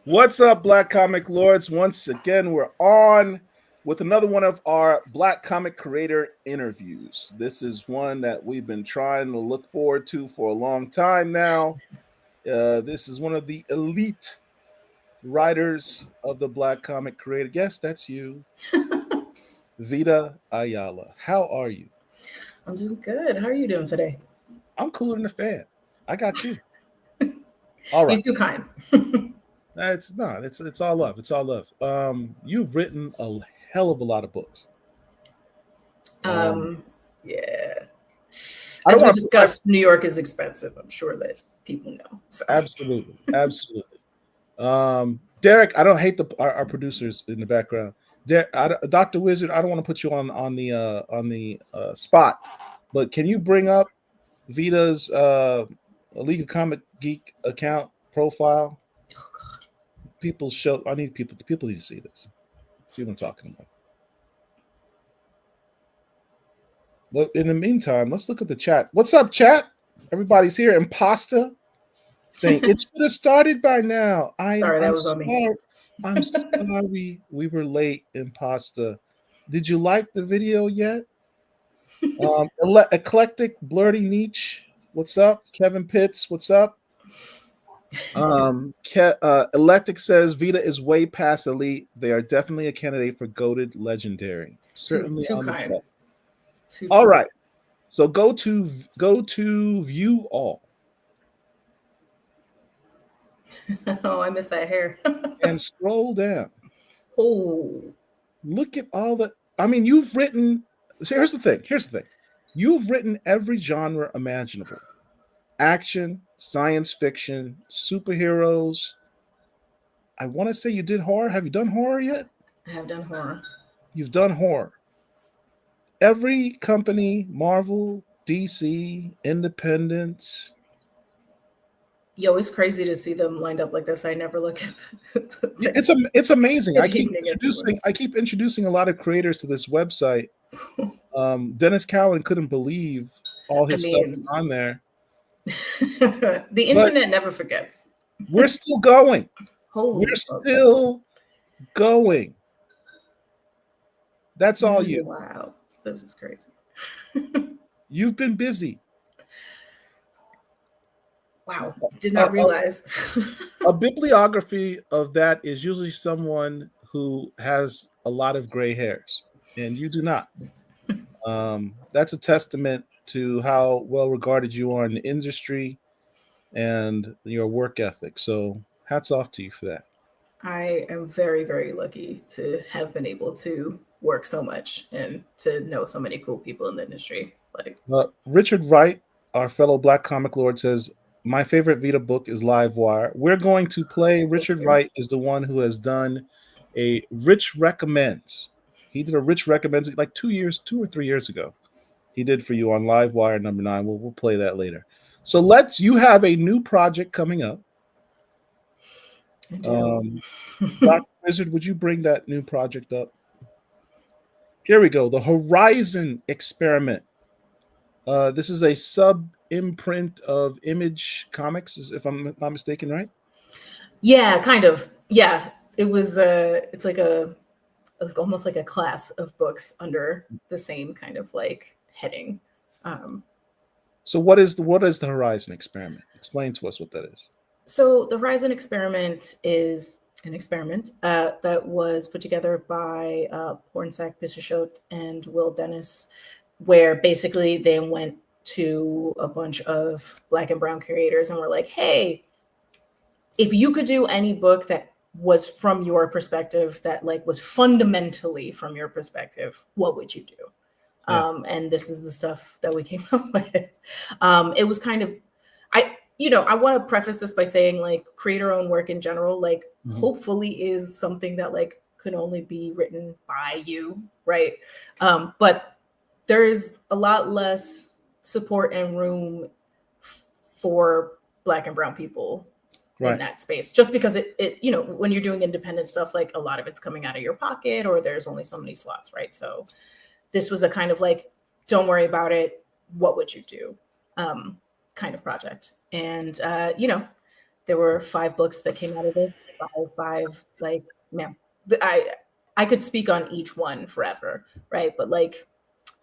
What's up, Black Comic Lords? Once again, we're on with another one of our Black Comic Creator interviews. This is one that we've been trying to look forward to for a long time now. This is one of the elite writers of the Black Comic Creator. Yes, that's you, Vita Ayala. How are you? I'm doing good. How are you doing today? I'm cooler than a fan. I got you. All You're right. too kind. It's not. It's all love. It's all love. You've written a hell of a lot of books. Um, Um, yeah. I don't As we want to put my discussed, New York is expensive. I'm sure that people know. So absolutely, absolutely. Derek, I don't hate our producers in the background. Dr. Wizard, I don't want to put you on the spot, but can you bring up Vita's League of Comic Geek account profile? oh God. People show. I need people. People need to see this. See what I'm talking about. But in the meantime, let's look at the chat. What's up, chat? Everybody's here. Impasta saying it should have started by now. I'm Sorry, that I'm was on me. sorry. I'm sorry we were late, Impasta. Did you like the video yet? Eclectic Blurty Niche. What's up? Kevin Pitts. What's up? Electic says Vita is way past elite. They are definitely a candidate for goated legendary. too Certainly too on the kind. track. All Too right. So go to view all kind. Oh, I missed that hair. and scroll down. Oh, Look at all the. I mean, you've written. So here's the thing. Here's the thing. You've written every genre imaginable: action, science fiction, superheroes. I want to say you did horror. Have you done horror yet? I have done horror. You've done horror. Every company: Marvel, DC, Independence. Yo, it's crazy to see them lined up like this. I never look at Yeah, it's amazing. the beginning of the I keep introducing a lot of creators to this website. Dennis Cowan couldn't believe all I his stuff is mean, on there, the but internet never forgets. we're still going. We're Holy fuck. still going. That's This all is you. wild. This is crazy. You've been busy. Wow. Did A, not realize. a bibliography of that is usually someone who has a lot of gray hairs, and you do not. That's a testament to how well regarded you are in the industry and your work ethic. So, hats off to you for that. I am very, very lucky to have been able to work so much and to know so many cool people in the industry. Like, Richard Wright, our fellow Black Comic Lord, says, my favorite Vita book is Live Wire. We're going to play. thank Richard you. Wright is the one who has done a Rich Recommends. He did a Rich Recommends like 2 years, 2 or 3 years ago. He did for you on Live Wire #9. We'll play that later. So you have a new project coming up. I do. Um, Dr. Wizard, would you bring that new project up? Here we go. The Horizon Experiment. This is a sub imprint of Image Comics, if I'm not mistaken, right? Yeah, kind of. Yeah. It was it's like almost like a class of books under the same kind of like heading. Um So what is the Horizon Experiment? Explain to us what that is. so the Horizon experiment is an experiment that was put together by Pornsack Piscichot and Will Dennis, where basically they went to a bunch of Black and Brown creators and were like, hey, if you could do any book that was from your perspective, that like was fundamentally from your perspective, what would you do? Yeah. And this is the stuff that we came up with. It was kind of, I want to preface this by saying like creator owned work in general, like hopefully is something that like could only be written by you, right? But there is a lot less support and room for Black and Brown people in Right. that space, just because it when you're doing independent stuff, like a lot of it's coming out of your pocket or there's only so many slots, right? So this was a kind of like, don't worry about it, what would you do kind of project. And There were 5 books that came out of this. Five, like, man, I could speak on each one forever, right? But like,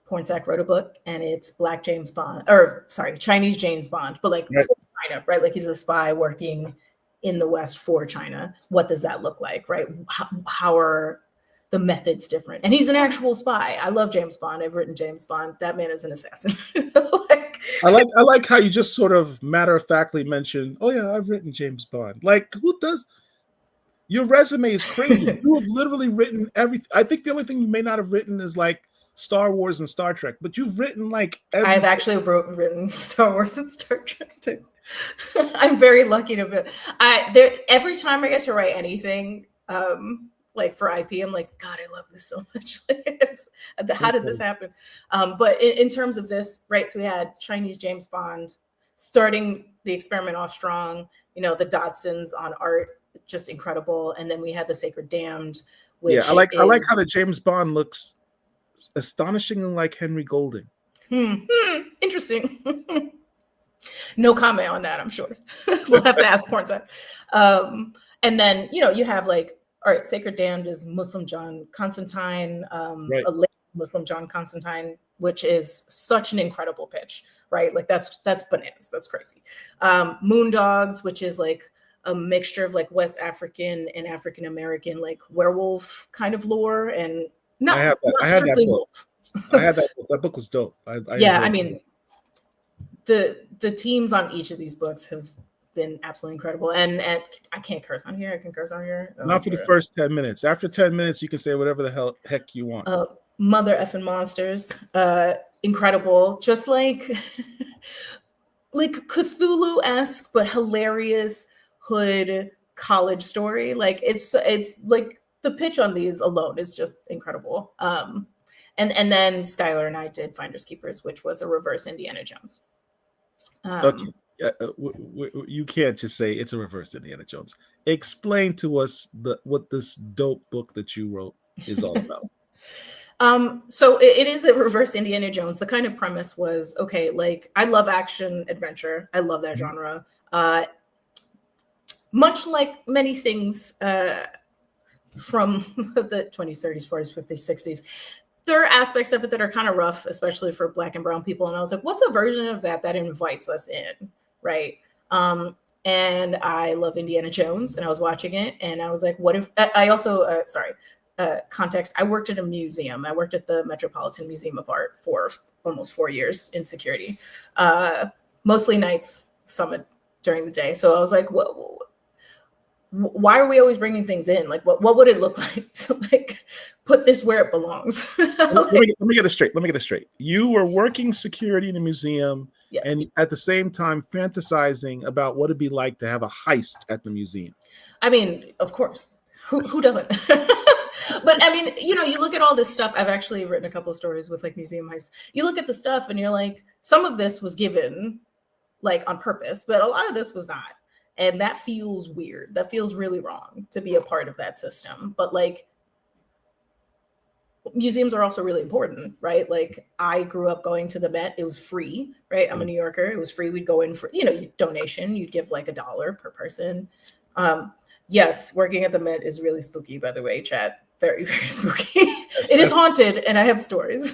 Pornsak wrote a book, and it's Black James Bond, or sorry, Chinese James Bond, but like Right. for China, right? Like he's a spy working in the West for China. What does that look like, right? How are the methods different? And he's an actual spy. I love James Bond. I've written James Bond. That man is an assassin. Like, I like how you just sort of matter of factly mention, oh yeah, I've written James Bond. Like, who does? Your resume is crazy. You have literally written everything. I think the only thing you may not have written is like Star Wars and Star Trek, but you've written like everything. I've actually written Star Wars and Star Trek too. I'm very lucky to be. Every time I get to write anything, like for IP, I'm like, God, I love this so much. How did this happen? But in terms of this, right? So we had Chinese James Bond starting the experiment off strong. You know, the Dodsons on art, just incredible. And then we had the Sacred Damned. Which I like how the James Bond looks astonishingly like Henry Golding. Interesting. No comment on that, I'm sure. We'll have to ask Pornsak. And then, you know, you have like, all right, Sacred Damned is Muslim John Constantine, Right. a late Muslim John Constantine, which is such an incredible pitch, right? Like that's bananas. That's crazy. Moondogs, which is like a mixture of like West African and African American, like werewolf kind of lore, and not strictly wolf. I had that book. That book was dope. I mean, the teams on each of these books have been absolutely incredible. And I can't curse on here. I can curse on here. Not for the first 10 minutes. After 10 minutes, you can say whatever the heck you want. Mother effing monsters. Incredible. Just like like Cthulhu-esque, but hilarious hood college story. Like it's like the pitch on these alone is just incredible. And then Skylar and I did Finders Keepers, which was a reverse Indiana Jones. Okay. You can't just say it's a reverse Indiana Jones. Explain to us what this dope book that you wrote is all about. So it is a reverse Indiana Jones. The kind of premise was, okay, like I love action adventure. I love that genre. Much like many things from the 20s, 30s, 40s, 50s, 60s, there are aspects of it that are kind of rough, especially for Black and brown people. And I was like, what's a version of that invites us in, right? And I love Indiana Jones, and I was watching it, and I was like, what if, I also, context, I worked at a museum. I worked at the Metropolitan Museum of Art for almost 4 years in security, mostly nights, some during the day. So I was like, why are we always bringing things in? Like, what would it look like to like put this where it belongs? Let me get this straight. You were working security in a museum, yes, and at the same time fantasizing about what it'd be like to have a heist at the museum. I mean, of course, who doesn't? But I mean, you know, you look at all this stuff. I've actually written a couple of stories with like museum heists. You look at the stuff and you're like, some of this was given like on purpose, but a lot of this was not. And that feels weird. That feels really wrong to be a part of that system. But like, museums are also really important, right? Like I grew up going to the Met. It was free, right? I'm a New Yorker. It was free. We'd go in for, you know, donation. You'd give like $1 per person. Yes, working at the Met is really spooky, by the way, chat. Very, very spooky. It is haunted, and I have stories.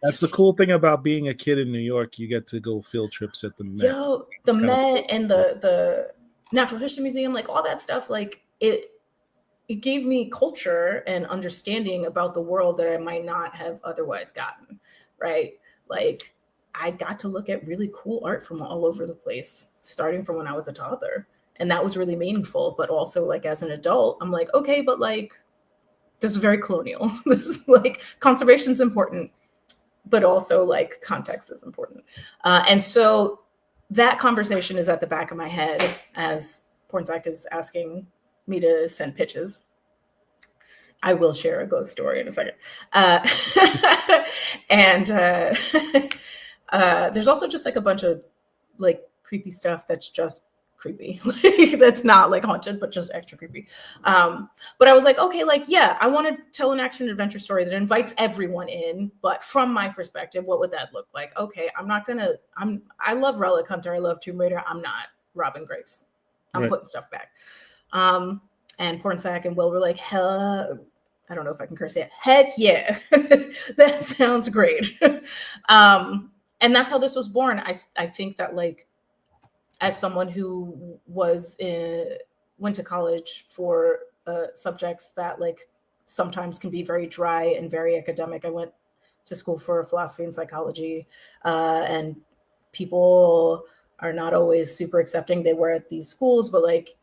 That's the cool thing about being a kid in New York. You get to go field trips at the Met. Yo, the Met and the Natural History Museum, like all that stuff, like it gave me culture and understanding about the world that I might not have otherwise gotten, right? Like I got to look at really cool art from all over the place, starting from when I was a toddler. And that was really meaningful. But also like as an adult, I'm like, okay, but like, this is very colonial. This is like conservation is important, but also like context is important. And so that conversation is at the back of my head as Pornsak is asking me to send pitches. I will share a ghost story in a second. And there's also just like a bunch of like creepy stuff that's just creepy. Like, that's not like haunted, but just extra creepy. But I was like, okay, like, yeah, I want to tell an action adventure story that invites everyone in, but from my perspective, what would that look like? Okay, I love Relic Hunter. I love Tomb Raider. I'm not Robin Graves. I'm putting stuff back. And Pornsack and Will were like, hell, I don't know if I can curse yet. Heck yeah, that sounds great. And that's how this was born. I think that, like, as someone who went to college for subjects that, like, sometimes can be very dry and very academic. I went to school for philosophy and psychology, and people are not always super accepting. They were at these schools, but, like,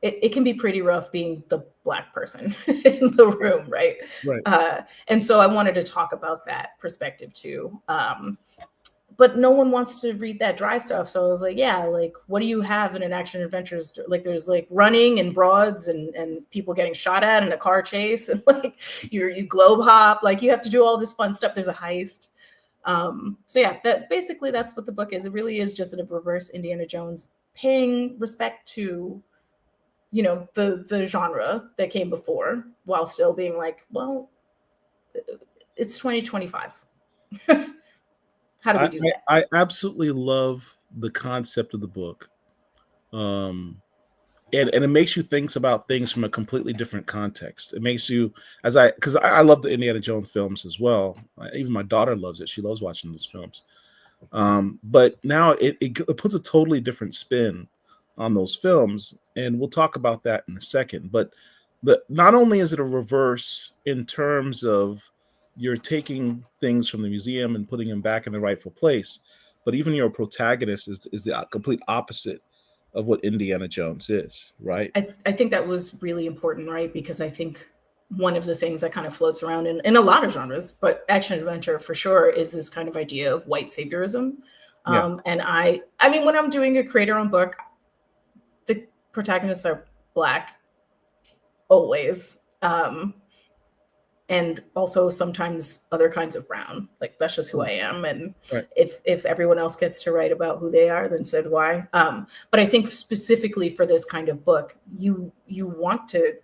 it can be pretty rough being the Black person in the room, right? Right. And so I wanted to talk about that perspective too. But no one wants to read that dry stuff. So I was like, yeah, like, what do you have in an action adventure story? Like, there's, like, running and broads and people getting shot at in a car chase, and, like, you globe hop, like, you have to do all this fun stuff. There's a heist. So yeah, that's what the book is. It really is just a reverse Indiana Jones, paying respect to, you know, the genre that came before, while still being like, well, it's 2025. How do we do that? I absolutely love the concept of the book. And it makes you think about things from a completely different context. It makes you, because I love the Indiana Jones films as well. Even my daughter loves it. She loves watching those films. But now it puts a totally different spin on those films, and we'll talk about that in a second. But not only is it a reverse in terms of you're taking things from the museum and putting them back in the rightful place, but even your protagonist is the complete opposite of what Indiana Jones is, right? I think that was really important, right? Because I think one of the things that kind of floats around in a lot of genres, but action adventure for sure, is this kind of idea of white saviorism. Yeah. And I mean, when I'm doing a creator-owned book, the protagonists are Black always. And also sometimes other kinds of brown. Like, that's just who I am. And right. if everyone else gets to write about who they are, then so do I. But I think specifically for this kind of book, you want to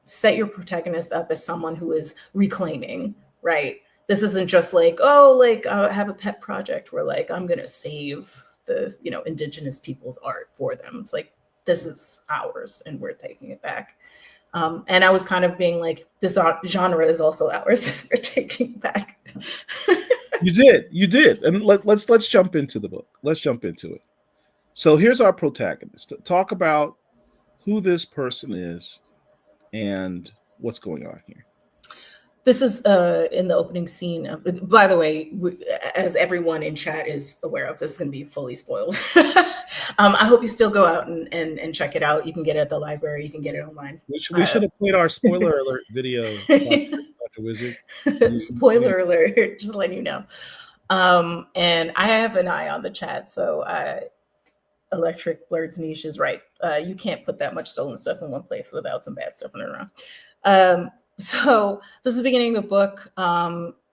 set your protagonist up as someone who is reclaiming, right? This isn't just like, oh, like, I have a pet project where, like, I'm gonna save the, you know, indigenous people's art for them. It's like, this is ours and we're taking it back. And I was kind of being like, this genre is also ours. We're taking back. You did. And let's jump into the book. Let's jump into it. So here's our protagonist. Talk about who this person is and what's going on here. This is in the opening scene. By the way, as everyone in chat is aware of, this is going to be fully spoiled. I hope you still go out and check it out. You can get it at the library. You can get it online. We should have played our spoiler alert video, Dr. Wizard. Spoiler alert, just letting you know. And I have an eye on the chat, so Electric Blurred's niche is right. You can't put that much stolen stuff in one place without some bad stuff in it around. So this is the beginning of the book.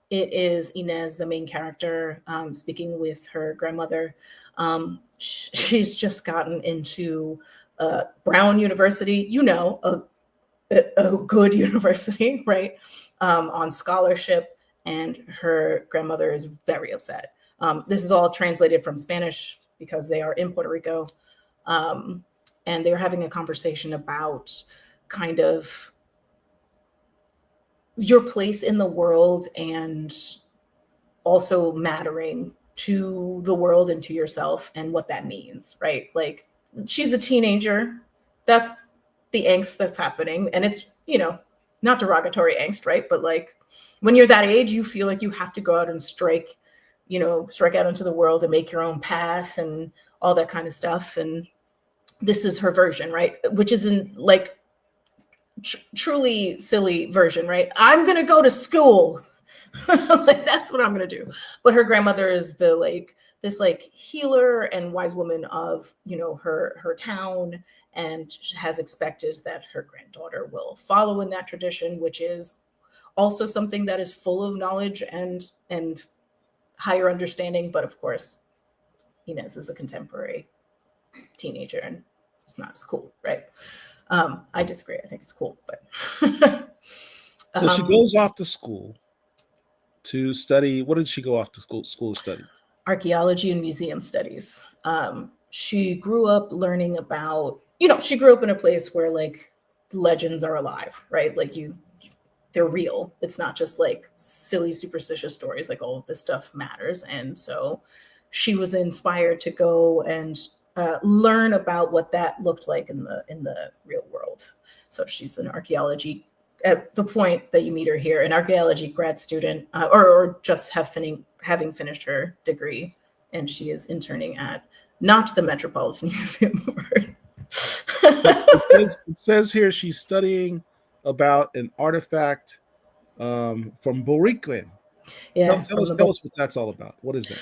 It is Inez, the main character, speaking with her grandmother. She's just gotten into Brown University, you know, a good university, right? On scholarship, and her grandmother is very upset. This is all translated from Spanish because they are in Puerto Rico. And they're having a conversation about kind of your place in the world and also mattering to the world and to yourself and what that means, right? Like, she's a teenager. That's the angst that's happening. And it's, you know, not derogatory angst, right? But, like, when you're that age, you feel like you have to go out and strike out into the world and make your own path and all that kind of stuff. And this is her version, right? Which is in, like, truly silly version, right? I'm gonna go to school. Like, that's what I'm gonna do. But her grandmother is this healer and wise woman of, you know, her town, and has expected that her granddaughter will follow in that tradition, which is also something that is full of knowledge and higher understanding. But of course, Inez is a contemporary teenager and it's not as cool, right? I disagree. I think it's cool, but so she goes off to school to study. What did she go off to school to study? Archaeology and museum studies. she grew up learning about, you know, she grew up in a place where like legends are alive, right? Like they're real. It's not just like silly superstitious stories. Like all of this stuff matters. And so she was inspired to go and learn about what that looked like in the real world. So she's an archaeology, at the point that you meet her here, an archaeology grad student, or just having finished her degree, and she is interning at not the Metropolitan Museum of Art. It says here she's studying about an artifact from Puerto Rican. Yeah, Tell us what that's all about. What is that?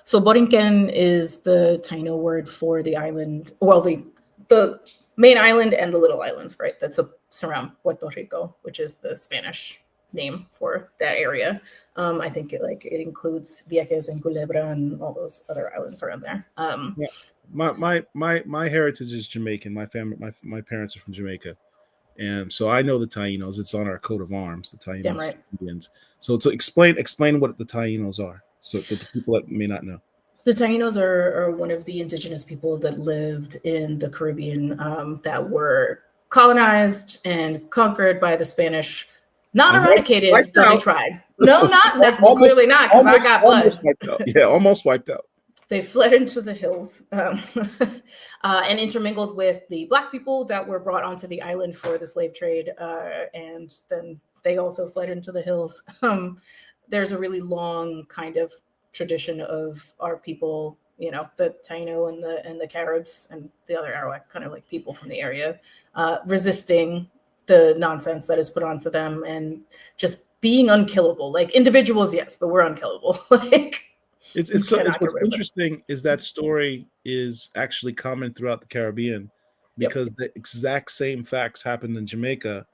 So Borinquen is the Taino word for the island, well, the main island and the little islands, right? That's surround Puerto Rico, which is the Spanish name for that area. I think it includes Vieques and Culebra and all those other islands around there. Yeah. My heritage is Jamaican. My family, my parents are from Jamaica, and so I know the Tainos. It's on our coat of arms, the Tainos. Damn right. Indians. So to explain what the Tainos are, so that the people that may not know. The Tainos are one of the indigenous people that lived in the Caribbean that were colonized and conquered by the Spanish. Not eradicated, though they tried. No, clearly not, because I got blood. Almost wiped out. They fled into the hills and intermingled with the Black people that were brought onto the island for the slave trade. And then they also fled into the hills. There's a really long kind of tradition of our people, you know, the Taino and the Caribs and the other Arawak kind of like people from the area, resisting the nonsense that is put onto them and just being unkillable. Like individuals, yes, but we're unkillable. Like it's what's interesting is that story is actually common throughout the Caribbean, because the exact same facts happened in Jamaica,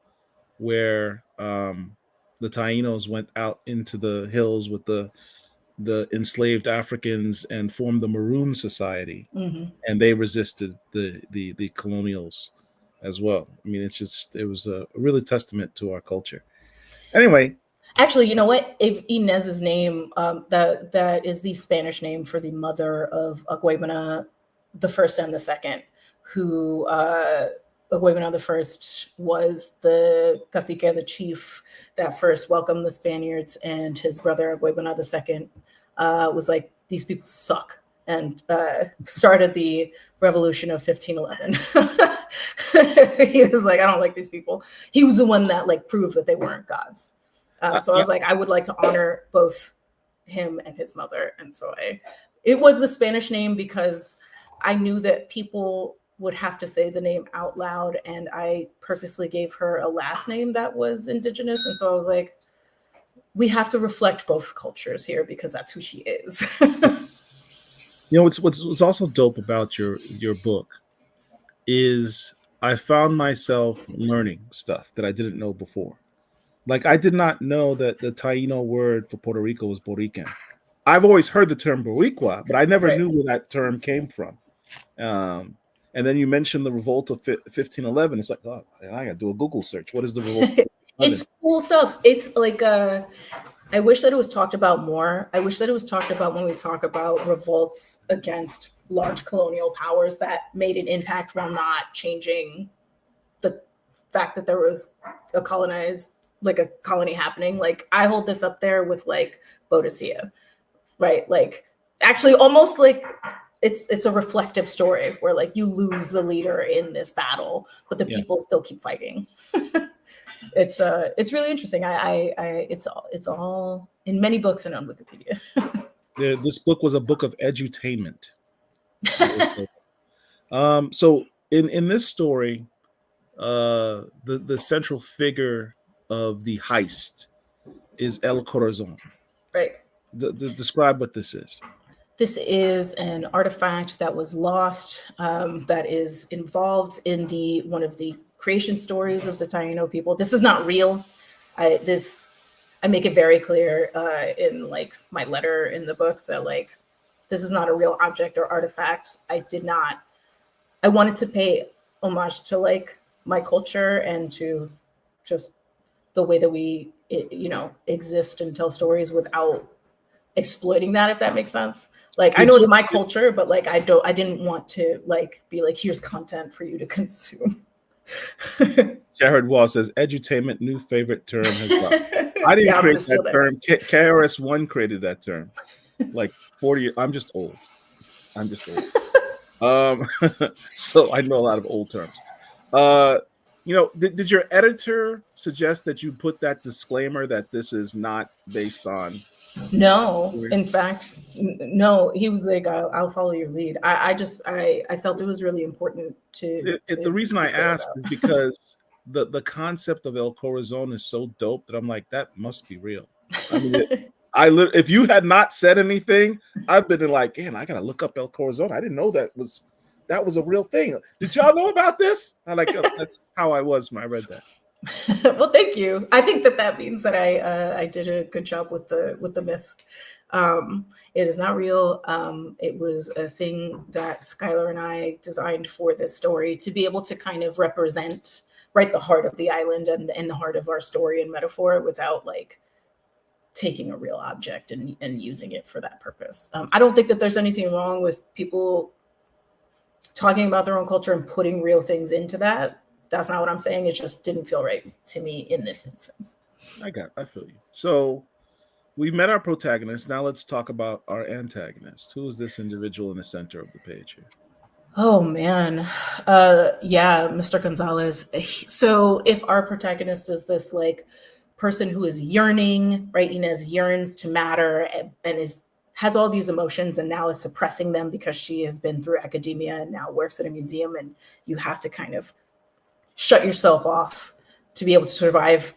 where the Tainos went out into the hills with the enslaved Africans and formed the Maroon Society, and they resisted the colonials as well. I mean, it was a really testament to our culture. Anyway, actually, you know what? If Inez's name, that is the Spanish name for the mother of Agüeybuena the first and the second, who Agüeybuena the first was the cacique, the chief that first welcomed the Spaniards, and his brother Agüeybuena the second was like, these people suck, and started the revolution of 1511. He was like, I don't like these people. He was the one that like proved that they weren't gods. So I was like, I would like to honor both him and his mother. And so it was the Spanish name because I knew that people would have to say the name out loud, and I purposely gave her a last name that was indigenous. And so I was like, we have to reflect both cultures here because that's who she is. You know, what's also dope about your book is I found myself learning stuff that I didn't know before. Like, I did not know that the Taino word for Puerto Rico was Borican. I've always heard the term Boricua, but I never knew where that term came from. And then you mentioned the revolt of 1511. It's like, oh, I got to do a Google search. What is the revolt? It's cool stuff. It's like, I wish that it was talked about more. I wish that it was talked about when we talk about revolts against large colonial powers that made an impact while not changing the fact that there was a colony happening. Like, I hold this up there with like Boadicea, right? Like, actually almost like it's a reflective story where like you lose the leader in this battle, but the people still keep fighting. It's really interesting. It's all in many books and on Wikipedia. This book was a book of edutainment. So in this story, the central figure of the heist is El Corazon. Right. Describe what this is. This is an artifact that was lost, that is involved in one of the creation stories of the Taino people. This is not real. I make it very clear in like my letter in the book that like this is not a real object or artifact. I wanted to pay homage to like my culture and to just the way that we exist and tell stories without exploiting that, if that makes sense. Like, I know it's my culture, but like I didn't want to like be like, here's content for you to consume. Jared Wall says edutainment new favorite term has dropped. I didn't create that term. KRS-One created that term. Like 40 years. I'm just old. So I know a lot of old terms. Did your editor suggest that you put that disclaimer that this is not based on? No, in fact, no. He was like, "I'll follow your lead." I felt it was really important to. The reason I asked is because the concept of El Corazon is so dope that I'm like, that must be real. I mean, if you had not said anything, I've been like, man, I gotta look up El Corazon. I didn't know that was a real thing. Did y'all know about this? That's how I was when I read that. Well, thank you. I think that means that I did a good job with the myth. It is not real. It was a thing that Skylar and I designed for this story to be able to kind of represent the heart of the island and the heart of our story and metaphor without like taking a real object and using it for that purpose. I don't think that there's anything wrong with people talking about their own culture and putting real things into that. That's not what I'm saying. It just didn't feel right to me in this instance. I feel you. So we met our protagonist. Now let's talk about our antagonist. Who is this individual in the center of the page here? Oh man. Mr. Gonzalez. So if our protagonist is this like person who is yearning, right? Inez yearns to matter and has all these emotions and now is suppressing them because she has been through academia and now works at a museum, and you have to kind of shut yourself off to be able to survive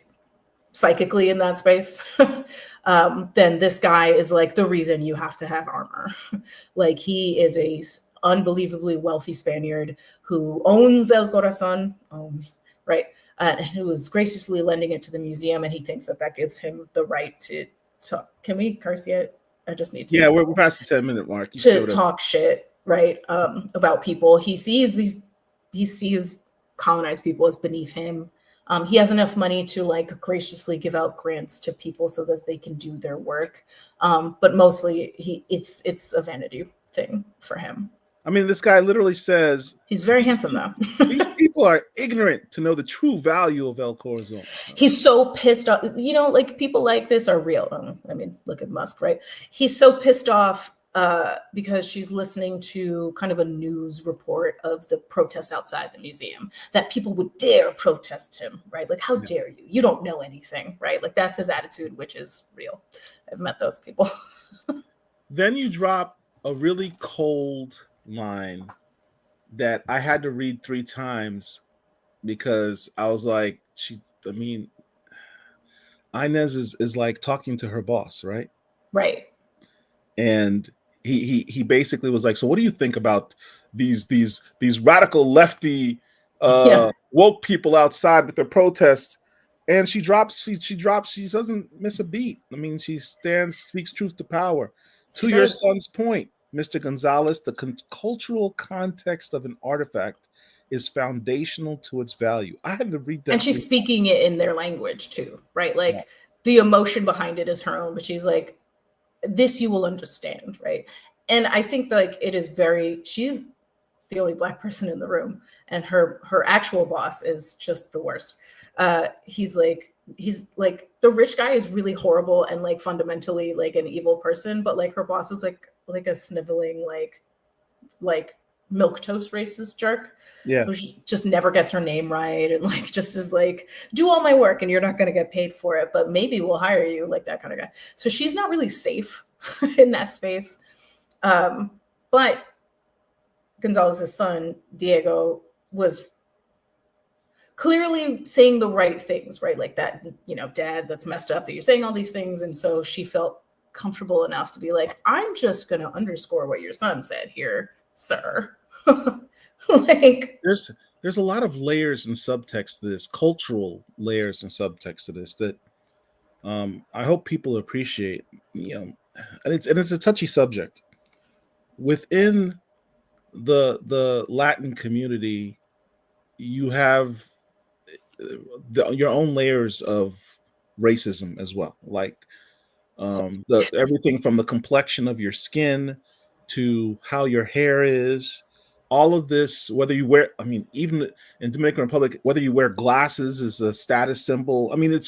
psychically in that space. Then this guy is like the reason you have to have armor. Like, he is a unbelievably wealthy Spaniard who owns El Corazon, right? And who is graciously lending it to the museum, and he thinks that gives him the right to talk. Can we curse yet? I just need to. Yeah, we're past the 10-minute mark. To talk shit, right? About people. He sees colonized people as beneath him. He has enough money to like graciously give out grants to people so that they can do their work. But mostly it's a vanity thing for him. I mean, this guy literally says he's very handsome though. These people are ignorant to know the true value of El Corazon. He's so pissed off. Like people like this are real. I mean, look at Musk, right? He's so pissed off because she's listening to kind of a news report of the protests outside the museum, that people would dare protest him, right? Like, how dare you? You don't know anything, right? Like, that's his attitude, which is real. I've met those people. Then you drop a really cold line that I had to read 3 times because I was like, Inez is like talking to her boss, right? Right. And he basically was like, so what do you think about these radical lefty woke people outside with their protests? And she doesn't miss a beat. I mean, she speaks truth to power. To your son's point, Mr. Gonzalez, the cultural context of an artifact is foundational to its value. I had to read that. And she's speaking it in their language too, right? Like the emotion behind it is her own, but she's like, this you will understand, right? And I think like she's the only Black person in the room, and her actual boss is just the worst. He's like the rich guy is really horrible and like fundamentally like an evil person, but like her boss is like a sniveling like milquetoast racist jerk. Yeah, who just never gets her name right and like just is like, do all my work and you're not going to get paid for it, but maybe we'll hire you, like that kind of guy. So she's not really safe in that space. But Gonzalez's son Diego was clearly saying the right things, right? Like that, Dad, that's messed up that you're saying all these things. And so she felt comfortable enough to be like, I'm just going to underscore what your son said here, sir. Like, there's a lot of layers and subtext to this, cultural layers and subtext to this that I hope people appreciate. And it's a touchy subject within the Latin community. You have your own layers of racism as well. Like The everything from the complexion of your skin to how your hair is, all of this, whether you wear, I mean, even in Dominican Republic, whether you wear glasses is a status symbol. I mean,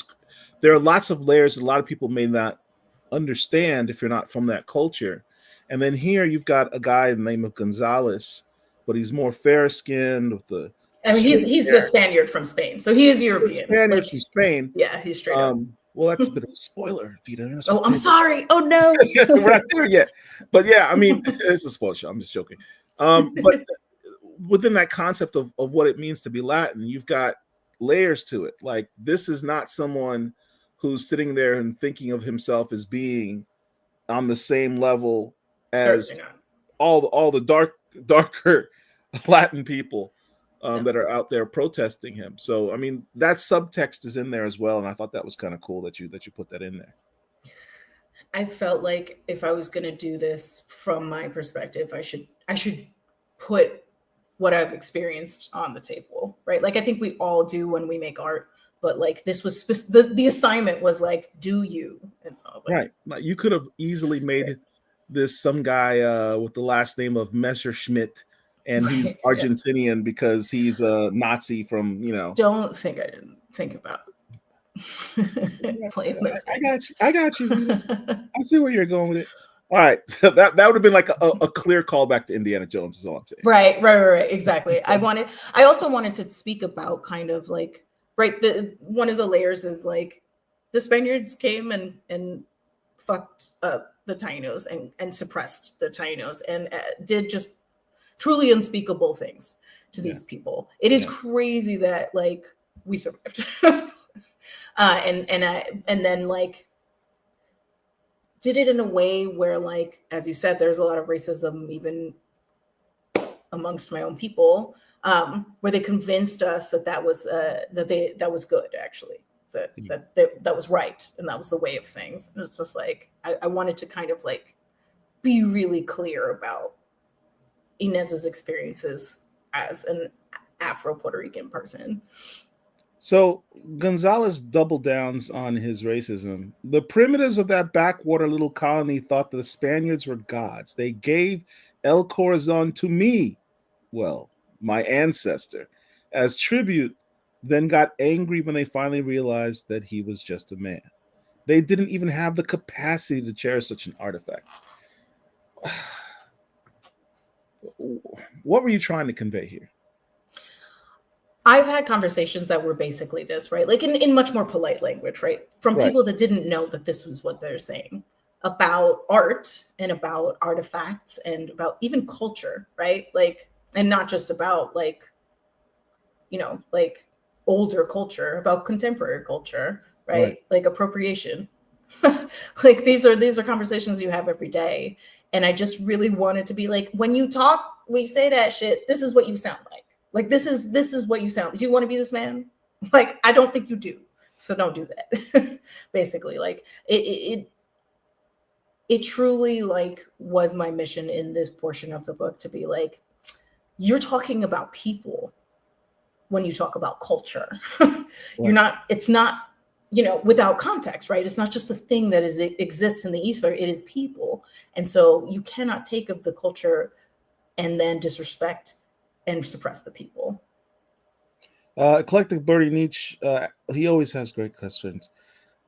there are lots of layers that a lot of people may not understand if you're not from that culture. And then here you've got a guy in the name of Gonzalez, but he's more fair skinned with the I mean, he's a Spaniard from Spain, so he is European. Spaniard from Spain. Yeah, he's straight up. Well, that's a bit of a spoiler, Vita. Oh, I'm sorry. Oh no, we're not there yet. But yeah, I mean, it's a spoiler show. I'm just joking. But within that concept of what it means to be Latin, you've got layers to it. Like, this is not someone who's sitting there and thinking of himself as being on the same level as all the darker Latin people that are out there protesting him. So, I mean, that subtext is in there as well, and I thought that was kind of cool that you put that in there. I felt like if I was going to do this from my perspective, I should put what I've experienced on the table, right? Like, I think we all do when we make art, but like, this was the assignment was like, do you? And so I was like, right. Like, you could have easily made this some guy with the last name of Messerschmitt, and he's Argentinian because he's a Nazi from, Don't think I didn't think about playing this. I got you. I see where you're going with it. All right. that would have been like a clear callback to Indiana Jones is all I'm saying. Right. Exactly. I also wanted to speak about kind of like, right, one of the layers is like the Spaniards came and fucked up the Tainos and suppressed the Tainos and did just truly unspeakable things to these people. It is crazy that like we survived. And then like did it in a way where, like, as you said, there's a lot of racism even amongst my own people, where they convinced us that was that was good, actually, that was right, and that was the way of things. And it's just like I wanted to kind of like be really clear about Inez's experiences as an Afro-Puerto Rican person. So Gonzalez double downs on his racism. The primitives of that backwater little colony thought the Spaniards were gods. They gave El Corazon to me, well, my ancestor, as tribute, then got angry when they finally realized that he was just a man. They didn't even have the capacity to cherish such an artifact. What were you trying to convey here? I've had conversations that were basically this, right? Like in much more polite language, right? From people that didn't know that this was what they're saying about art and about artifacts and about even culture, right? Like, and not just about like, like older culture, about contemporary culture, right? Like appropriation. Like these are conversations you have every day. And I just really wanted to be like, when you talk, we say that shit, this is what you sound like. Like, this is what you sound. Do you want to be this man? Like, I don't think you do. So don't do that. Basically, like it truly like was my mission in this portion of the book to be like, you're talking about people when you talk about culture. It's not, without context, right? It's not just a thing that exists in the ether. It is people. And so you cannot take of the culture and then disrespect and suppress the people. Eclectic Birdie Nietzsche, he always has great questions.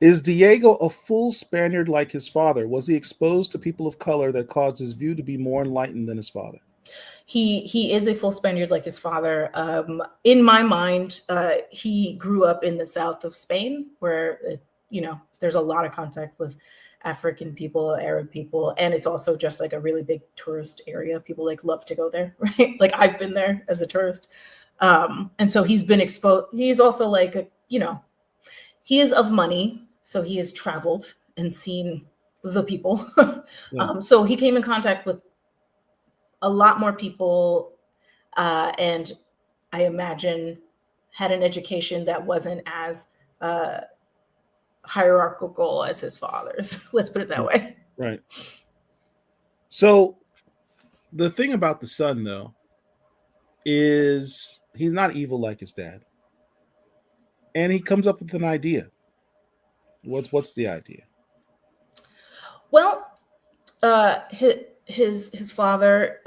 Is Diego a full Spaniard like his father? Was he exposed to people of color that caused his view to be more enlightened than his father? He is a full Spaniard like his father. In my mind, he grew up in the south of Spain, where there's a lot of contact with African people, Arab people, and it's also just like a really big tourist area. People like love to go there, right? Like I've been there as a tourist, and so he's been exposed. He's also like he is of money, so he has traveled and seen the people. So he came in contact with a lot more people, and I imagine had an education that wasn't as hierarchical as his father's. Let's put it that way. Right. So the thing about the son, though, is he's not evil like his dad, and he comes up with an idea. What's the idea? Well, his father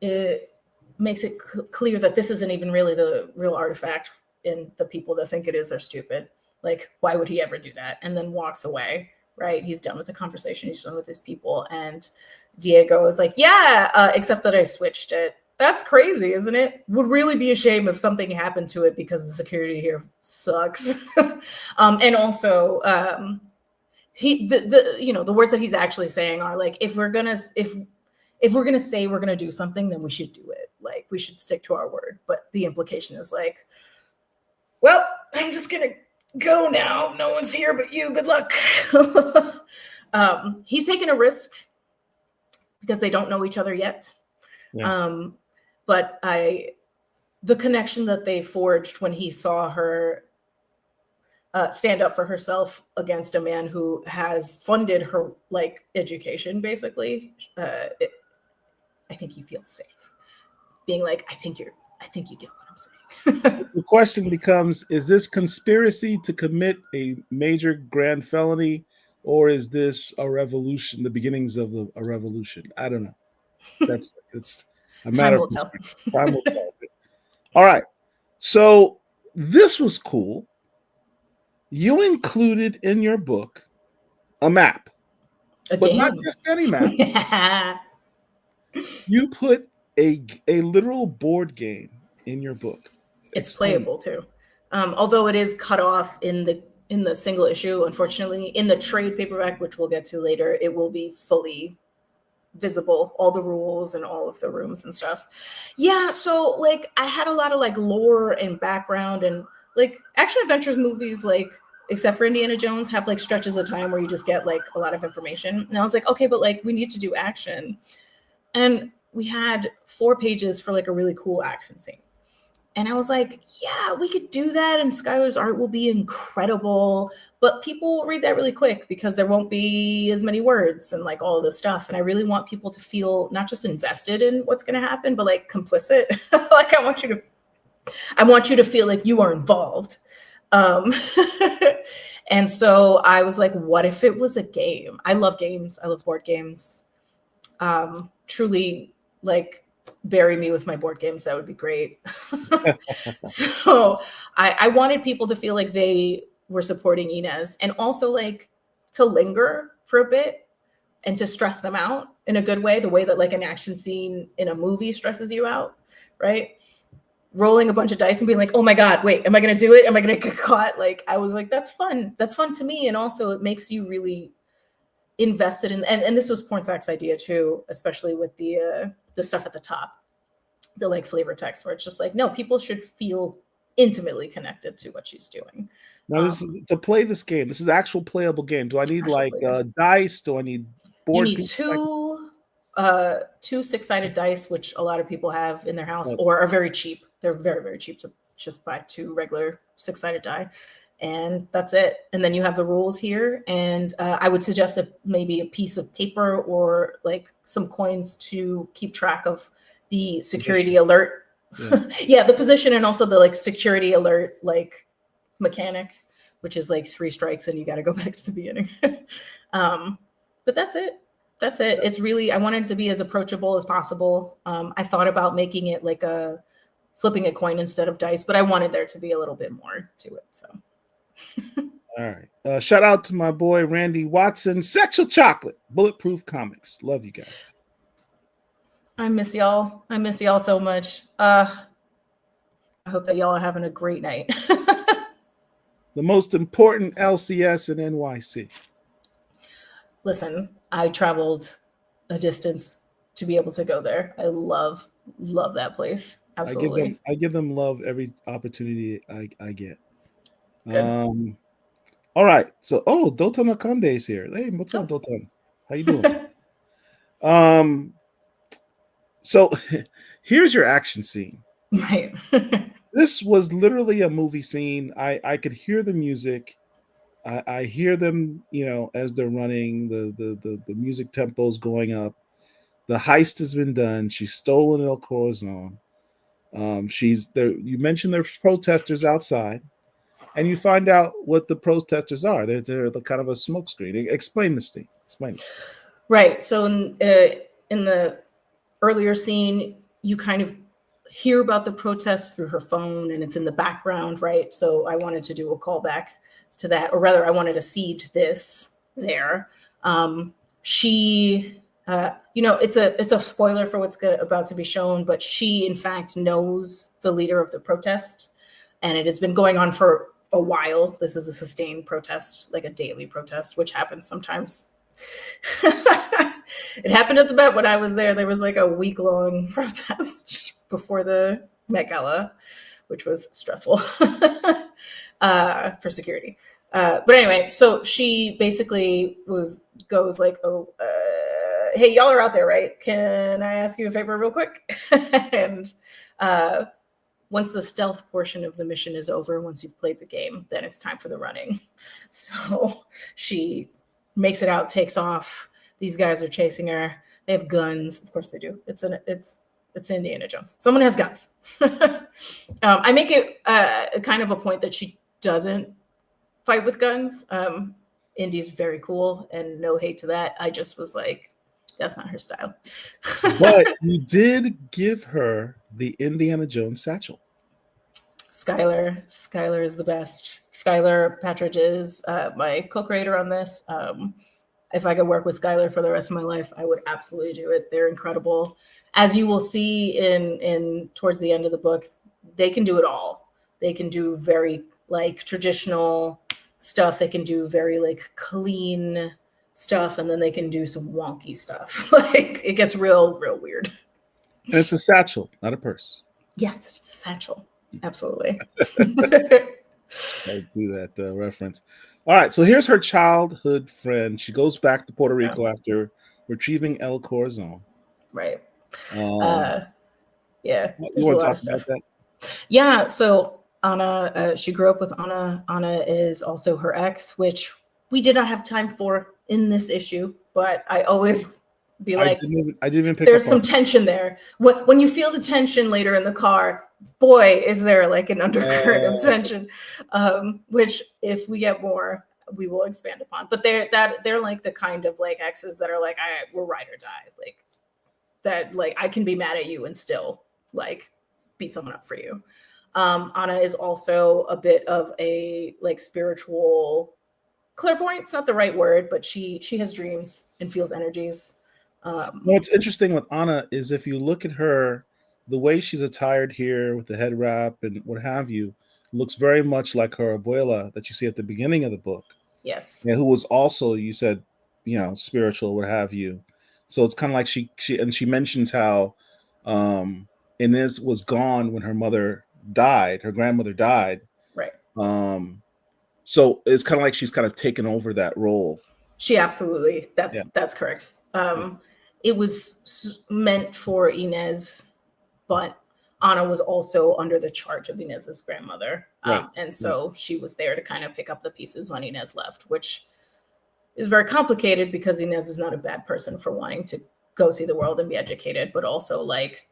it makes it clear that this isn't even really the real artifact, and the people that think it is are stupid. Like, why would he ever do that? And then walks away. Right? He's done with the conversation. He's done with his people. And Diego is like, yeah, except that I switched it. That's crazy, isn't it? Would really be a shame if something happened to it because the security here sucks. And also, the words that he's actually saying are like, if we're gonna say we're gonna do something, then we should do it. Like, we should stick to our word. But the implication is like, well, I'm just gonna go now. No one's here but you. Good luck. He's taking a risk because they don't know each other yet. Yeah. But the connection that they forged when he saw her stand up for herself against a man who has funded her like education, basically, I think he feels safe. Being like, I think you get what I'm saying. The question becomes, is this conspiracy to commit a major grand felony, or is this a revolution, the beginnings of a revolution? I don't know. It's a matter of time will tell. All right. So this was cool. You included in your book a map, but not just any map. You put a literal board game in your book. It's playable too, although it is cut off in the single issue. Unfortunately, in the trade paperback, which we'll get to later, it will be fully visible, all the rules and all of the rooms and stuff. Yeah, so like I had a lot of like lore and background, and like action adventures movies, like except for Indiana Jones, have like stretches of time where you just get like a lot of information. And I was like, okay, but like we need to do action. And we had 4 pages for like a really cool action scene. And I was like, yeah, we could do that. And Skylar's art will be incredible. But people will read that really quick because there won't be as many words and like all of this stuff. And I really want people to feel not just invested in what's going to happen, but like complicit. Like I want you to feel like you are involved. And so I was like, what if it was a game? I love games. I love board games. Truly, like, bury me with my board games. That would be great. So I wanted people to feel like they were supporting Inez, and also like to linger for a bit and to stress them out in a good way, the way that like an action scene in a movie stresses you out, right? Rolling a bunch of dice and being like, oh my God, wait, am I going to do it? Am I going to get caught? Like, I was like, that's fun. That's fun to me. And also it makes you really invested in, and this was Pornsack's idea too, especially with the stuff at the top, the like flavor text, where it's just like, no, people should feel intimately connected to what she's doing. Now, this is, to play this game, this is the actual playable game. Do I need like dice? Do I need board? You need two 6-sided dice, which a lot of people have in their house, or are very cheap. They're very, very cheap to just buy 2 regular 6-sided die. And that's it. And then you have the rules here. And I would suggest maybe a piece of paper or like some coins to keep track of the security alert. Yeah. Yeah, the position, and also the like security alert like mechanic, which is like 3 strikes and you got to go back to the beginning. But that's it. That's it. It's really, I wanted it to be as approachable as possible. I thought about making it like flipping a coin instead of dice, but I wanted there to be a little bit more to it. So. All right. Shout out to my boy Randy Watson, Sexual Chocolate, Bulletproof Comics. Love you guys. I miss y'all. I miss y'all so much. I hope that y'all are having a great night. The most important LCS in NYC. Listen, I traveled a distance to be able to go there. I love that place. Absolutely. I give them love every opportunity I get. Good. All right. So, Dotan Akande is here. Hey, what's up, Dotan? How you doing? So here's your action scene. Right. This was literally a movie scene. I could hear the music. I hear them, as they're running. The music tempo's going up. The heist has been done. She's stolen El Corazon. She's there. You mentioned there's protesters outside. And you find out what the protesters are. They're kind of a smokescreen. Explain this thing Explain this. Right. So in the earlier scene, you kind of hear about the protest through her phone, and it's in the background, right? So I wanted to do a callback to that, or rather, I wanted to seed this there. She, it's a spoiler for what's about to be shown, but she in fact knows the leader of the protest, and it has been going on for a while. This is a sustained protest, like a daily protest, which happens sometimes. It happened at the Met when I was there. There was like a week-long protest before the Met Gala, which was stressful for security. But anyway, so she basically goes like, "Oh, hey, y'all are out there, right? Can I ask you a favor real quick?" And once the stealth portion of the mission is over, once you've played the game, then it's time for the running. So she makes it out, takes off. These guys are chasing her. They have guns. Of course they do. It's Indiana Jones. Someone has guns. I make it kind of a point that she doesn't fight with guns. Indy's very cool, and no hate to that. I just was like, that's not her style. But you did give her the Indiana Jones satchel. Skylar is the best. Skylar Patridge is my co-creator on this. If I could work with Skylar for the rest of my life, I would absolutely do it. They're incredible. As you will see in towards the end of the book, they can do it all. They can do very like traditional stuff. They can do very like clean stuff, and then they can do some wonky stuff. Like it gets real weird. And it's a satchel, not a purse. Yes, it's a satchel. Absolutely. I do that reference. All right, so here's her childhood friend. She goes back to Puerto Rico after retrieving El Corazon. Right. Yeah. You want to talk about that? Yeah. So Anna, she grew up with Anna. Anna is also her ex, which we did not have time for in this issue, but I always be like, I didn't even pick there's up some tension there. When you feel the tension later in the car, boy, is there like an undercurrent of tension, which if we get more, we will expand upon. But they're like the kind of like exes that are like, we're ride or die. Like that, like I can be mad at you and still like beat someone up for you. Anna is also a bit of a like spiritual clairvoyant. It's not the right word, but she has dreams and feels energies. What's interesting with Anna is if you look at her, the way she's attired here with the head wrap and what have you, looks very much like her abuela that you see at the beginning of the book. Yes. Yeah, who was also, you said, spiritual, what have you. So it's kind of like she mentions how Inez was gone when her mother died, her grandmother died. Right. So it's kind of like she's kind of taken over that role. She absolutely, that's correct. It was meant for Inez, but Anna was also under the charge of Inez's grandmother. Right. And so she was there to kind of pick up the pieces when Inez left, which is very complicated because Inez is not a bad person for wanting to go see the world and be educated, but also like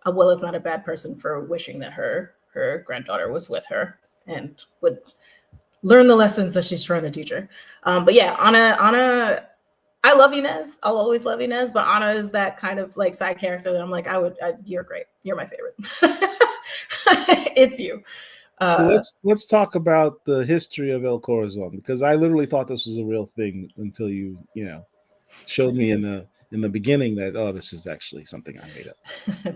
Abuela's not a bad person for wishing that her granddaughter was with her and would learn the lessons that she's trying to teach her. But yeah, Anna, I love Inez. I'll always love Inez, but Anna is that kind of like side character that I'm like, you're great. You're my favorite. It's you. So let's talk about the history of El Corazon, because I literally thought this was a real thing until you showed me in the beginning that this is actually something I made up.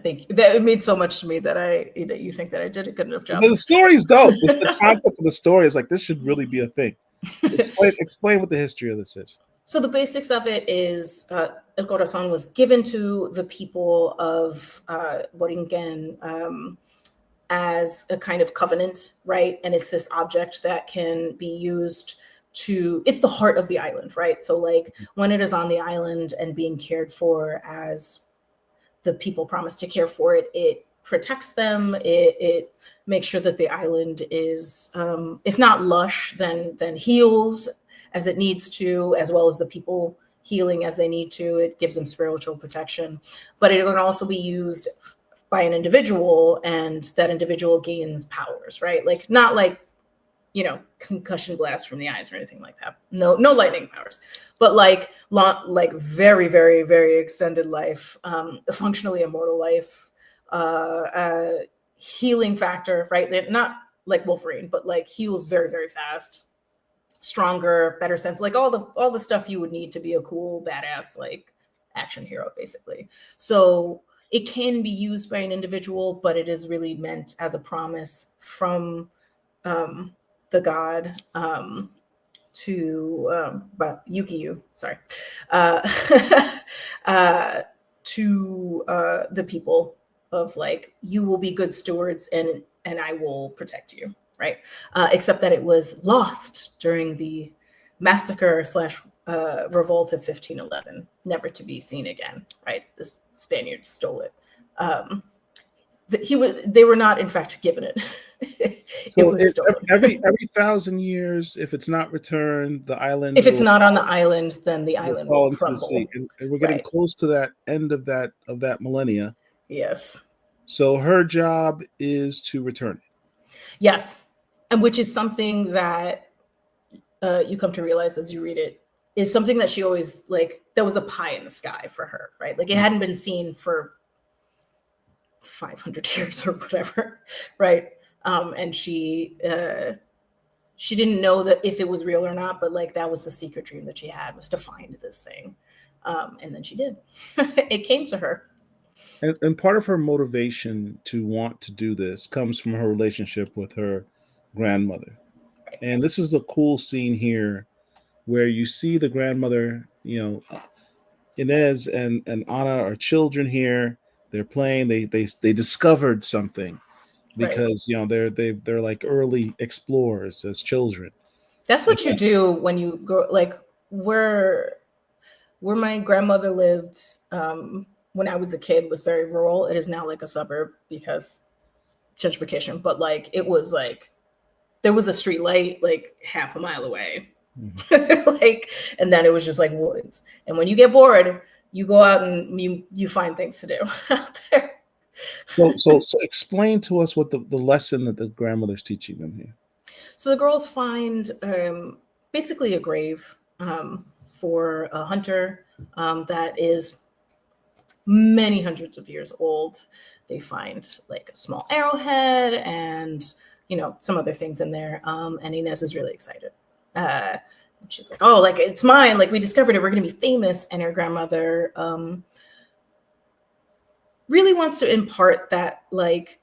Thank you. That it means so much to me that you think that I did a good enough job. The story's dope. The concept of the story is like this should really be a thing. Explain what the history of this is. So the basics of it is El Corazon was given to the people of Borinquen as a kind of covenant, right? And it's this object that can be used it's the heart of the island, right? So like when it is on the island and being cared for as the people promise to care for it, it protects them. It makes sure that the island is, if not lush, then heals as it needs to, as well as the people healing as they need to. It gives them spiritual protection, but it can also be used by an individual, and that individual gains powers, right? Like not like concussion blast from the eyes or anything like that. No lightning powers, but like very, very, very extended life, functionally immortal life, healing factor, right? They're not like Wolverine, but like heals very, very fast, stronger, better sense, like all the stuff you would need to be a cool, badass, like action hero, basically. So it can be used by an individual, but it is really meant as a promise from the god to Yukiyu, sorry, to the people of like, you will be good stewards and I will protect you, right? Except that it was lost during the massacre / revolt of 1511, never to be seen again, right? The Spaniards stole it. They were not, in fact, given it. It was stolen. Every 1,000 years, if it's not returned, the island. If it's not on the island, then the island will crumble. The sea. And we're getting close to that end of that millennia. Yes. So her job is to return it. Yes, and which is something that you come to realize as you read it is something that she always like. That was a pie in the sky for her, right? Like it hadn't been seen for 500 years or whatever, right? And she didn't know that if it was real or not, but like that was the secret dream that she had, was to find this thing, and then she did. It came to her. And part of her motivation to want to do this comes from her relationship with her grandmother. Right. And this is a cool scene here where you see the grandmother, Inez and Anna are children here. They're playing. They discovered something because they're like early explorers as children. That's what you do when you go, like where my grandmother lived when I was a kid was very rural. It is now like a suburb because gentrification, but like it was like there was a street light like half a mile away. Mm-hmm. And then it was just like woods. And when you get bored, you go out and you find things to do out there. So explain to us what the lesson that the grandmother's teaching them here. So the girls find basically a grave for a hunter that is many hundreds of years old. They find like a small arrowhead and some other things in there. And Inez is really excited. She's like, oh, like it's mine. Like we discovered it. We're going to be famous. And her grandmother really wants to impart that like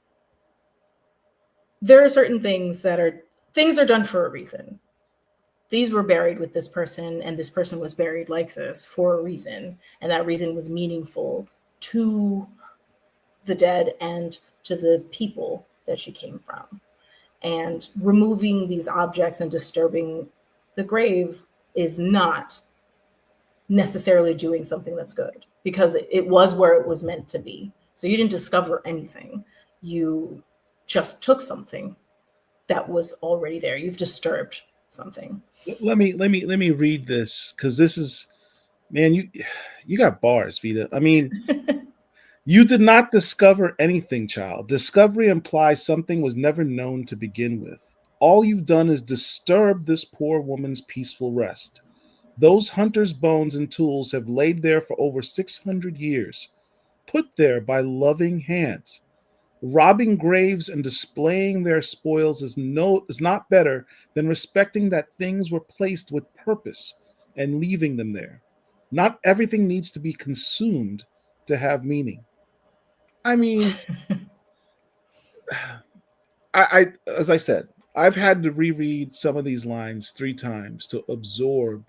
there are certain things that are done for a reason. These were buried with this person, and this person was buried like this for a reason, and that reason was meaningful to the dead and to the people that she came from. And removing these objects and disturbing the grave is not necessarily doing something that's good, because it was where it was meant to be. So you didn't discover anything. You just took something that was already there. You've disturbed something. Let me read this, because this is, man, you got bars, Vita. I mean, you did not discover anything, child. Discovery implies something was never known to begin with. All you've done is disturb this poor woman's peaceful rest. Those hunters' bones and tools have laid there for over 600 years, put there by loving hands. Robbing graves and displaying their spoils is not better than respecting that things were placed with purpose and leaving them there. Not everything needs to be consumed to have meaning. I mean, I as I said, I've had to reread some of these lines 3 times to absorb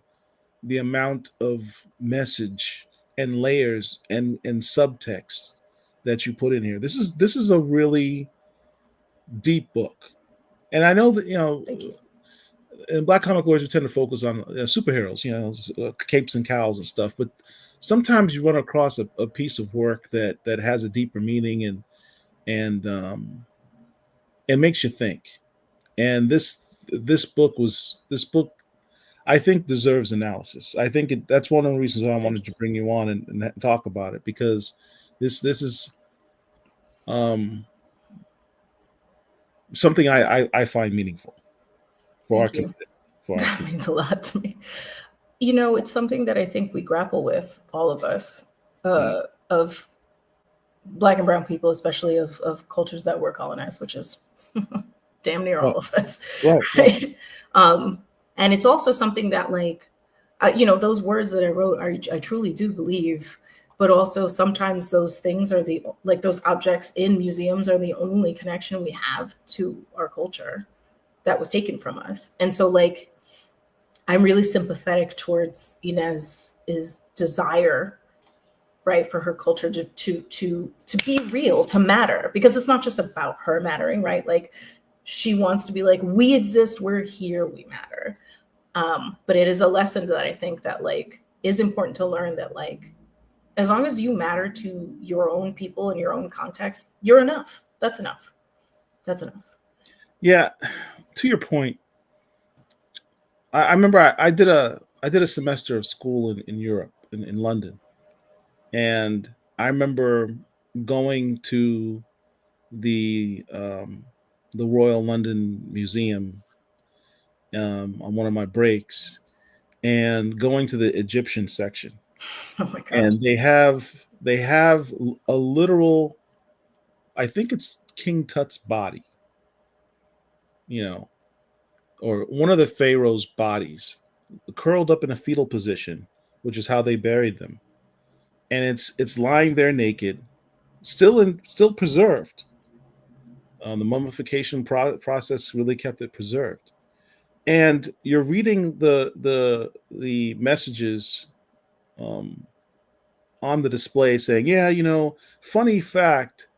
the amount of message and layers and subtext that you put in here. This is a really deep book. And I know that, in Black Comic Lords, we tend to focus on superheroes, capes and cowls and stuff. But sometimes you run across a piece of work that has a deeper meaning and makes you think. And this book I think deserves analysis. I think that's one of the reasons why I wanted to bring you on and talk about it, because this is something I find meaningful. for our Thank you. community. For our That community. means a lot to me. You know, it's something that I think we grapple with, all of us, of Black and brown people, especially of cultures that were colonized, which is damn near Right, all of us, right, right. right? And it's also something that, like, you know, those words that I wrote, I truly do believe, but also sometimes those things are like those objects in museums are the only connection we have to our culture that was taken from us. And so, like, I'm really sympathetic towards Inez's desire, right, for her culture to be real, to matter, because it's not just about her mattering, right? Like, she wants to be like, we exist, we're here, we matter. But it is a lesson that I think that, like, is important to learn, that, like, as long as you matter to your own people in your own context, you're enough. That's enough. That's enough. Yeah, to your point, I remember I did a semester of school in Europe, in London, and I remember going to the um, the Royal London Museum on one of my breaks, and going to the Egyptian section, Oh my gosh. and they have a literal, I think it's King Tut's body, you know, or one of the pharaoh's bodies, curled up in a fetal position, which is how they buried them, and it's lying there naked, still preserved. The mummification process really kept it preserved, and you're reading the messages um, on the display saying, yeah, funny fact,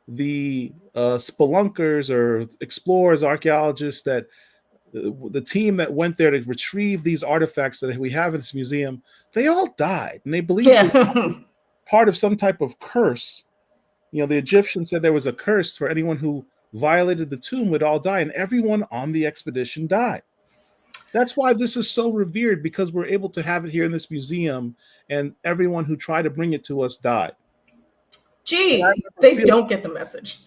the spelunkers or explorers, archaeologists that the team that went there to retrieve these artifacts that we have in this museum, they all died, and they believed it was Yeah. part of some type of curse. The Egyptians said there was a curse for anyone who violated the tomb would all die, and everyone on the expedition died. That's why this is so revered, because we're able to have it here in this museum, and everyone who tried to bring it to us died. Gee, they don't get the message.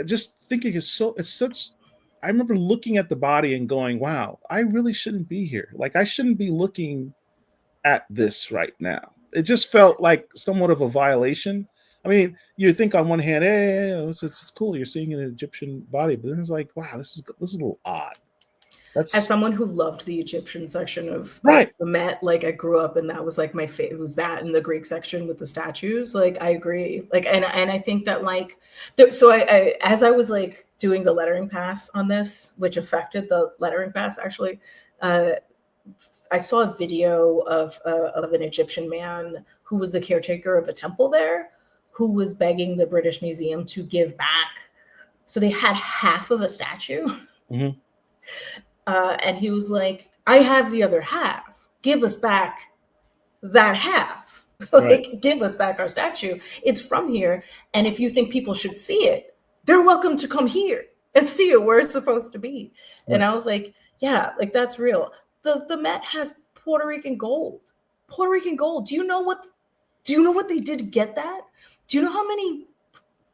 Just thinking it's such. I remember looking at the body and going, "Wow, I really shouldn't be here. Like, I shouldn't be looking at this right now." It just felt like somewhat of a violation. I mean, you think on one hand, hey, it's cool, you're seeing an Egyptian body, but then it's like, wow, this is a little odd. As That's someone who loved the Egyptian section of right. the Met, like, I grew up and that was like my favorite. It was that and the Greek section with the statues. Like, I agree. Like, and I think that, like, so I as I was, like, doing the lettering pass on this, which affected the lettering pass actually, uh, I saw a video of an Egyptian man who was the caretaker of a temple there, who was begging the British Museum to give back. So they had half of a statue. Mm-hmm. And he was like, I have the other half. Give us back that half. Like, Right. give us back our statue. It's from here. And if you think people should see it, they're welcome to come here and see it where it's supposed to be. Right. And I was like, yeah, like, that's real. The Met has Puerto Rican gold. Puerto Rican gold. Do you know what they did to get that? Do you know how many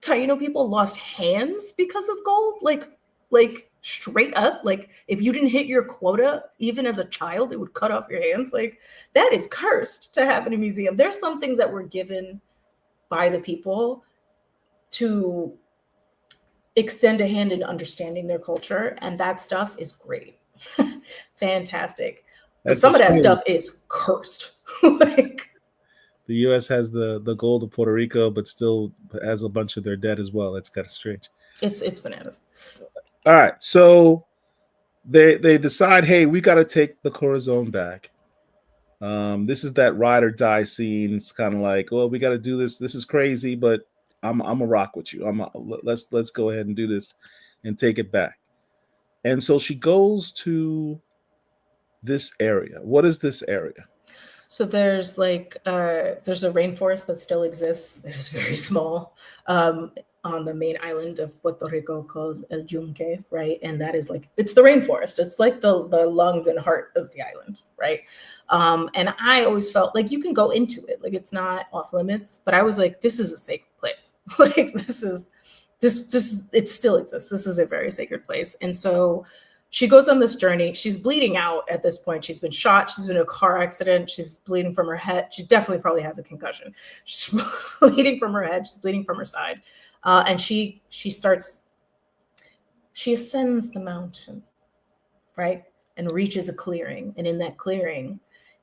Taino people lost hands because of gold? Like straight up, like, if you didn't hit your quota even as a child, it would cut off your hands. Like, that is cursed to have in a museum. There's some things that were given by the people to extend a hand in understanding their culture, and that stuff is great. Fantastic. But some of that stuff is cursed. Like, the U.S. has the gold of Puerto Rico, but still has a bunch of their debt as well. It's kind of strange. It's bananas. All right, so they decide, hey, we got to take the Corazon back. This is that ride or die scene. It's kind of like, well, we got to do this. This is crazy, but I'm a rock with you. Let's go ahead and do this and take it back. And so she goes to this area. What is this area? So there's there's a rainforest that still exists. It is very small, on the main island of Puerto Rico called El Yunque, right? And that is, like, it's the rainforest. It's like the lungs and heart of the island, right? And I always felt like you can go into it, like, it's not off limits. But I was like, this is a sacred place. Like, this it still exists. This is a very sacred place. And so she goes on this journey. She's bleeding out at this point. She's been shot. She's been in a car accident. She's bleeding from her head. She definitely probably has a concussion. She's bleeding from her head. She's bleeding from her side. And she ascends the mountain, right? And reaches a clearing. And in that clearing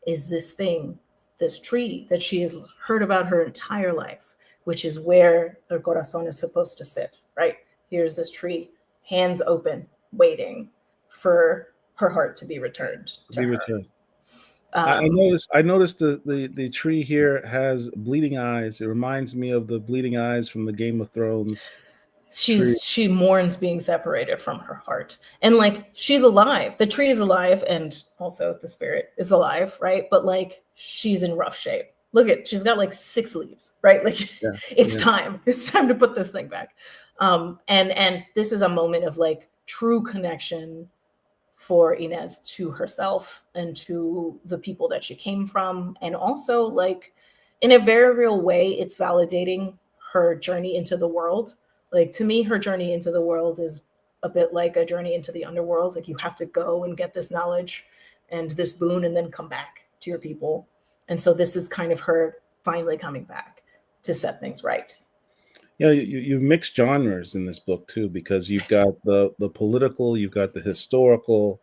is this thing, this tree that she has heard about her entire life, which is where her corazón is supposed to sit, right? Here's this tree, hands open, waiting for her heart to be returned to her. I noticed the tree here has bleeding eyes. It reminds me of the bleeding eyes from the Game of Thrones. She mourns being separated from her heart, and like she's alive. The tree is alive, and also the spirit is alive, right? But like she's in rough shape. Look at, she's got like 6 leaves, right? Like it's time. It's time to put this thing back. And this is a moment of like true connection for Inez to herself and to the people that she came from. And also like in a very real way, it's validating her journey into the world. Like to me, her journey into the world is a bit like a journey into the underworld. Like you have to go and get this knowledge and this boon and then come back to your people. And so this is kind of her finally coming back to set things right. Yeah, you mix genres in this book too, because you've got the political, you've got the historical,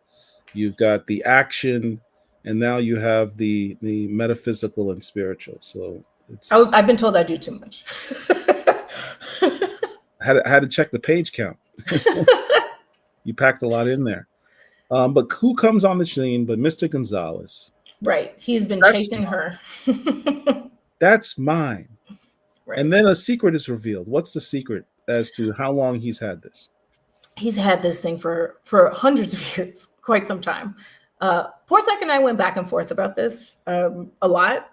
you've got the action, and now you have the metaphysical and spiritual. So it's I've been told I do too much. had to check the page count. You packed a lot in there. But who comes on the scene but Mr. Gonzalez? Right. He's been chasing her. That's mine. Right. And then a secret is revealed. What's the secret as to how long he's had this? He's had this thing for hundreds of years, quite some time. Portak and I went back and forth about this a lot.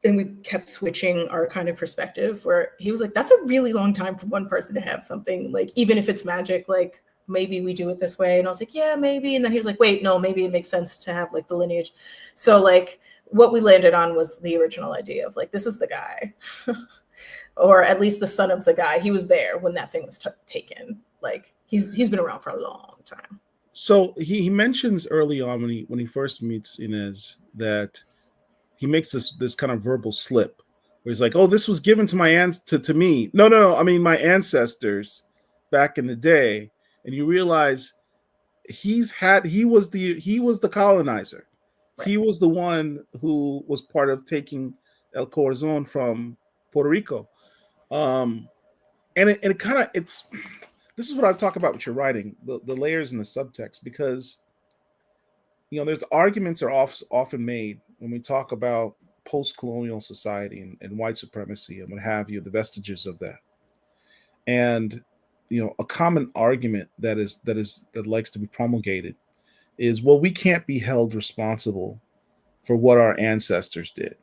And we kept switching our kind of perspective, where he was like, that's a really long time for one person to have something, like, even if it's magic, like maybe we do it this way. And I was like, yeah, maybe. And then he was like, wait, no, maybe it makes sense to have like the lineage. So like what we landed on was the original idea of like, this is the guy, or at least the son of the guy. He was there when that thing was taken. Like he's been around for a long time. So he mentions early on when he first meets Inez that he makes this kind of verbal slip where he's like, oh, this was given to to me. No. I mean, my ancestors back in the day. And you realize he was the colonizer. Right. He was the one who was part of taking El Corazon from Puerto Rico. And it kind of, this is what I talk about with your writing, the layers and the subtext, because, you know, there's arguments are often made when we talk about post-colonial society and white supremacy and what have you, the vestiges of that. And, you know, a common argument that likes to be promulgated is, well, we can't be held responsible for what our ancestors did,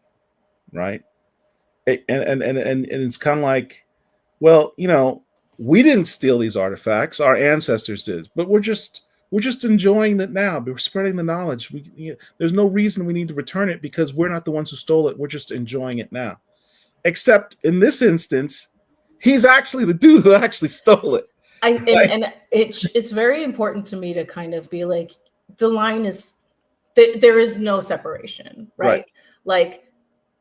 right? And it's kind of like, well, you know, we didn't steal these artifacts, our ancestors did, but we're just enjoying it now. We're spreading the knowledge. There's no reason we need to return it because we're not the ones who stole it. We're just enjoying it now. Except in this instance, he's actually the dude who actually stole it. And it's very important to me to kind of be like, the line is there is no separation, right? Like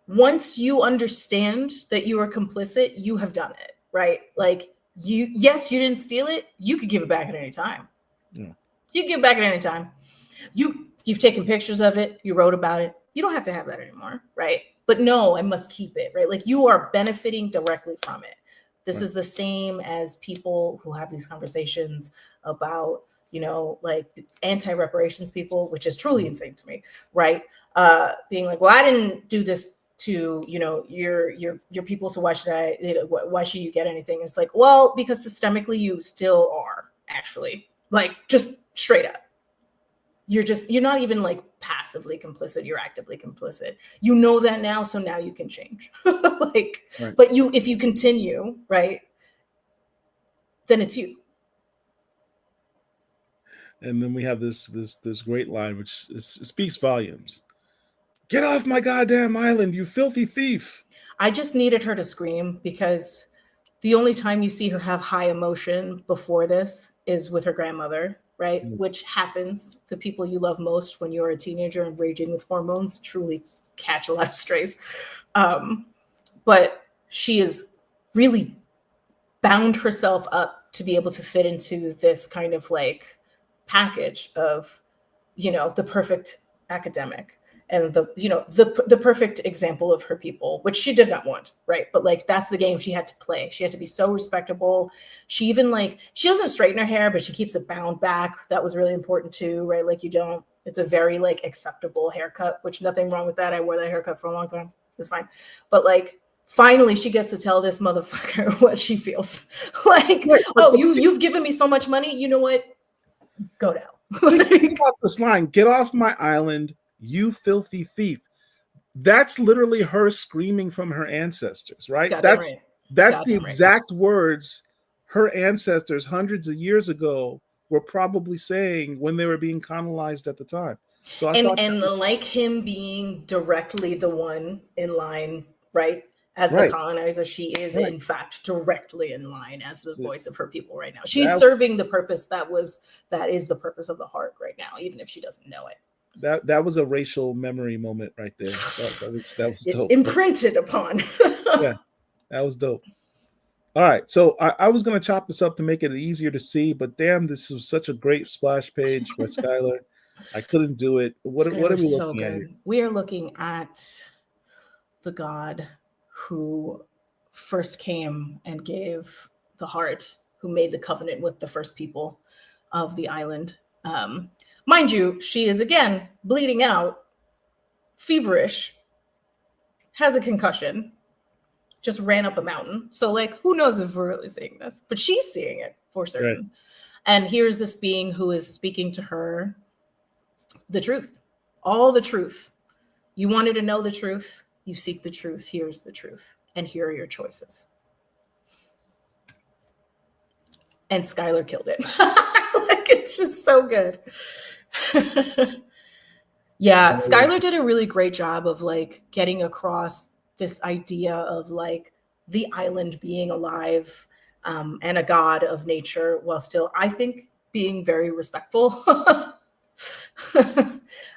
once you understand that you are complicit, you have done it, right? Like you didn't steal it. You could give it back at any time. Yeah. You can give it back at any time. You've taken pictures of it. You wrote about it. You don't have to have that anymore, right? But no, I must keep it, right? Like you are benefiting directly from it. This is the same as people who have these conversations about, you know, like anti-reparations people, which is truly insane to me, right? Being like, well, I didn't do this to, you know, your people, so why should you get anything? And it's like, well, because systemically you still are, actually, like just straight up. You're not even like passively complicit, you're actively complicit. You know that now, so now you can change. Like, right. But if you continue, right, then it's you. And then we have this great line, which speaks volumes. Get off my goddamn island, you filthy thief. I just needed her to scream, because the only time you see her have high emotion before this is with her grandmother. right? Mm. Which happens. The people you love most when you're a teenager and raging with hormones truly catch a lot of strays. But she is really bound herself up to be able to fit into this kind of like package of, you know, the perfect academic and the perfect example of her people, which she did not want, right? But like that's the game she had to play. She had to be so respectable. She even like she doesn't straighten her hair, but she keeps it bound back. That was really important too, right? Like you don't. It's a very like acceptable haircut, which nothing wrong with that. I wore that haircut for a long time. It's fine, but like finally she gets to tell this motherfucker what she feels like. Right, Oh, you've given me so much money. You know what? Go down. think about this line: "Get off my island, you filthy thief." That's literally her screaming from her ancestors, right? Goddamn right. That's the Goddamn right. exact words her ancestors hundreds of years ago were probably saying when they were being colonized at the time. So I thought, And like him being directly the one in line, right? As the right, colonizer, she is right. in fact directly in line as the voice of her people right now. She's That serving the purpose that is the purpose of the heart right now, even if she doesn't know it. that was a racial memory moment right there. That was It dope. imprinted upon. Yeah, that was dope. All right, so I was gonna chop this up to make it easier to see, but damn, this was such a great splash page by Skylar. I couldn't do it. What are we Skylar's so looking at here? good. We are looking at the god who first came and gave the heart, who made the covenant with the first people of the island. Mind you, she is again bleeding out, feverish, has a concussion, just ran up a mountain. So, like, who knows if we're really seeing this? But she's seeing it for certain. Right. And here's this being who is speaking to her the truth, all the truth. You wanted to know the truth, you seek the truth. Here's the truth. And here are your choices. And Skylar killed it. Like, it's just so good. Yeah, Skylar did a really great job of like getting across this idea of like the island being alive and a god of nature while still, I think, being very respectful.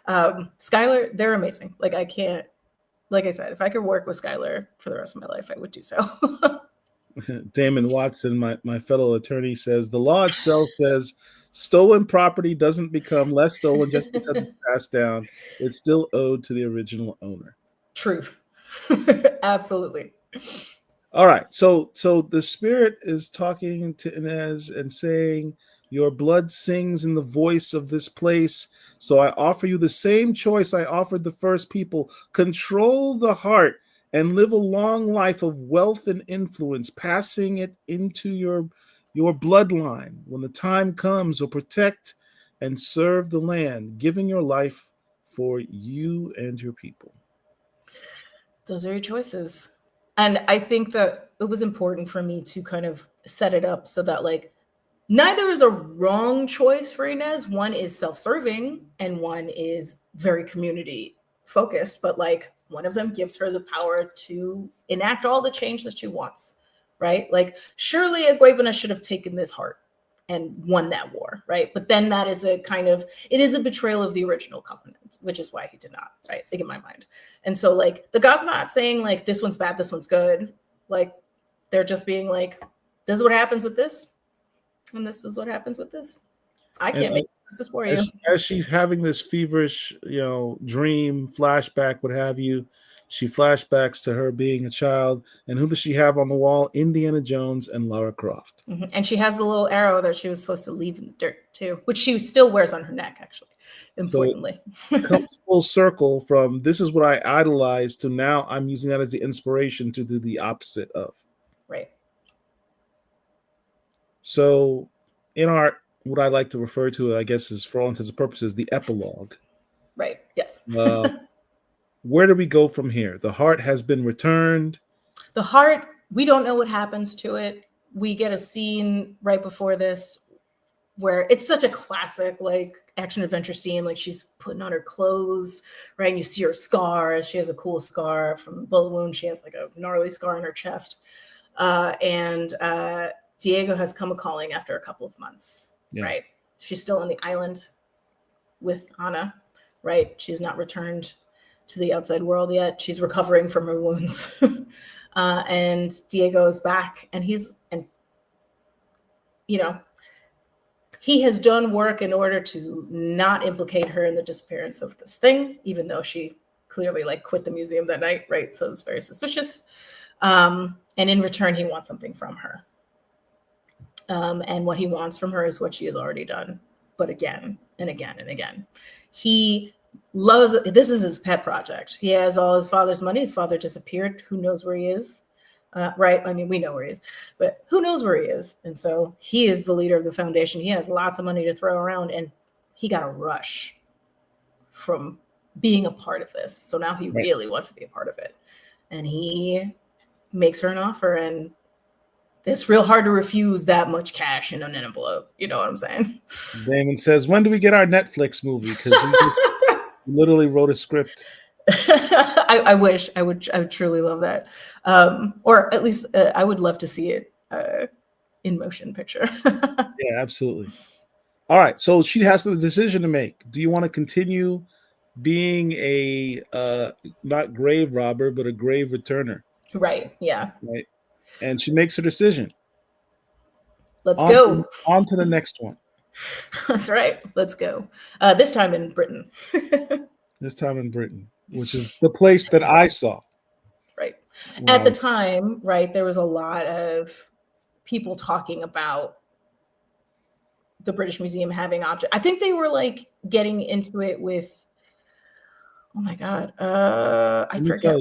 Skylar, they're amazing. Like I can't, like I said, if I could work with Skylar for the rest of my life, I would do so. Damon Watson, my fellow attorney, says the law itself says stolen property doesn't become less stolen just because it's passed down. It's still owed to the original owner. Truth. Absolutely. All right. So the spirit is talking to Inez and saying, your blood sings in the voice of this place. So I offer you the same choice I offered the first people. Control the heart and live a long life of wealth and influence, passing it into your bloodline. When the time comes, or protect and serve the land, giving your life for you and your people. Those are your choices. And I think that it was important for me to kind of set it up so that like neither is a wrong choice for Inez. One is self-serving and one is very community focused, but like one of them gives her the power to enact all the change that she wants, right? Like surely Agüevana should have taken this heart and won that war, right? But then that is it is a betrayal of the original covenant, which is why he did not, right? I think in my mind. And so like the god's not saying like this one's bad, this one's good. Like they're just being like, this is what happens with this, and this is what happens with this. I can't make this for you. As she's having this feverish, dream, flashback, what have you, she flashbacks to her being a child. And who does she have on the wall? Indiana Jones and Lara Croft. Mm-hmm. And she has the little arrow that she was supposed to leave in the dirt too, which she still wears on her neck, actually, importantly. So it comes full circle from this is what I idolized to now I'm using that as the inspiration to do the opposite of. Right. So in art, what I like to refer to, I guess, is for all intents and purposes, the epilogue. Right. Yes. Where do we go from here? The heart has been returned. The heart, we don't know what happens to it. We get a scene right before this where it's such a classic like action adventure scene. Like she's putting on her clothes, right? And you see her scar. She has a cool scar from a bullet wound. She has like a gnarly scar on her chest. And Diego has come a calling after a couple of months, right? she's still on the island with Anna, right? She's not returned to the outside world yet. She's recovering from her wounds. And Diego's back, and he has done work in order to not implicate her in the disappearance of this thing, even though she clearly quit the museum that night, right? So it's very suspicious. And in return, he wants something from her. And what he wants from her is what she has already done, but again and again and again. He loves it. This is his pet project. He has all his father's money. His father disappeared. Who knows where he is? Right? I mean, we know where he is, but who knows where he is? And so he is the leader of the foundation. He has lots of money to throw around, and he got a rush from being a part of this. So now he really wants to be a part of it. And he makes her an offer, and it's real hard to refuse that much cash in an envelope. You know what I'm saying? Damon says, when do we get our Netflix movie? Because he just literally wrote a script. I wish. I would truly love that. Or at least I would love to see it in motion picture. Yeah, absolutely. All right. So she has the decision to make. Do you want to continue being a not grave robber, but a grave returner? Right. Yeah. Right. And she makes her decision. Let's go. On to the next one. That's right. Let's go. This time in Britain. This time in Britain, which is the place that I saw. Right. At the time, right, there was a lot of people talking about the British Museum having objects. I think they were getting into it with, oh my God, I forget.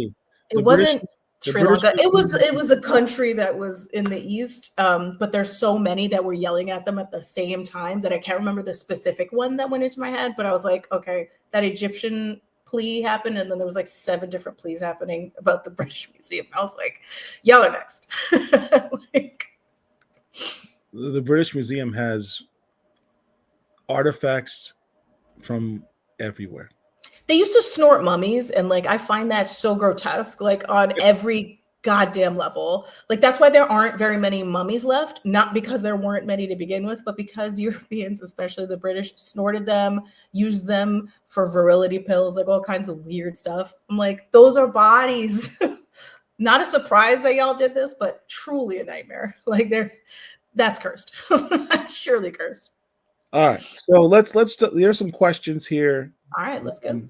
It wasn't Sri Lanka. It was a country that was in the East, but there's so many that were yelling at them at the same time that I can't remember the specific one that went into my head, but I was like, okay, that Egyptian plea happened, and then there was 7 different pleas happening about the British Museum. I was like, y'all are next. The British Museum has artifacts from everywhere. They used to snort mummies, and I find that so grotesque, on every goddamn level. That's why there aren't very many mummies left, not because there weren't many to begin with, but because Europeans, especially the British, snorted them, used them for virility pills, all kinds of weird stuff. I'm like, those are bodies. Not a surprise that y'all did this, but truly a nightmare. That's cursed. That's surely cursed. All right, so let's there's some questions here. All right, let's go.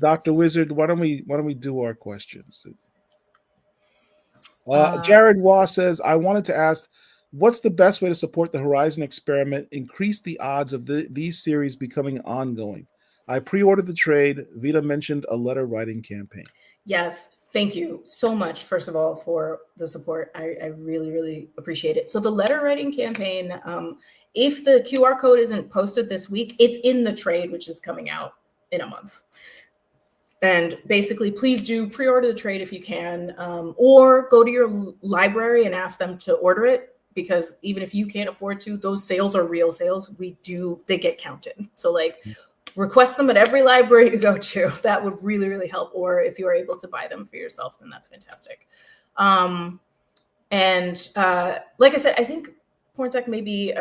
Dr. Wizard, why don't we do our questions? Jared Waugh says, I wanted to ask, what's the best way to support the Horizon experiment, increase the odds of these series becoming ongoing? I pre-ordered the trade. Vita mentioned a letter writing campaign. Yes, thank you so much, first of all, for the support. I really, really appreciate it. So the letter writing campaign, if the QR code isn't posted this week, it's in the trade, which is coming out in a month. And basically, please do pre-order the trade if you can, or go to your library and ask them to order it, because even if you can't afford to, those sales are real sales. They get counted. So request them at every library you go to. That would really, really help. Or if you are able to buy them for yourself, then that's fantastic. And like I said, I think Pornsec may be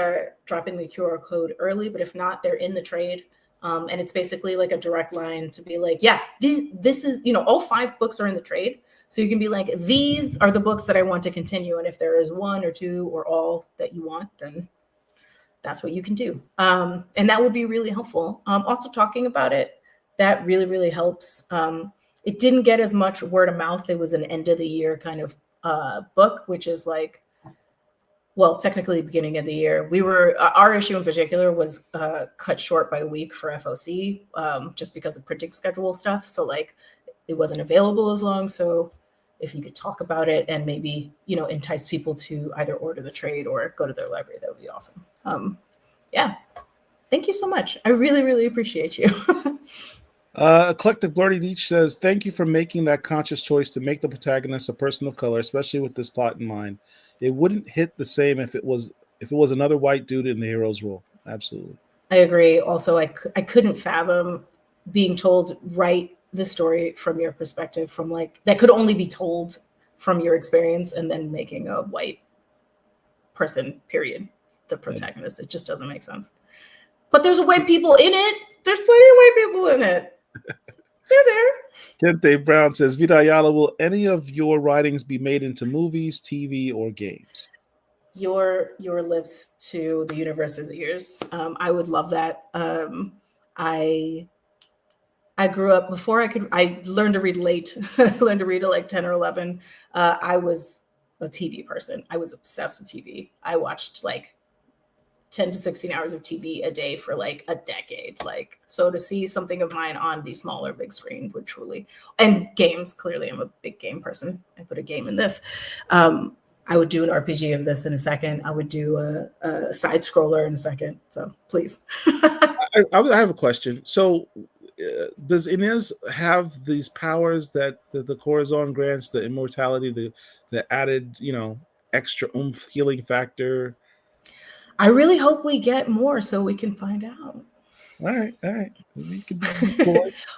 dropping the QR code early, but if not, they're in the trade. And it's basically a direct line to be yeah, this is, all 5 books are in the trade. So you can be these are the books that I want to continue. And if there is 1 or 2 or all that you want, then that's what you can do. And that would be really helpful. Also talking about it, that really, really helps. It didn't get as much word of mouth. It was an end of the year kind of book, which is technically beginning of the year. Our issue in particular was cut short by a week for FOC, just because of printing schedule stuff. So it wasn't available as long. So if you could talk about it and maybe, entice people to either order the trade or go to their library, that would be awesome. Yeah. Thank you so much. I really, really appreciate you. Eclectic Blurty Beach says, thank you for making that conscious choice to make the protagonist a person of color, especially with this plot in mind. It wouldn't hit the same if it was another white dude in the hero's role. Absolutely. I agree. Also, I couldn't fathom being told, write the story from your perspective, from that could only be told from your experience, and then making a white person, period, the protagonist. It just doesn't make sense. But there's white people in it. There's plenty of white people in it. They're there. Kente Brown says, Vita Ayala, will any of your writings be made into movies, TV, or games? Your lips to the universe's ears. I would love that. I grew up before I learned to read late. I learned to read at like 10 or 11. I was a TV person. I was obsessed with TV. I watched like 10 to 16 hours of TV a day for like a decade. Like, so to see something of mine on the smaller big screen would truly, and games, clearly I'm a big game person. I put a game in this. I would do an RPG of this in a second. I would do a side scroller in a second. So please. I have a question. So does Inez have these powers that the Corazon grants, the immortality, the added, extra oomph healing factor? I really hope we get more so we can find out. All right.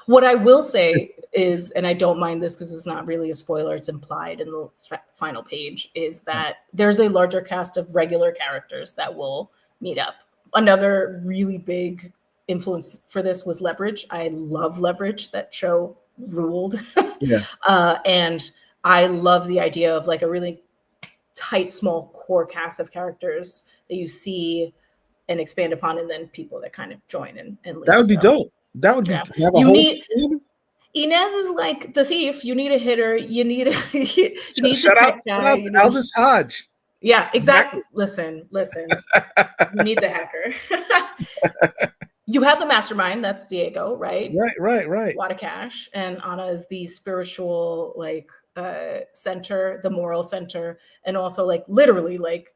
What I will say is, and I don't mind this because it's not really a spoiler, it's implied in the final page, is that there's a larger cast of regular characters that will meet up. Another really big influence for this was Leverage. I love Leverage. That show ruled. Yeah. And I love the idea of like a really tight, small core cast of characters that you see and expand upon, and then people that kind of join and leave. That would be dope. That would be. Yeah. You need Inez is like the thief. You need a hitter. You need you need the tech guy. Aldous Hodge. Yeah, exactly. Listen. You need the hacker. You have the mastermind. That's Diego, right? Right. A lot of cash, and Anna is the spiritual center, the moral center, and also like literally like.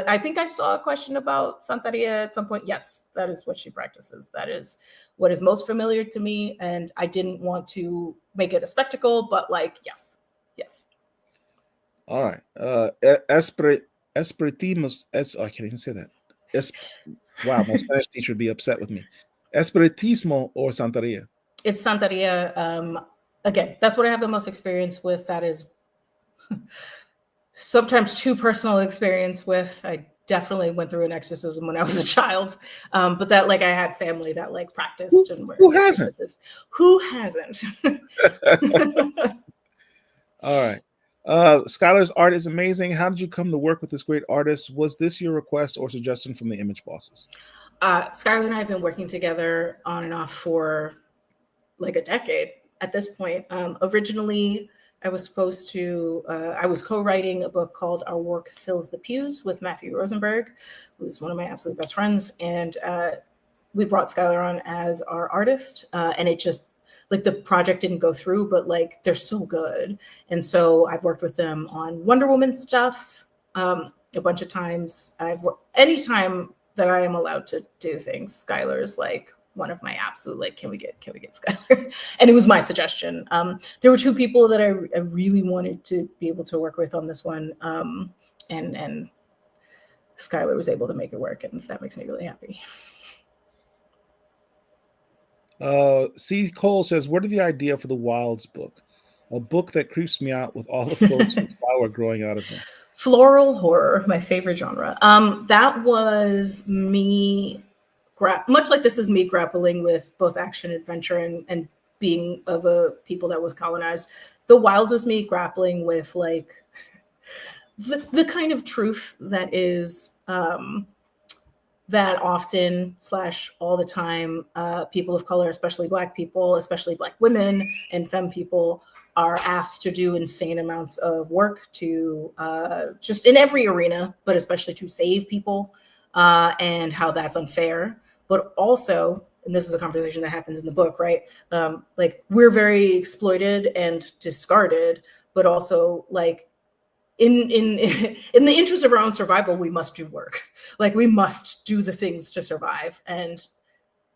I think I saw a question about Santeria at some point. Yes, that is what she practices. That is what is most familiar to me. And I didn't want to make it a spectacle, but like, yes. All right. Espiritismos. I can't even say that. Wow, my Spanish teacher would be upset with me. Espiritismo or Santeria? It's Santeria. Again, that's what I have the most experience with. That is sometimes too personal experience with. I definitely went through an exorcism when I was a child, but that like I had family that like practiced. Who hasn't? Who hasn't? All right. Skylar's art is amazing. How did you come to work with this great artist? Was this your request or suggestion from the image bosses? Skylar and I have been working together on and off for like a decade at this point. Originally, I was co-writing a book called Our Work Fills the Pews with Matthew Rosenberg, who's one of my absolute best friends. And we brought Skylar on as our artist. And it just, like the project didn't go through, but like they're so good. And so I've worked with them on Wonder Woman stuff a bunch of times. Anytime that I am allowed to do things, Skylar is like one of my absolute, like, can we get Skylar? And it was my suggestion. There were two people that I really wanted to be able to work with on this one. And Skylar was able to make it work, and that makes me really happy. C. Cole says, where did the idea for the Wilds book? A book that creeps me out with all the photos of flower growing out of them. Floral horror, my favorite genre. That was me, much like this is me grappling with both action, adventure, and being of a people that was colonized. The Wilds was me grappling with like the kind of truth that is that often / all the time people of color, especially Black people, especially Black women and femme people, are asked to do insane amounts of work to just in every arena, but especially to save people, and how that's unfair. But also, and this is a conversation that happens in the book, right? Like we're very exploited and discarded, but also like in the interest of our own survival, we must do work. Like we must do the things to survive. And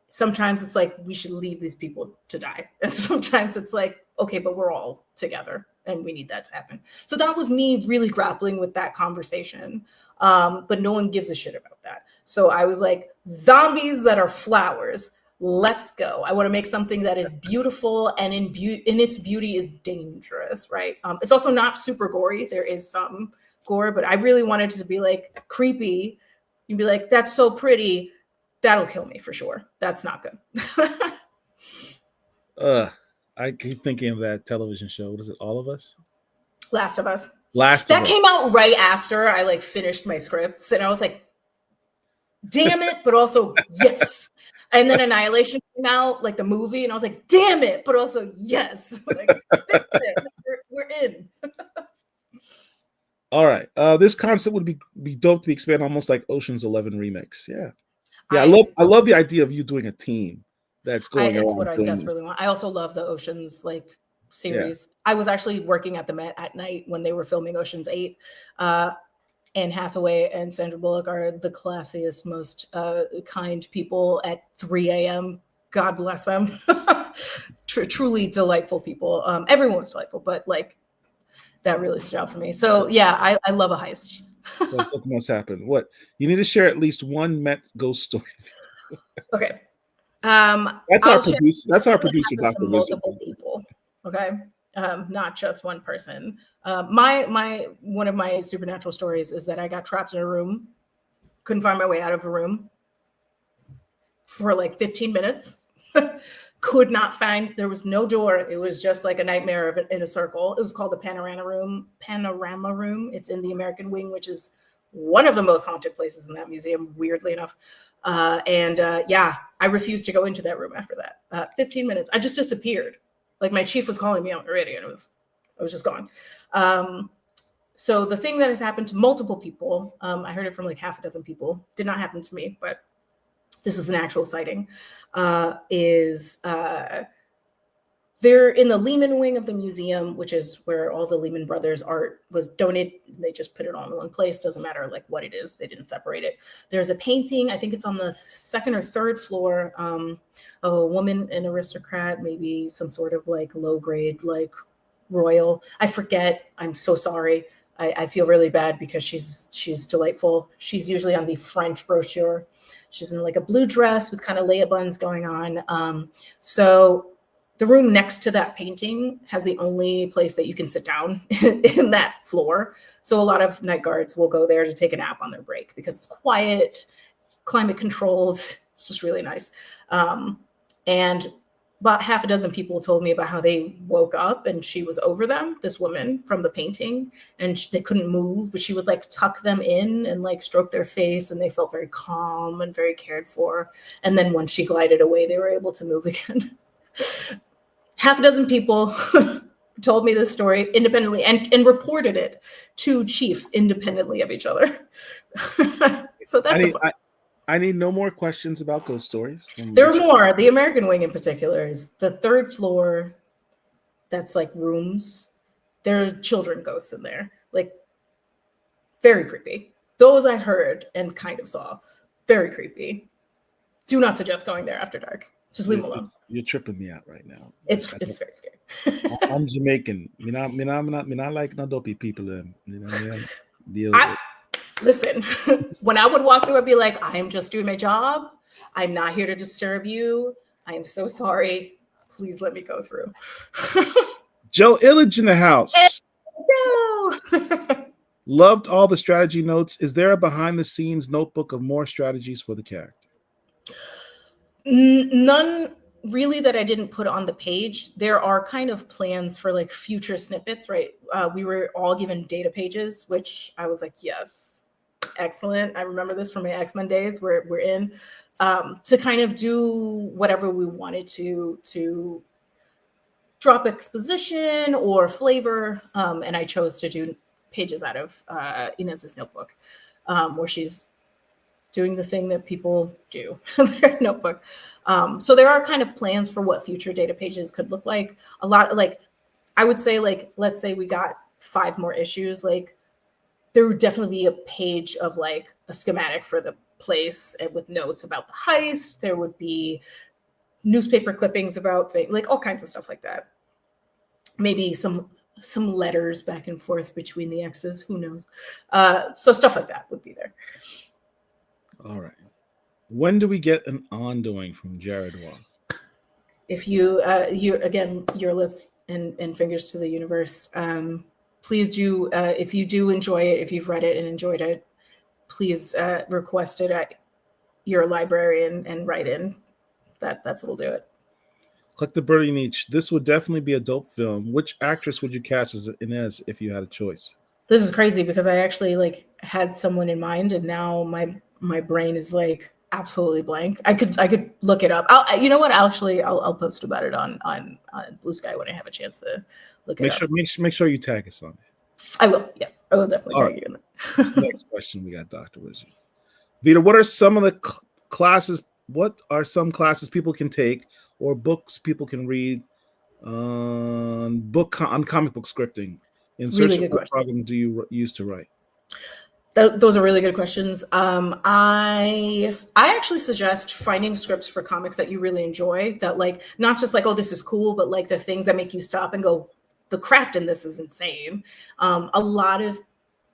sometimes it's like, we should leave these people to die. And sometimes it's like, okay, but we're all together and we need that to happen. So that was me really grappling with that conversation. But no one gives a shit about that. So I was like, zombies that are flowers, let's go. I want to make something that is beautiful and in its beauty is dangerous, right? It's also not super gory. There is some gore, but I really wanted it to be like creepy. You'd be like, that's so pretty. that'll kill me for sure. That's not good. I keep thinking of that television show. What is it? All of Us? Last of Us. Last of That Us. came out right after I like finished my scripts, and I was like, damn it, but also yes. And then Annihilation came out, like the movie, and I was like, damn it, but also yes. Like, we're in. All right. This concept would be dope to be expanded, almost like Ocean's 11 remix. Yeah. I love the idea of you doing a team that's going around. It's what I doing desperately want. I also love the Ocean's like series. Yeah. I was actually working at the Met at night when they were filming Ocean's 8. Anne Hathaway and Sandra Bullock are the classiest, most kind people at 3 a.m. God bless them. Truly delightful people. Everyone's delightful, but like that really stood out for me. So yeah, I love a heist. What must happen? What you need to share at least one Met ghost story. Okay. That's our producer. That's our producer, Dr. Multiple people. Okay. Not just one person. My one of my supernatural stories is that I got trapped in a room, couldn't find my way out of a room for like 15 minutes. Could not find. There was no door. It was just like a nightmare in a circle. It was called the Panorama Room. Panorama Room. It's in the American Wing, which is one of the most haunted places in that museum, weirdly enough. Yeah, I refused to go into that room after that. 15 minutes. I just disappeared. Like my chief was calling me out already, and I was just gone. So the thing that has happened to multiple people, I heard it from like half a dozen people, did not happen to me, but this is an actual sighting, is they're in the Lehman wing of the museum, which is where all the Lehman Brothers art was donated. They just put it all in one place. Doesn't matter like what it is. They didn't separate it. There's a painting. I think it's on the second or third floor. A woman, an aristocrat, maybe some sort of like low grade, like royal. I forget. I'm so sorry. I feel really bad because she's delightful. She's usually on the French brochure. She's in like a blue dress with kind of Leia buns going on. So the room next to that painting has the only place that you can sit down in that floor. So a lot of night guards will go there to take a nap on their break because it's quiet, climate controlled. It's just really nice. And about half a dozen people told me about how they woke up and she was over them, this woman from the painting, and they couldn't move, but she would like tuck them in and like stroke their face, and they felt very calm and very cared for. And then once she glided away, they were able to move again. Half a dozen people told me this story independently and reported it to chiefs independently of each other. So that's I need no more questions about ghost stories. There are more. The American Wing in particular is the third floor. That's like rooms. There are children ghosts in there. Like very creepy. Those I heard and kind of saw. Very creepy. Do not suggest going there after dark. Just leave them alone. You're tripping me out right now. It's very scary. I'm Jamaican. Me not like no dopey people. Listen, when I would walk through, I'd be like, I am just doing my job. I'm not here to disturb you. I am so sorry. Please let me go through. Joe Illage in the house. No. Loved all the strategy notes. Is there a behind the scenes notebook of more strategies for the character? None really that I didn't put on the page. There are kind of plans for like future snippets, right? We were all given data pages, which I was like, yes. Excellent. I remember this from my X-Men days where we're in to kind of do whatever we wanted to drop exposition or flavor. And I chose to do pages out of Inez's notebook where she's doing the thing that people do in their notebook. So there are kind of plans for what future data pages could look like. A lot like, I would say like, let's say we got 5 more issues, like there would definitely be a page of like a schematic for the place and with notes about the heist. There would be newspaper clippings about things, like all kinds of stuff like that. Maybe some letters back and forth between the exes, who knows? So stuff like that would be there. All right. When do we get an ongoing from Jared Waugh? If you again, your lips and fingers to the universe, please do, if you do enjoy it, if you've read it and enjoyed it, please request it. your library and write in. That's what'll do it. Click the Birdie Niche. This would definitely be a dope film. Which actress would you cast as Inez if you had a choice? This is crazy because I actually like had someone in mind, and now my brain is like absolutely blank. I could look it up. You know what? I'll post about it on Blue Sky when I have a chance to look it up. Make sure you tag us on it. I will. Yes, I will definitely tag you in there. Next question we got, Dr. Wizard. Vita, what are some of the classes? What are some classes people can take or books people can read on comic book scripting? In search of what program do you use to write? Those are really good questions. I actually suggest finding scripts for comics that you really enjoy, that like not just like, oh, this is cool, but like the things that make you stop and go, the craft in this is insane. A lot of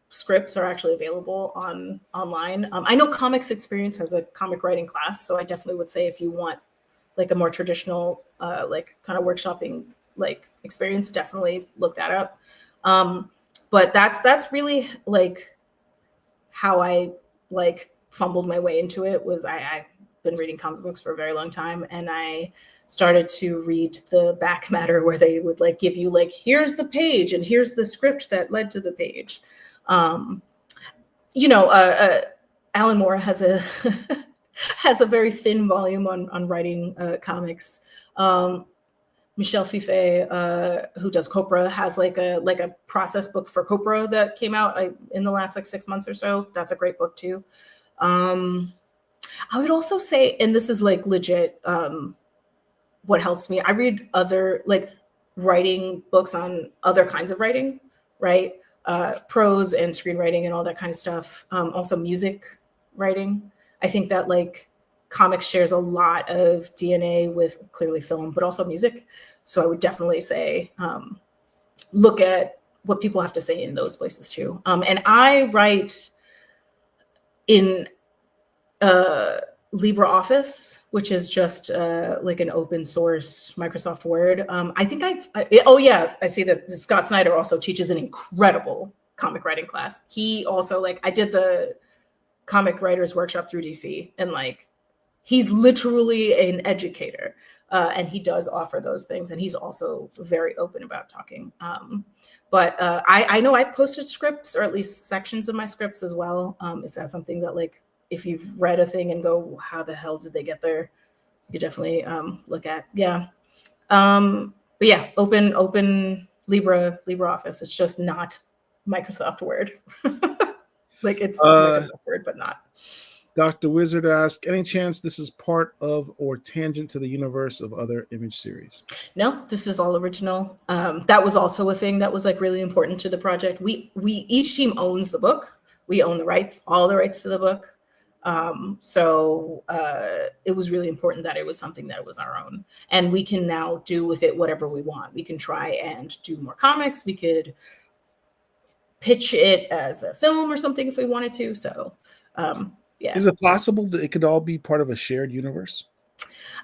scripts are actually available online. I know Comics Experience has a comic writing class, so I definitely would say if you want like a more traditional like kind of workshopping like experience, definitely look that up. But that's really like how I like fumbled my way into it. Was I've been reading comic books for a very long time, and I started to read the back matter where they would like give you like, here's the page and here's the script that led to the page. You know, Alan Moore has a has a very thin volume on writing comics. Michelle Fife, who does Copra, has like a process book for Copra that came out in the last like 6 months or so. That's a great book too. I would also say, and this is like legit, what helps me, I read other like writing books on other kinds of writing, right? Prose and screenwriting and all that kind of stuff. Also music writing. I think that like comics shares a lot of DNA with clearly film, but also music. So I would definitely say look at what people have to say in those places too. And I write in LibreOffice, which is just like an open source Microsoft Word. I think I see that Scott Snyder also teaches an incredible comic writing class. He also I did the comic writers workshop through DC, and like, he's literally an educator, and he does offer those things. And he's also very open about talking. But I know I've posted scripts, or at least sections of my scripts as well. If that's something that like, if you've read a thing and go, how the hell did they get there? You definitely look at, yeah. But yeah, open LibreOffice. It's just not Microsoft Word. Like it's Microsoft Word, but not. Dr. Wizard asked, any chance this is part of or tangent to the universe of other Image series? No, this is all original. That was also a thing that was like really important to the project. We each team owns the book. We own the rights, all the rights to the book. So it was really important that it was something that was our own, and we can now do with it whatever we want. We can try and do more comics. We could pitch it as a film or something if we wanted to. So yeah. Is it possible that it could all be part of a shared universe?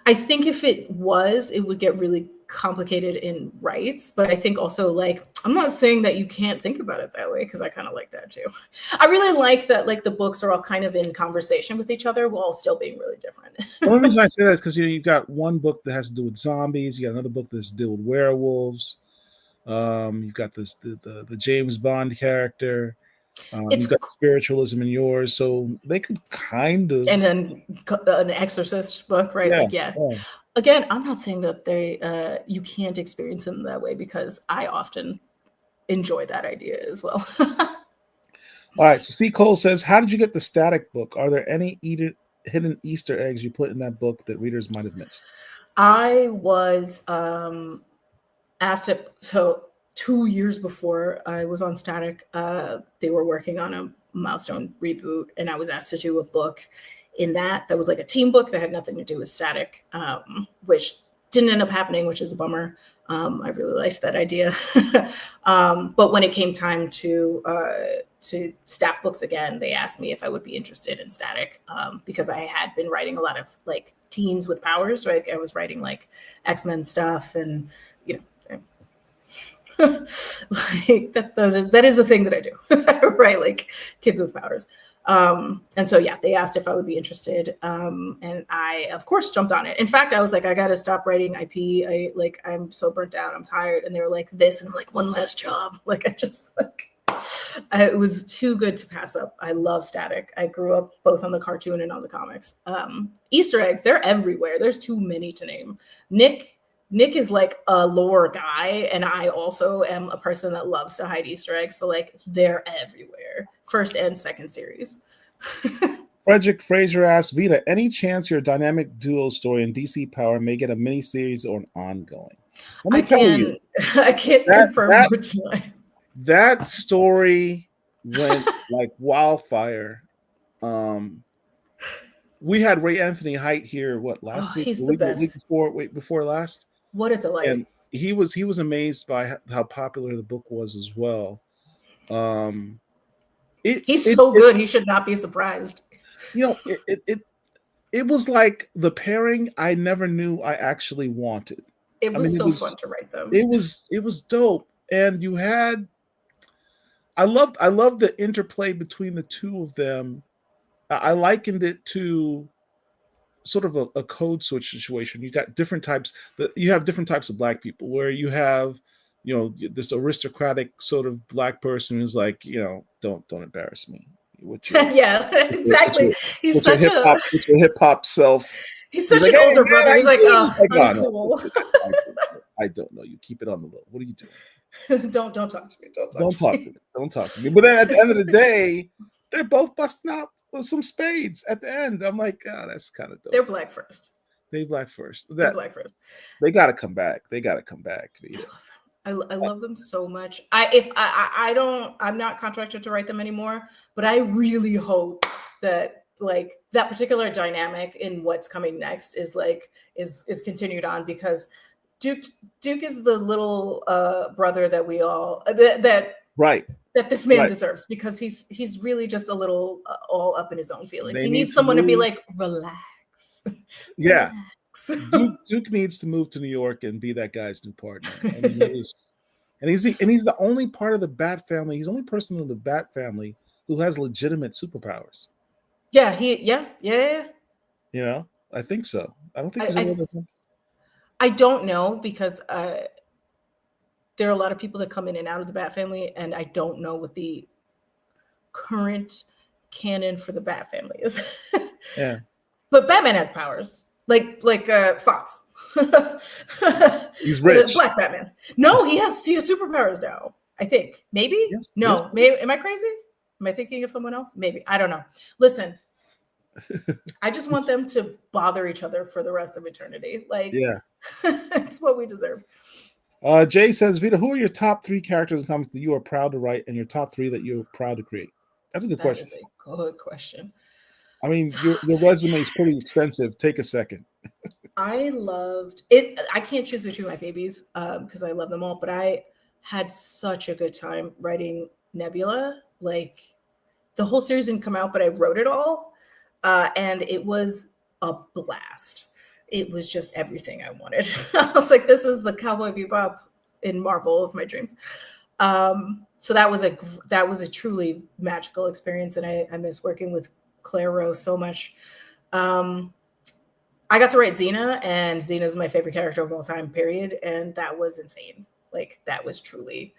I think if it was, it would get really complicated in rights. But I think also, like, I'm not saying that you can't think about it that way, because I kind of like that too. I really like that, like, the books are all kind of in conversation with each other while still being really different. The only reason I say that is because you've got one book that has to do with zombies. You got another book that's to do with werewolves. You've got the James Bond character. You've got spiritualism in yours, so they could kind of. And then an Exorcist book, right? Yeah, like, yeah. Again, I'm not saying that they you can't experience them that way, because I often enjoy that idea as well. All right. So C. Cole says, how did you get the Static book? Are there any hidden Easter eggs you put in that book that readers might have missed? I was asked it. So 2 years before I was on Static, they were working on a Milestone reboot, and I was asked to do a book in that was like a team book that had nothing to do with Static, which didn't end up happening, which is a bummer. I really liked that idea. But when it came time to staff books again, they asked me if I would be interested in Static, because I had been writing a lot of like teens with powers, right? I was writing like X-Men stuff, and like that is a thing that I do. Right? Like kids with powers. And so, yeah, they asked if I would be interested. And I, of course, jumped on it. In fact, I was like, I got to stop writing IP. I'm so burnt out. I'm tired. And they were like, this, and I'm like, one last job. Like, it was too good to pass up. I love Static. I grew up both on the cartoon and on the comics. Easter eggs, they're everywhere. There's too many to name. Nick is like a lore guy, and I also am a person that loves to hide Easter eggs. So like they're everywhere, first and second series. Frederick Fraser asks, Vita, any chance your dynamic duo story in DC Power may get a miniseries or an ongoing? Let me tell you, I can't confirm which one. That story went like wildfire. We had Ray Anthony Height here. What last week? He's the best. Week before last. What a delight! And he was amazed by how popular the book was as well. He's so good. He should not be surprised. You know, it was like the pairing I never knew I actually wanted. It was fun to write them. It was dope, and you had. I loved the interplay between the two of them. I likened it to sort of a code switch situation. You got different types. You have different types of Black people, where you have, this aristocratic sort of Black person who's like, don't embarrass me. Yeah, exactly. He's such a hip hop self. He's such an older brother. He's like, oh, I'm cool. I don't know. You keep it on the low. What are you doing? Don't talk to me. Don't talk to me. But then at the end of the day, they're both busting out some spades at the end. I'm like, God, that's kind of dope. They're Black first. They're Black first. They're Black first. They got to come back. Yeah. I love them so much. I'm not contracted to write them anymore, but I really hope that like that particular dynamic in what's coming next is continued on, because Duke is the little brother that we all that this man deserves, because he's really just a little all up in his own feelings. He needs someone to be like, relax. Yeah. Duke needs to move to New York and be that guy's new partner. And he's the only part of the Bat family. He's the only person in the Bat family who has legitimate superpowers. Yeah, I think so. I don't think there's any other one. I don't know, because there are a lot of people that come in and out of the Bat family, and I don't know what the current canon for the Bat family is. Yeah. But Batman has powers. Like Fox. He's rich. Black Batman. No, he has superpowers now, I think. Maybe? Yes, no. Maybe. Am I crazy? Am I thinking of someone else? Maybe. I don't know. Listen, I just want them to bother each other for the rest of eternity. Yeah. It's what we deserve. Jay says, Vita, who are your top 3 characters in comics that you are proud to write, and your top 3 that you're proud to create? That's a good question. That is a good question. I mean, your resume is pretty extensive. Take a second. I loved it. I can't choose between my babies because I love them all, but I had such a good time writing Nebula. Like, the whole series didn't come out, but I wrote it all. And it was a blast. It was just everything I wanted. I was like, this is the Cowboy Bebop in Marvel of my dreams. So that was a truly magical experience. And I miss working with Claire Rose so much. I got to write Xena, and Xena is my favorite character of all time, period. And that was insane. Like, that was truly,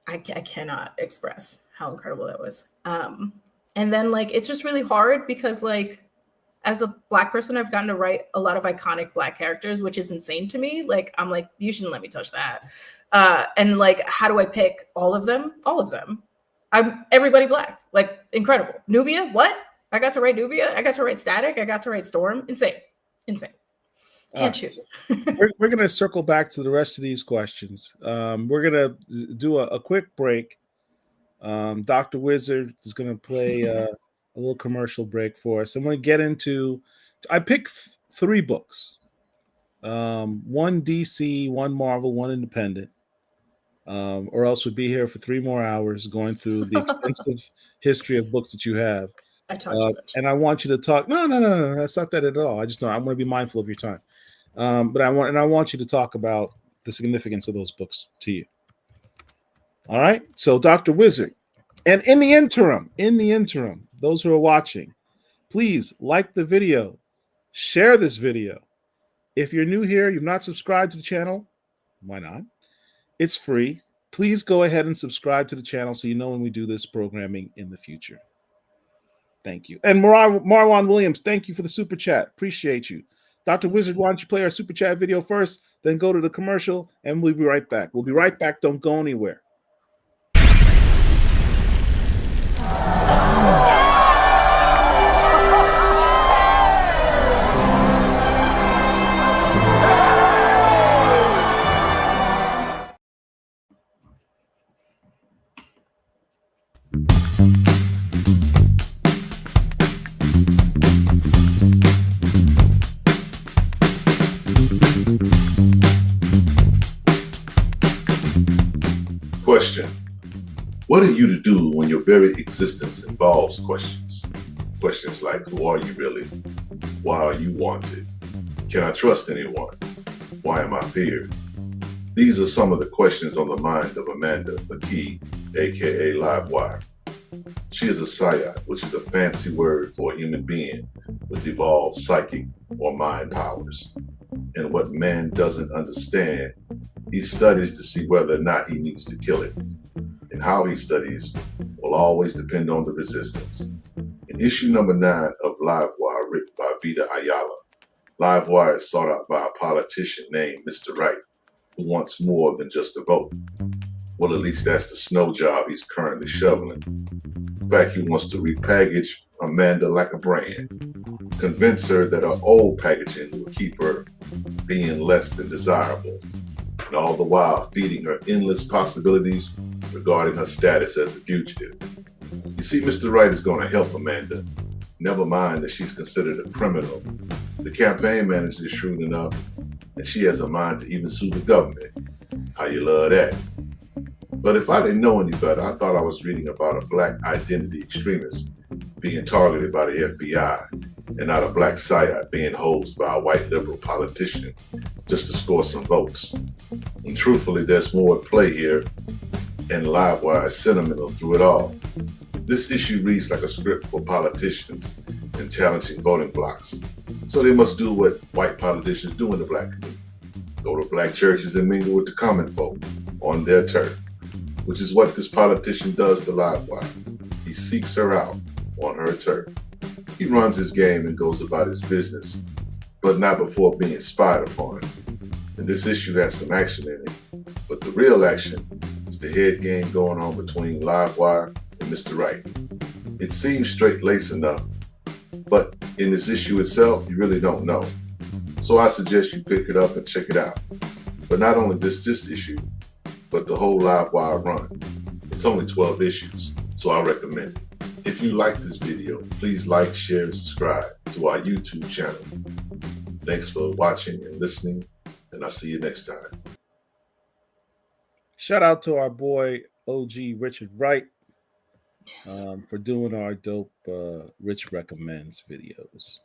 I cannot express how incredible that was. And then, like, it's just really hard because, like, as a Black person, I've gotten to write a lot of iconic Black characters, which is insane to me. Like, I'm like, you shouldn't let me touch that. And, like, how do I pick all of them? All of them. I'm everybody Black. Like, incredible. Nubia, what? I got to write Nubia. I got to write Static. I got to write Storm. Insane. Can't choose. We're going to circle back to the rest of these questions. We're going to do a quick break. Dr. Wizard is going to play a little commercial break for us. I'm going to get into, I picked 3 books. 1 DC, 1 Marvel, 1 independent. Or else we'd be here for 3 more hours going through the extensive history of books that you have. I talked too much. And I want you to talk. No, that's not that at all. I want to be mindful of your time. But I want you to talk about the significance of those books to you. All right. So, Dr. Wizard, And in the interim, those who are watching, please like the video, share this video. If you're new here, you've not subscribed to the channel, why not? It's free. Please go ahead and subscribe to the channel so you know when we do this programming in the future. Thank you. And Marwan Williams, thank you for the super chat. Appreciate you. Dr. Wizard, why don't you play our super chat video first, then go to the commercial, and we'll be right back. We'll be right back. Don't go anywhere. Question. What are you to do when your very existence involves questions? Questions like, who are you really? Why are you wanted? Can I trust anyone? Why am I feared? These are some of the questions on the mind of Amanda McKee, aka Livewire. She is a psyot, which is a fancy word for a human being with evolved psychic or mind powers. And what man doesn't understand, he studies to see whether or not he needs to kill it. And how he studies will always depend on the resistance. In issue number 9 of Livewire, written by Vita Ayala, Livewire is sought out by a politician named Mr. Right, who wants more than just a vote. Well, at least that's the snow job he's currently shoveling. In fact, he wants to repackage Amanda like a brand, convince her that her old packaging will keep her being less than desirable, and all the while feeding her endless possibilities regarding her status as a fugitive. You see, Mr. Right is going to help Amanda. Never mind that she's considered a criminal. The campaign manager is shrewd enough, and she has a mind to even sue the government. How you love that? But if I didn't know any better, I thought I was reading about a black identity extremist being targeted by the FBI, and not a black psyop being hosed by a white liberal politician just to score some votes. And truthfully, there's more at play here, and Livewire is sentimental through it all. This issue reads like a script for politicians and challenging voting blocks. So they must do what white politicians do in the black community. Go to black churches and mingle with the common folk on their turf, which is what this politician does to Livewire. He seeks her out on her turf. He runs his game and goes about his business, but not before being spied upon. And this issue has some action in it, but the real action is the head game going on between Livewire and Mr. Right. It seems straight-laced enough, but in this issue itself, you really don't know. So I suggest you pick it up and check it out. But not only this issue, but the whole Livewire run. It's only 12 issues, so I recommend it. If you like this video, please like, share, and subscribe to our YouTube channel. Thanks for watching and listening, and I'll see you next time. Shout out to our boy OG Richard Wright for doing our dope Rich Recommends videos.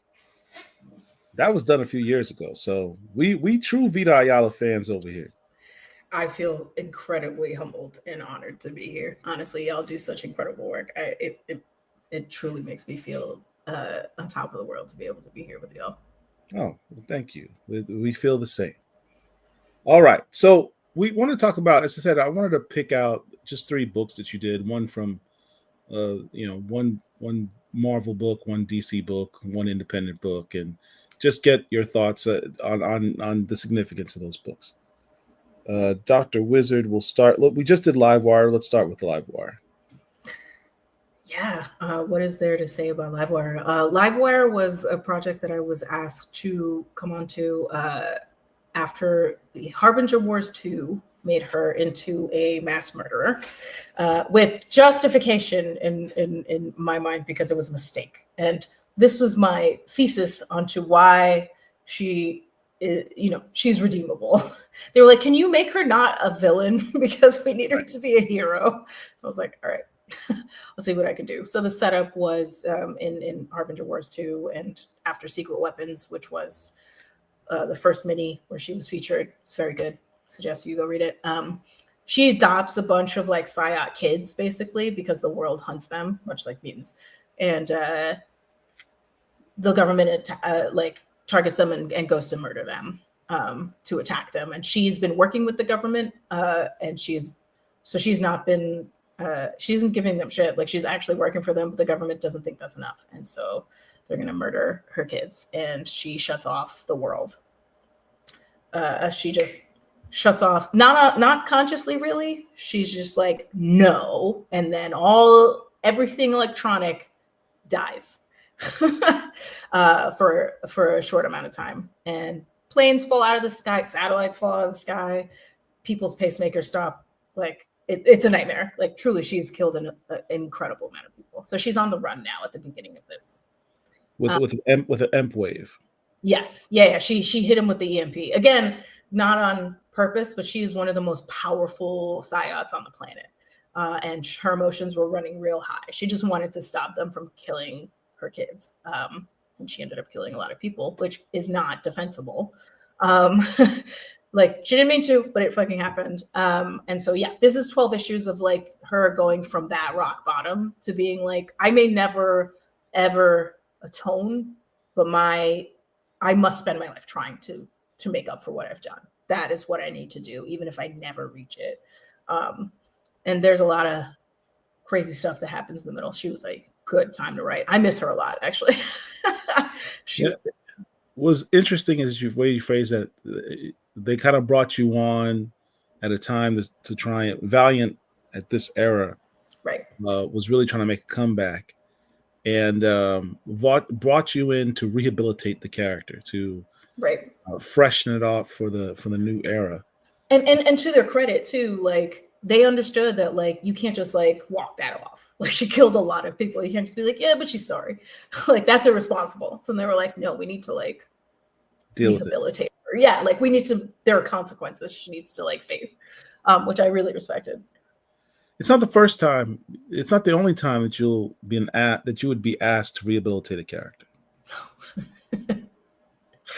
That was done a few years ago, so we true Vita Ayala fans over here. I feel incredibly humbled and honored to be here. Honestly, y'all do such incredible work. It truly makes me feel on top of the world to be able to be here with y'all. Oh, well, thank you. We feel the same. All right, so we want to talk about, as I said, I wanted to pick out just 3 books that you did. One from, one Marvel book, one DC book, one independent book, and just get your thoughts on the significance of those books. Dr. Wizard will start. Look, we just did Livewire. Let's start with Livewire. Yeah. What is there to say about Livewire? Livewire was a project that I was asked to come onto after the Harbinger Wars 2 made her into a mass murderer, with justification in my mind because it was a mistake. And this was my thesis onto why she is, she's redeemable. They were like, can you make her not a villain because we need her to be a hero? I was like, all right. I'll see what I can do. So the setup was in Harbinger Wars 2 and after Secret Weapons, which was the first mini where she was featured. It's very good. Suggest you go read it. she adopts a bunch of like Psyot kids basically because the world hunts them, much like mutants, and the government like targets them and goes to murder them, to attack them. And she's been working with the government, and she's not been she isn't giving them shit. Like she's actually working for them, but the government doesn't think that's enough, and so they're gonna murder her kids. And she shuts off the world. She just shuts off, not consciously, really. She's just like no, and then everything electronic dies for a short amount of time, and planes fall out of the sky, satellites fall out of the sky, people's pacemakers stop. Like it's a nightmare. Like truly, she's killed an incredible amount of people. So she's on the run now at the beginning of this with an EMP wave. Yes, yeah. She hit him with the EMP again, not on purpose, but she's one of the most powerful Psyots on the planet, and her emotions were running real high. She just wanted to stop them from killing her kids, and she ended up killing a lot of people, which is not defensible. Like she didn't mean to, but it fucking happened. And so yeah, this is 12 issues of like her going from that rock bottom to being like, I may never ever atone, but I must spend my life trying to make up for what I've done. That is what I need to do, even if I never reach it. And there's a lot of crazy stuff that happens in the middle. She was like, good time to write. I miss her a lot, actually. Was interesting is the way you phrase that. They kind of brought you on at a time to try it. Valiant at this era, right, was really trying to make a comeback, and brought you in to rehabilitate the character, to freshen it off for the new era. And to their credit too, like they understood that like you can't just like walk that off. Like she killed a lot of people. You can't just be like, yeah, but she's sorry. Like that's irresponsible. So they were like, no, we need to like rehabilitate her. Yeah, like we need to. There are consequences she needs to like face, which I really respected. It's not the first time. It's not the only time that you would be asked to rehabilitate a character.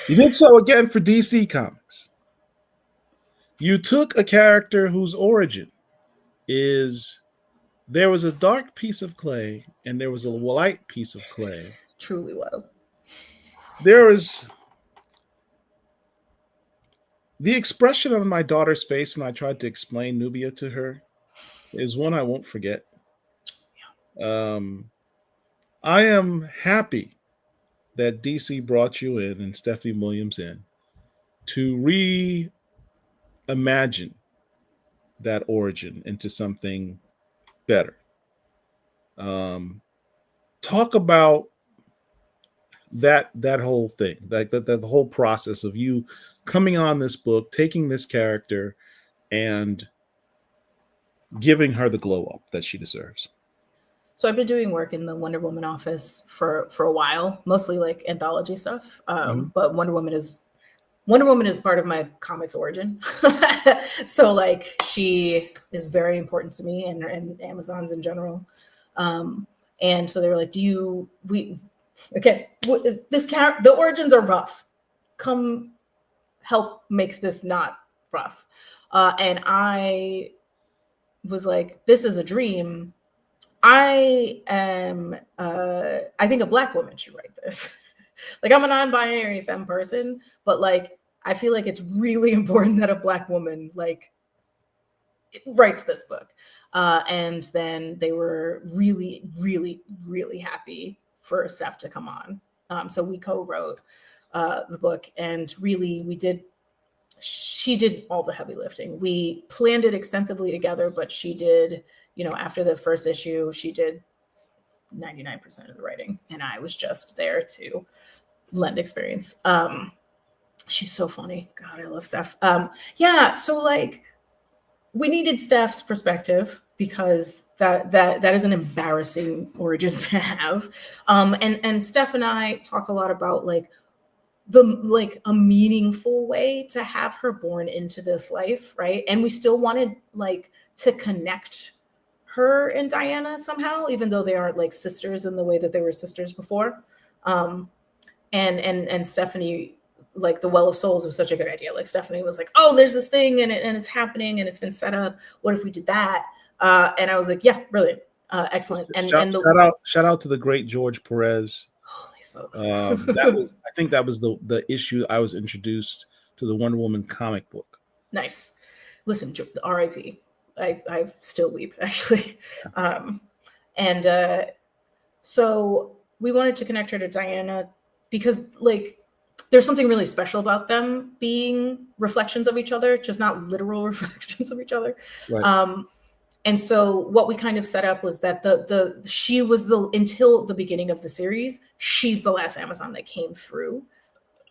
You did so again for DC Comics. You took a character whose origin is there was a dark piece of clay and there was a light piece of clay. Truly wild. There is the expression on my daughter's face when I tried to explain Nubia to her is one I won't forget. I am happy that DC brought you in and Stephanie Williams in to reimagine that origin into something better. Talk about that whole thing, like that the whole process of you coming on this book, taking this character and giving her the glow up that she deserves. So I've been doing work in the Wonder Woman office for a while, mostly like anthology stuff. But Wonder Woman is part of my comics origin. So like she is very important to me and Amazon's in general. And so they were like, the origins are rough. Come help make this not rough. And I was like, this is a dream. I think a Black woman should write this. Like I'm a non-binary femme person, but like I feel like it's really important that a Black woman like writes this book. And then they were really, really, really happy for Steph to come on. So we co-wrote the book, and really she did all the heavy lifting. We planned it extensively together, but she did, after the first issue, she did 99% of the writing, and I was just there to lend experience. She's so funny. God, I love Steph. So like we needed Steph's perspective because that is an embarrassing origin to have. And Steph and I talked a lot about like a meaningful way to have her born into this life, right? And we still wanted like to connect her and Diana somehow, even though they aren't like sisters in the way that they were sisters before. And Stephanie like the Well of Souls was such a good idea. Like Stephanie was like, oh, there's this thing and it's happening and it's been set up. What if we did that? And I was like, yeah, brilliant. Excellent. Shout out to the great George Perez. Holy smokes. I think that was the issue I was introduced to the Wonder Woman comic book. Nice. Listen, R.I.P. I still weep, actually. So we wanted to connect her to Diana because, like, there's something really special about them being reflections of each other, just not literal reflections of each other. Right. And so what we kind of set up was that she was until the beginning of the series, she's the last Amazon that came through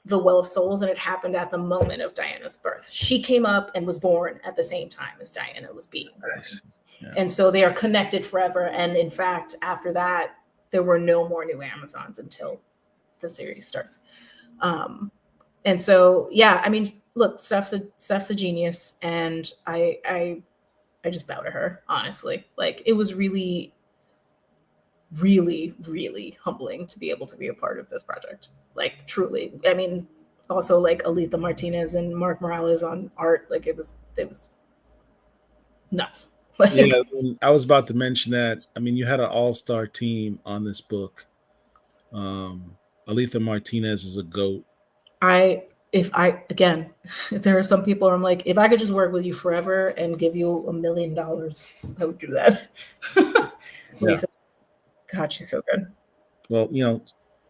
the Well of Souls, and it happened at the moment of Diana's birth. She came up and was born at the same time as Diana was being born. Nice. Yeah. And so they are connected forever. And in fact, after that, there were no more new Amazons until the series starts. And so, yeah, I mean, look, Steph's a genius, and I just bow to her, honestly. Like, it was really, really, really humbling to be able to be a part of this project. Like, truly. I mean, also like Aletha Martinez and Mark Morales on art. Like, it was nuts. Like, yeah, I was about to mention that. I mean, you had an all-star team on this book. Aletha Martinez is a GOAT. There are some people I'm like, if I could just work with you forever and give you $1 million, I would do that. Yeah. God, she's so good. Well, you know,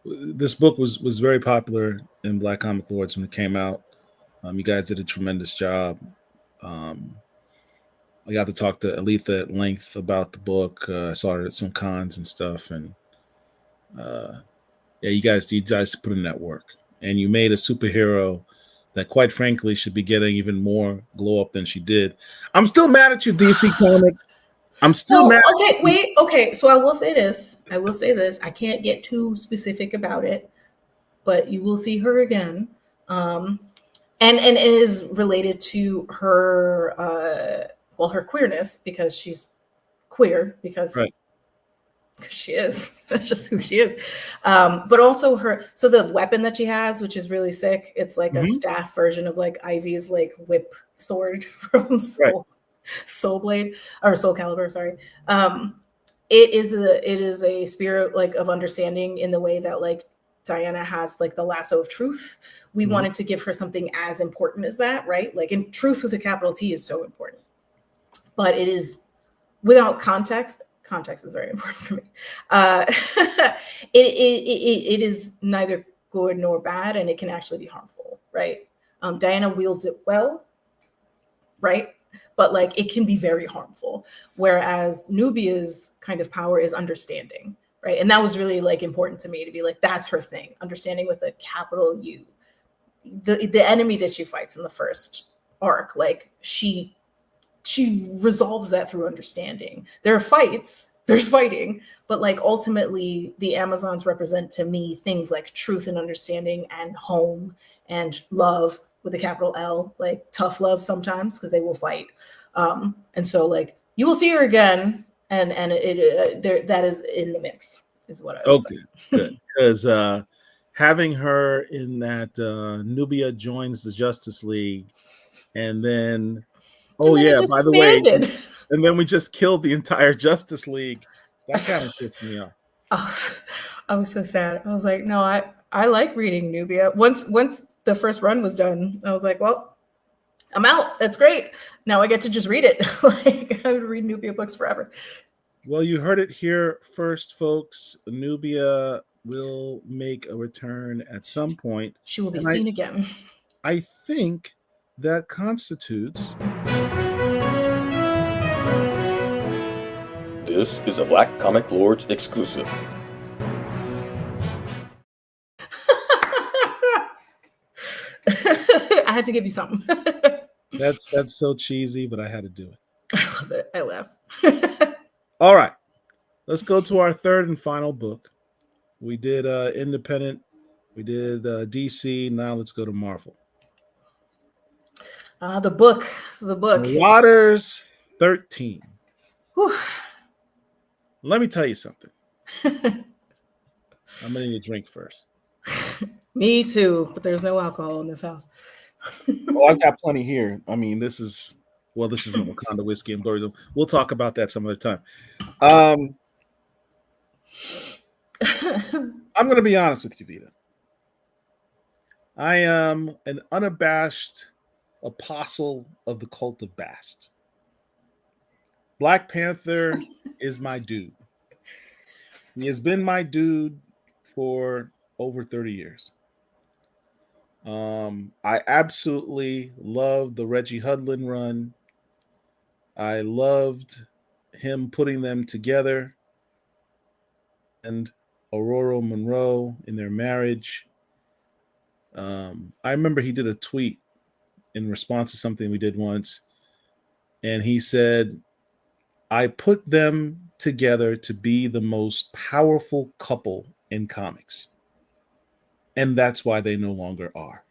this book was very popular in Black Comic Lords when it came out. You guys did a tremendous job. I got to talk to Aletha at length about the book. I saw her at some cons and stuff, and yeah, you guys put in that work, and you made a superhero that, quite frankly, should be getting even more glow up than she did. I'm still mad at you, DC Comics. I'm still mad. Okay. So I will say this. I can't get too specific about it, but you will see her again. And it is related to her, her queerness, because she's queer, because right. She is. That's just who she is. But also so the weapon that she has, which is really sick, it's like a staff version of like Ivy's like whip sword from Soul Blade or Soul Calibur, sorry. It is a spirit like of understanding in the way that like Diana has like the lasso of truth. We wanted to give her something as important as that, right? Like, in truth with a capital T is so important. But it is without context. Context is very important for me. It is neither good nor bad, and it can actually be harmful, right? Diana wields it well, right? But like, it can be very harmful. Whereas Nubia's kind of power is understanding, right? And that was really like important to me, to be like, that's her thing, understanding with a capital U. The enemy that she fights in the first arc, like she resolves that through understanding. There are fights, there's fighting, but like ultimately the Amazons represent to me things like truth and understanding and home and love with a capital L, like tough love sometimes, because they will fight. And so like, you will see her again, and that is in the mix, is what I would say. Good. Because having her in that Nubia joins the Justice League, and then by the way, and then we just killed the entire Justice League. That kind of pissed me off. Oh, I was so sad. I was like, no, I like reading Nubia. Once the first run was done, I was like, well, I'm out. That's great. Now I get to just read it. Like, I would read Nubia books forever. Well, you heard it here first, folks. Nubia will make a return at some point. She will be seen again. I think that constitutes. This is a Black Comic Lords exclusive. I had to give you something. That's so cheesy, but I had to do it. I love it. I laugh. All right. Let's go to our third and final book. We did Independent. We did DC. Now let's go to Marvel. The book. Waters 13. Whew. Let me tell you something. I'm going to need a drink first. Me too, but there's no alcohol in this house. Oh, I've got plenty here. I mean, this isn't Wakanda whiskey and glory. We'll talk about that some other time. I'm going to be honest with you, Vita. I am an unabashed apostle of the cult of Bast. Black Panther is my dude. He has been my dude for over 30 years. I absolutely loved the Reggie Hudlin run. I loved him putting them together and Aurora Monroe in their marriage. I remember he did a tweet in response to something we did once, and he said, I put them together to be the most powerful couple in comics. And that's why they no longer are.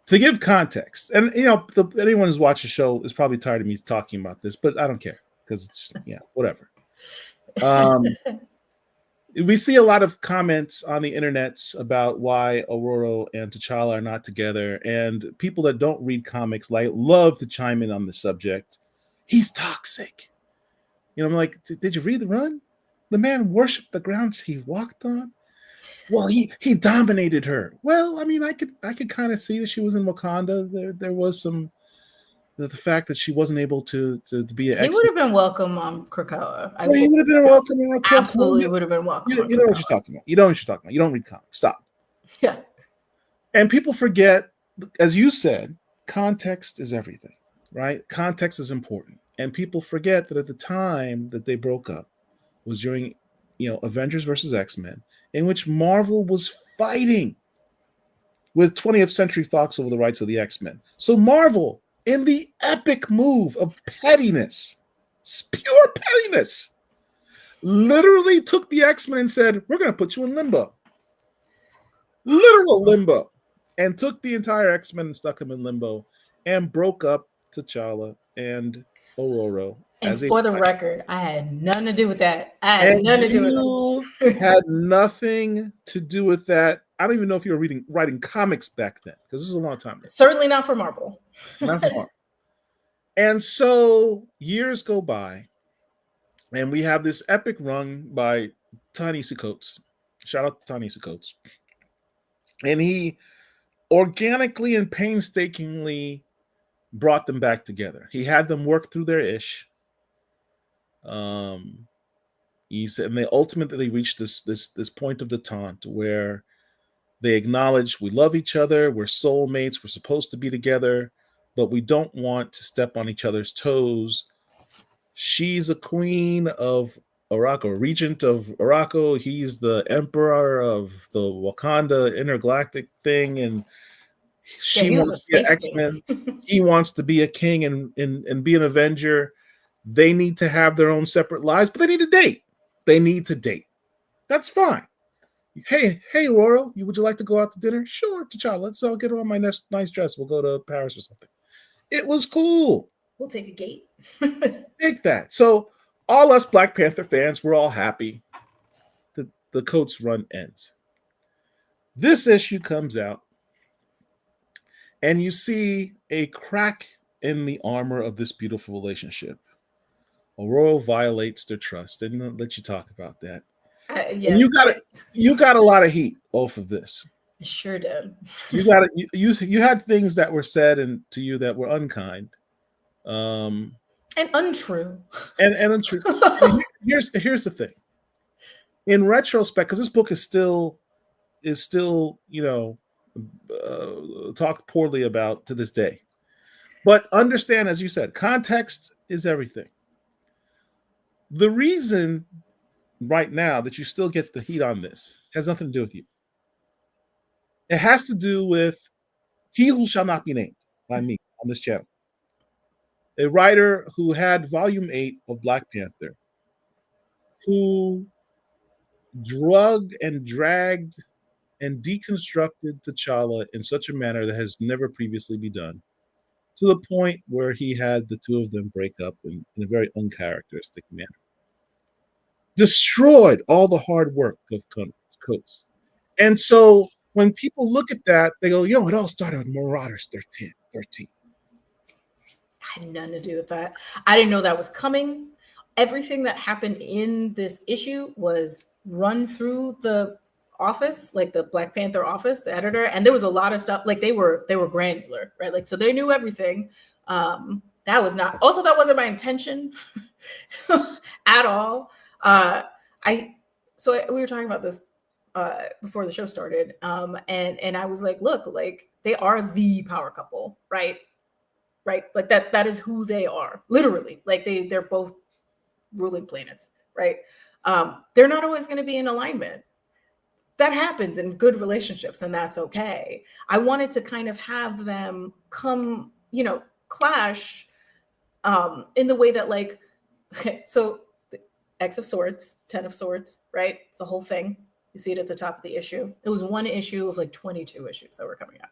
To give context, and anyone who's watched the show is probably tired of me talking about this, but I don't care because it's whatever. We see a lot of comments on the internets about why Aurora and T'Challa are not together, and people that don't read comics love to chime in on the subject. He's toxic. I'm like, did you read the run? The man worshipped the ground he walked on. Well, he dominated her. Well, I mean, I could kind of see that she was in Wakanda. There was some the fact that she wasn't able to be an. He would have been welcome on Krakoa. He would have been welcome on Krakoa. Absolutely would have been welcome. You know what you're talking about. You know what you're talking about. You don't read comics. Stop. Yeah. And people forget, as you said, context is everything, right? Context is important, and people forget that at the time that they broke up was during, Avengers versus X-Men, in which Marvel was fighting with 20th Century Fox over the rights of the X-Men. So Marvel, in the epic move of pettiness, pure pettiness, literally took the X-Men and said, we're going to put you in limbo. Literal limbo. And took the entire X-Men and stuck them in limbo and broke up T'Challa and Aurora. And for the record, I had nothing to do with that. I had nothing to do with it. Had nothing to do with that. I don't even know if you were writing comics back then, because this is a long time ago. Certainly not for Marvel. Not for Marvel. And so years go by, and we have this epic run by Ta-Nehisi Coates. Shout out to Ta-Nehisi Coates. And he organically and painstakingly brought them back together. He had them work through their ish. He said, and they ultimately reached this point of detente where they acknowledge we love each other, we're soulmates, we're supposed to be together, but we don't want to step on each other's toes. She's a queen of Arakko, regent of Arakko. He's the emperor of the Wakanda intergalactic thing, and she wants to be an X-Men. He wants to be a king and be an Avenger. They need to have their own separate lives, but they need to date. They need to date. That's fine. Hey, Aurora, would you like to go out to dinner? Sure, T'Challa. Let's all get on my nice dress. We'll go to Paris or something. It was cool. We'll take a gate. Take that. So all us Black Panther fans, we're all happy. The Coates run ends. This issue comes out, and you see a crack in the armor of this beautiful relationship. Aurora violates their trust. Didn't let you talk about that. Yes. You got a lot of heat off of this. I sure did. You had things that were said to you that were unkind, and untrue. And untrue. And here's the thing. In retrospect, because this book is still talked poorly about to this day, but understand, as you said, context is everything. The reason right now that you still get the heat on this has nothing to do with you. It has to do with He Who Shall Not Be Named by me on this channel. A writer who had volume 8 of Black Panther, who drugged and dragged and deconstructed T'Challa in such a manner that has never previously been done, to the point where he had the two of them break up in a very uncharacteristic manner. destroyed all the hard work of Coates. And so when people look at that, they go, it all started with Marauders 13. I had nothing to do with that. I didn't know that was coming. Everything that happened in this issue was run through the office, like the Black Panther office, the editor, and there was a lot of stuff. Like they were granular, right? Like so they knew everything. That wasn't my intention at all. We were talking about this before the show started, and I was like, look, like they are the power couple, right? Like that is who they are, literally. Like they're both ruling planets, right? They're not always going to be in alignment. That happens in good relationships, and that's okay. I wanted to kind of have them come, clash in the way that, like, okay, so the X of Swords, 10 of Swords, right? It's the whole thing. You see it at the top of the issue. It was one issue of like 22 issues that were coming out.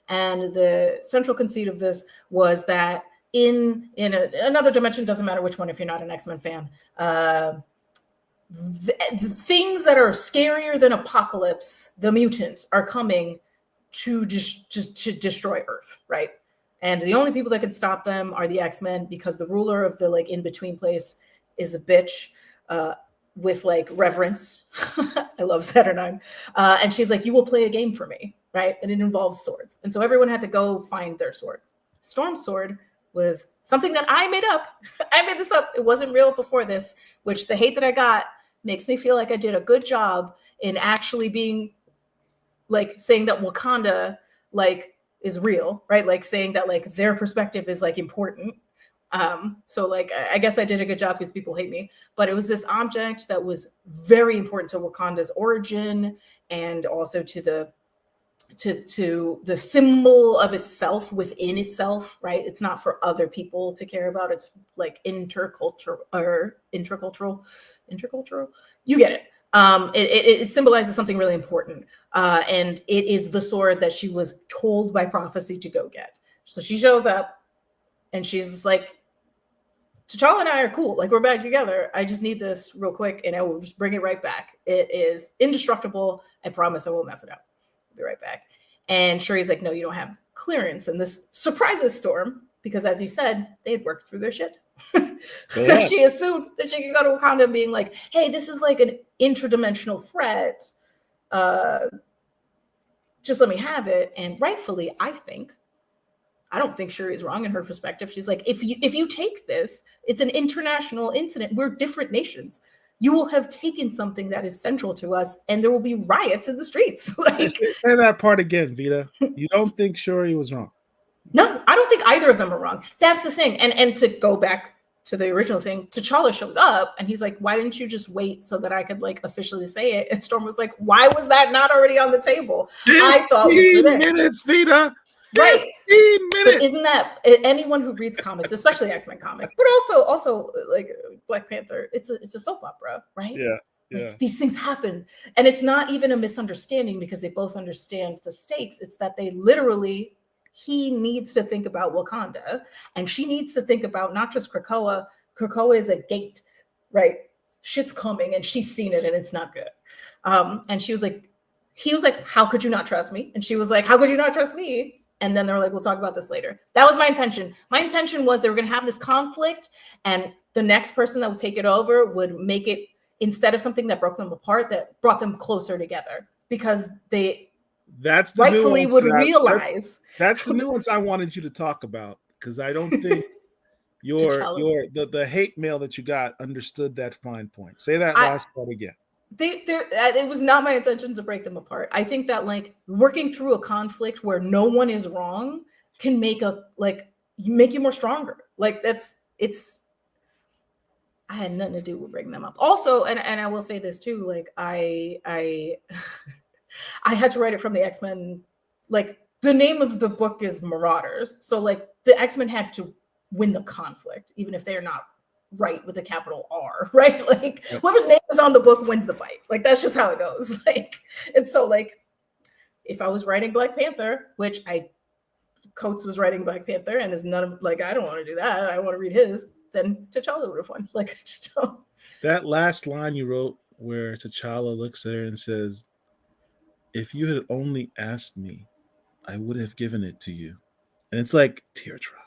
And the central conceit of this was that in another dimension, doesn't matter which one if you're not an X-Men fan, the things that are scarier than Apocalypse, the mutants, are coming to to destroy Earth, right? And the only people that can stop them are the X-Men, because the ruler of the like in-between place is a bitch with like reverence. I love Saturnine. And she's like, you will play a game for me, right? And it involves swords. And so everyone had to go find their sword. Storm's sword was something that I made up. I made this up. It wasn't real before this, which the hate that I got makes me feel like I did a good job in actually being like saying that Wakanda like is real, right? Like saying that like their perspective is like important. So like I guess I did a good job because people hate me, but it was this object that was very important to Wakanda's origin and also to the symbol of itself within itself, right? It's not for other people to care about. It's like intercultural. You get it. It symbolizes something really important. And it is the sword that she was told by prophecy to go get. So she shows up and she's just like, T'Challa and I are cool. Like, we're back together. I just need this real quick and I will just bring it right back. It is indestructible. I promise I won't mess it up. I'll be right back. And Shuri's like, no, you don't have clearance. And this surprises Storm because, as you said, they had worked through their shit. She assumed that she could go to Wakanda being like, hey, this is like an interdimensional threat. Just let me have it. And rightfully, I don't think Shuri's wrong in her perspective. She's like, if you take this, it's an international incident. We're different nations. You will have taken something that is central to us, and there will be riots in the streets. Like, say that part again, Vita. You don't think Shuri was wrong? No, I don't think either of them are wrong. That's the thing. And to go back to the original thing, T'Challa shows up, and he's like, why didn't you just wait so that I could like officially say it? And Storm was like, why was that not already on the table? I thought we were there. 15 minutes, Vita. Right. 15 minutes. But isn't that anyone who reads comics, especially X-Men comics, but also like Black Panther, it's a soap opera, right? Yeah. Like, these things happen. And it's not even a misunderstanding because they both understand the stakes. It's that he needs to think about Wakanda, and she needs to think about not just Krakoa. Krakoa is a gate, right? Shit's coming, and she's seen it, and it's not good. And he was like, how could you not trust me? And she was like, how could you not trust me? And then they were like, we'll talk about this later. That was my intention. My intention was they were going to have this conflict, and the next person that would take it over would make it, instead of something that broke them apart, that brought them closer together, because that's the rightfully would realize. That's the nuance I wanted you to talk about, because I don't think the hate mail that you got understood that fine point. Say that last part again. It was not my intention to break them apart. I think that like working through a conflict where no one is wrong can make you more stronger. Like I had nothing to do with breaking them up. Also, and I will say this too, like I I had to write it from the X-Men. Like, the name of the book is Marauders. So like the X-Men had to win the conflict, even if they're not right with a capital R, right? Like, whoever's name is on the book wins the fight. Like, that's just how it goes. Like, and so like, if I was writing Black Panther, which Coates was writing Black Panther, and is none of, like, I don't want to do that. I want to read his. then T'Challa would have won. Like, I just don't. That last line you wrote where T'Challa looks at her and says, "If you had only asked me, I would have given it to you." And it's like teardrop.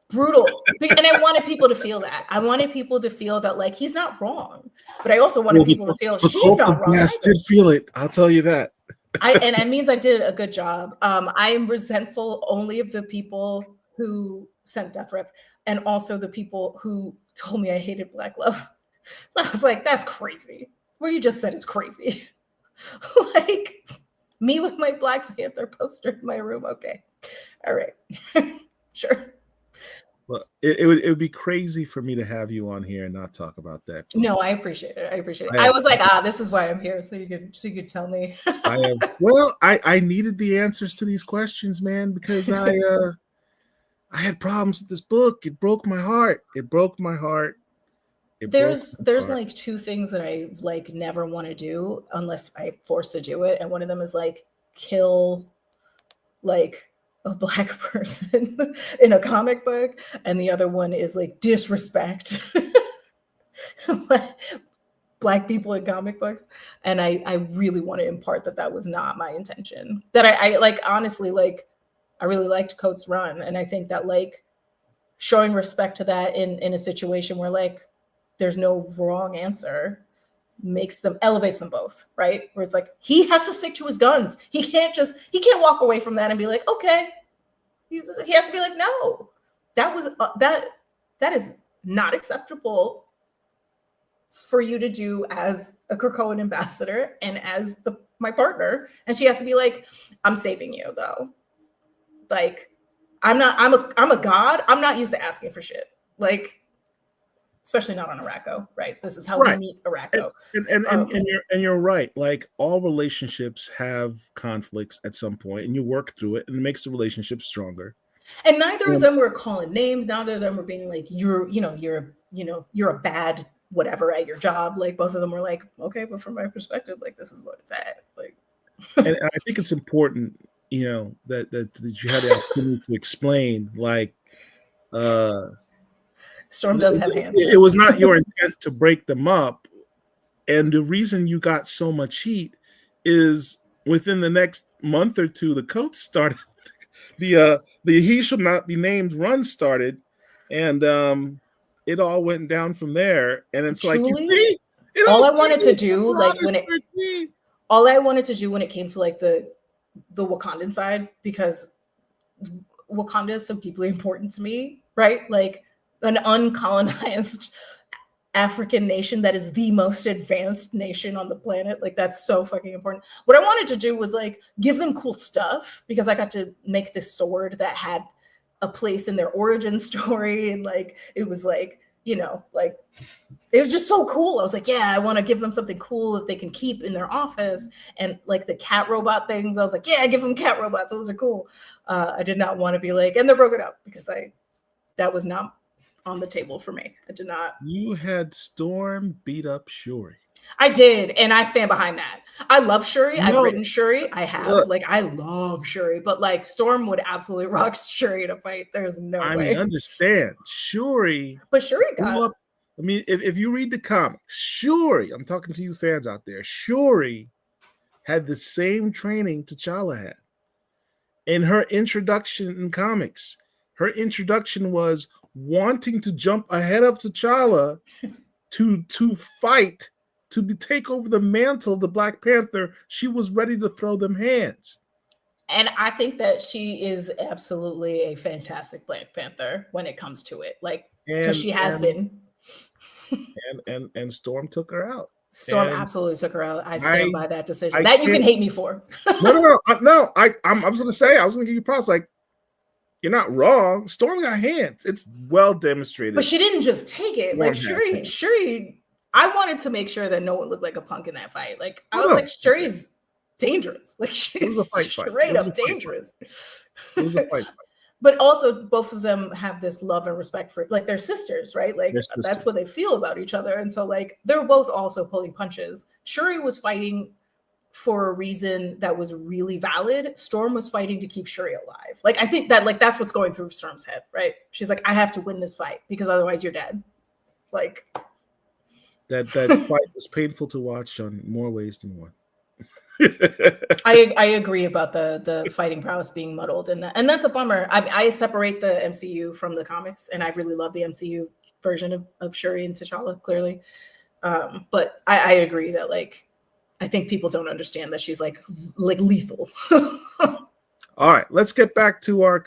Brutal. And I wanted people to feel that. I wanted people to feel that, like, he's not wrong. But I also wanted people to feel she's not wrong. I did feel it. I'll tell you that. And it means I did a good job. I am resentful only of the people who sent death threats and also the people who told me I hated Black love. So I was like, that's crazy. What you just said is crazy. Like, me with my Black Panther poster in my room. Okay. All right. Sure. Well, it would be crazy for me to have you on here and not talk about that. No, I appreciate it. I was like, this is why I'm here, so you could tell me. I needed the answers to these questions, man, because I had problems with this book. It broke my heart. There's like two things that I like never want to do unless I'm forced to do it, and one of them is like kill like a Black person in a comic book, and the other one is like disrespect Black people in comic books. And I really want to impart that was not my intention. That I like, honestly, like, I really liked Coates' run, and I think that like showing respect to that in a situation where like there's no wrong answer elevates them both, right? Where it's like, he has to stick to his guns. He can't walk away from that and be like, okay. He has to be like, no, that was that is not acceptable for you to do as a Krakoan ambassador and as my partner. And she has to be like, I'm saving you though. Like, I'm a god. I'm not used to asking for shit. Like, especially not on Arakko, right? This is how we meet Arakko. And you're right. Like, all relationships have conflicts at some point, and you work through it, and it makes the relationship stronger. And neither of them were calling names. Neither of them were being like, you're a bad whatever at your job. Like, both of them were like, okay, but from my perspective, like, this is what it's at. Like, and I think it's important, that you had the opportunity to explain, like, Storm does have hands. It was not your intent to break them up. And the reason you got so much heat is within the next month or two, the Coates started, the He Shall Not Be Named run started, and it all went down from there. And it's Truly, like, you see, all I wanted to do, like, all I wanted to do when it came to like the Wakandan side, because Wakanda is so deeply important to me, right? Like, an uncolonized African nation that is the most advanced nation on the planet. Like, that's so fucking important. What I wanted to do was like give them cool stuff, because I got to make this sword that had a place in their origin story. And like, it was like, like, it was just so cool. I was like, yeah, I want to give them something cool that they can keep in their office. And like the cat robot things, I was like, yeah, give them cat robots. Those are cool. I did not want to be like, and they're broken up, because that was not on the table for me. I did not. You had Storm beat up Shuri. I did, and I stand behind that. I love Shuri. I've written Shuri. I have. Like, I love Shuri, but like, Storm would absolutely rock Shuri in a fight. There's no way. I mean, understand. Shuri. But Shuri got... I mean, if you read the comics, Shuri, I'm talking to you fans out there, Shuri had the same training T'Challa had. In her introduction in comics, her introduction was wanting to jump ahead of T'Challa to fight, to take over the mantle of the Black Panther. She was ready to throw them hands. And I think that she is absolutely a fantastic Black Panther when it comes to it. Like, because she has been. And Storm took her out. Storm absolutely took her out. I stand by that decision. That you can hate me for. No. I was going to say, I was going to give you props. Like, you're not wrong. Storm got hands. It's well demonstrated. But she didn't just take it. Like, Shuri, I wanted to make sure that no one looked like a punk in that fight. Like, I was like, Shuri's dangerous. Like, she's straight up dangerous. It was a fight. But also, both of them have this love and respect for, like, they're sisters, right? Like, that's what they feel about each other. And so, like, they're both also pulling punches. Shuri was fighting for a reason that was really valid. Storm was fighting to keep Shuri alive. Like, I think that, like, that's what's going through Storm's head, right? She's like, I have to win this fight because otherwise you're dead. Like, that fight was painful to watch on more ways than one. I agree about the fighting prowess being muddled, and that's a bummer. I separate the MCU from the comics, and I really love the MCU version of Shuri and T'Challa, clearly. But I agree that, like, I think people don't understand that she's like lethal. All right, let's get back to our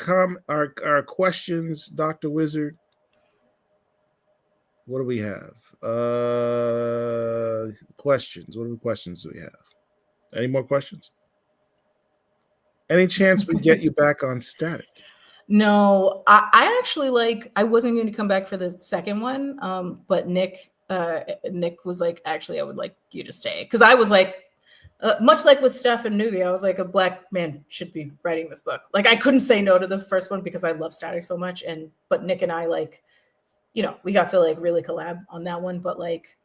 questions, Dr. Wizard. What do we have? Questions. What questions do we have? Any more questions? Any chance we get you back on static? No, I actually, like, I wasn't going to come back for the second one, but Nick was like, actually, I would like you to stay, because I was like, much like with Steph and Nubi, I was like, a Black man should be writing this book. Like, I couldn't say no to the first one because I love Static so much, but Nick and I, like, you know, we got to like really collab on that one, but like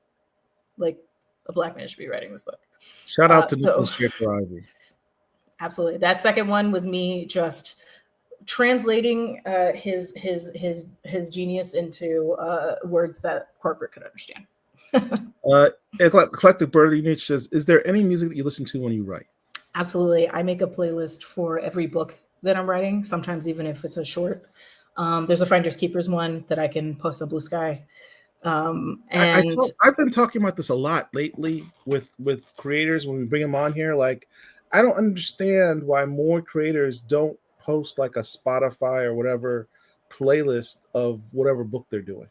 a Black man should be writing this book. Shout out to Nicholas Ivy. Absolutely. That second one was me just translating his genius into words that corporate could understand. Collective Birdie Niche says, is there any music that you listen to when you write? Absolutely. I make a playlist for every book that I'm writing, sometimes even if it's a short. There's a Finders Keepers one that I can post on Blue Sky. And I've been talking about this a lot lately with creators when we bring them on here. Like, I don't understand why more creators don't post like a Spotify or whatever playlist of whatever book they're doing.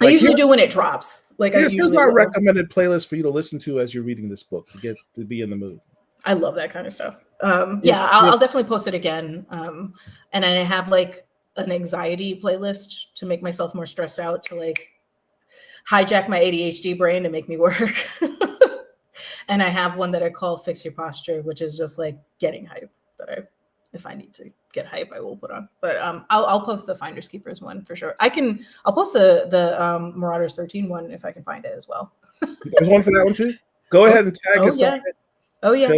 I usually do when it drops. Like, here's our recommended playlist for you to listen to as you're reading this book to be in the mood. I love that kind of stuff. I'll definitely post it again. And I have like an anxiety playlist to make myself more stressed out, to like hijack my ADHD brain to make me work. And I have one that I call Fix Your Posture, which is just like getting hype that if I need to get hype, I will put on. But I'll post the Finders Keepers one for sure. I'll post the Marauders 13 one if I can find it as well. There's one for that one too. Go ahead and tag us on it. Oh yeah.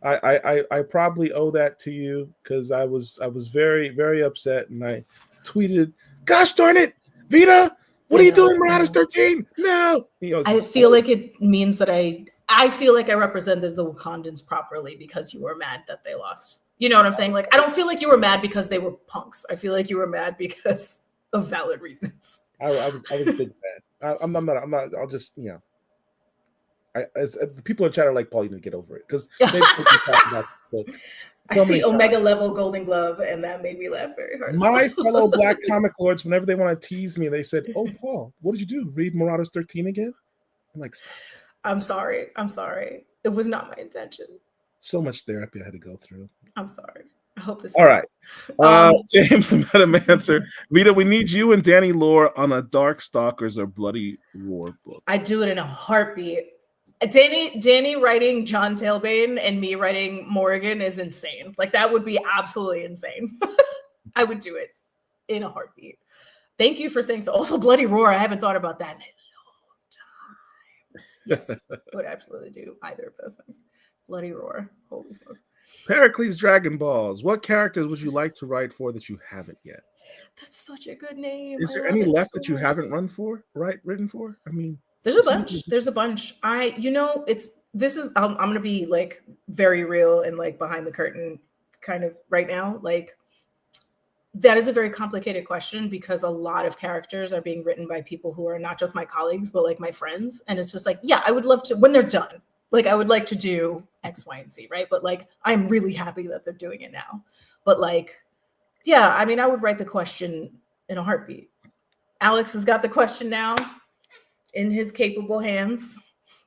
I probably owe that to you, because I was very, very upset, and I tweeted, "Gosh darn it, Vita, what are you doing, Marauders 13? No." I feel like it means that I feel like I represented the Wakandans properly because you were mad that they lost. You know what I'm saying? Like, I don't feel like you were mad because they were punks. I feel like you were mad because of valid reasons. I was big mad. I'm not. I'll just, you know. As the people in chat are like, Paul, you need to get over it, because I see Omega level Golden Glove, and that made me laugh very hard. My fellow Black comic lords, whenever they want to tease me, they said, "Oh, Paul, what did you do? Read Marauders 13 again?" I'm like, stop. I'm sorry. It was not my intention. So much therapy I had to go through. I'm sorry. I hope this. All right. James the Metamancer. Vita, we need you and Danny Lore on a Dark Stalkers or Bloody Roar book. I do it in a heartbeat. Danny writing John Tailbane and me writing Morrigan is insane. Like, that would be absolutely insane. I would do it in a heartbeat. Thank you for saying so. Also, Bloody Roar. I haven't thought about that in a long time. Yes, would absolutely do either of those things. Bloody Roar. Holy smokes. Pericles Dragon Balls. What characters would you like to write for that you haven't yet? That's such a good name. Is there any left that you haven't written for? I mean, there's a bunch. There's a bunch. I'm going to be like very real and like behind the curtain kind of right now. Like, that is a very complicated question, because a lot of characters are being written by people who are not just my colleagues, but like my friends. And it's just like, yeah, I would love to, when they're done, like, I would like to do X, Y, and Z, right? But like, I'm really happy that they're doing it now. But like, yeah, I mean, I would write the question in a heartbeat. Alex has got the question now in his capable hands.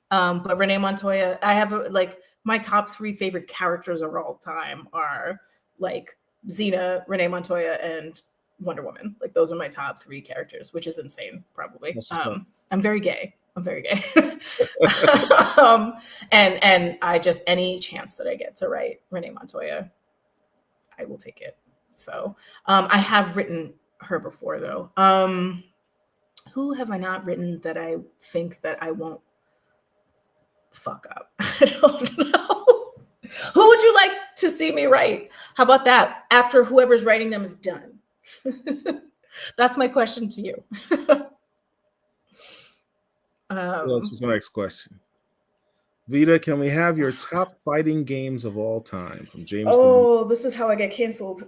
But Renee Montoya, I have like my top 3 favorite characters of all time are like Xena, Renee Montoya, and Wonder Woman. Like, those are my top 3 characters, which is insane, probably. I'm very gay. And I just, any chance that I get to write Renee Montoya, I will take it. So I have written her before, though. Who have I not written that I think that I won't fuck up? I don't know. me write? How about that? After whoever's writing them is done. That's my question to you. What else was the next question? Vita, can we have your top fighting games of all time from James? Oh, this is how I get canceled.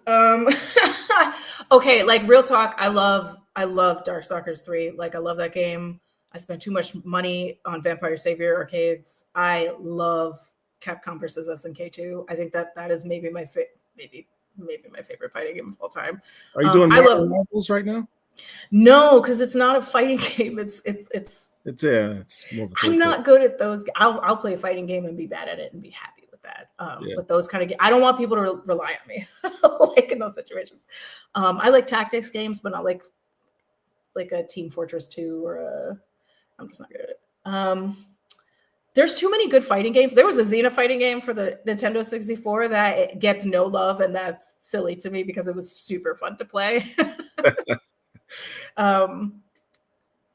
Okay, like real talk, I love Darkstalkers 3. Like I love that game. I spent too much money on Vampire Savior arcades. I love Capcom versus SNK 2. I think that is maybe my maybe my favorite fighting game of all time. Are you doing Marvels right now? No, because it's not a fighting game. It's more of a I'm not good at those. I'll play a fighting game and be bad at it and be happy with that. But those kind of I don't want people to rely on me like in those situations. I like tactics games, but not like a Team Fortress 2 or I'm just not good at it. There's too many good fighting games. There was a Xena fighting game for the Nintendo 64 that it gets no love, and that's silly to me because it was super fun to play.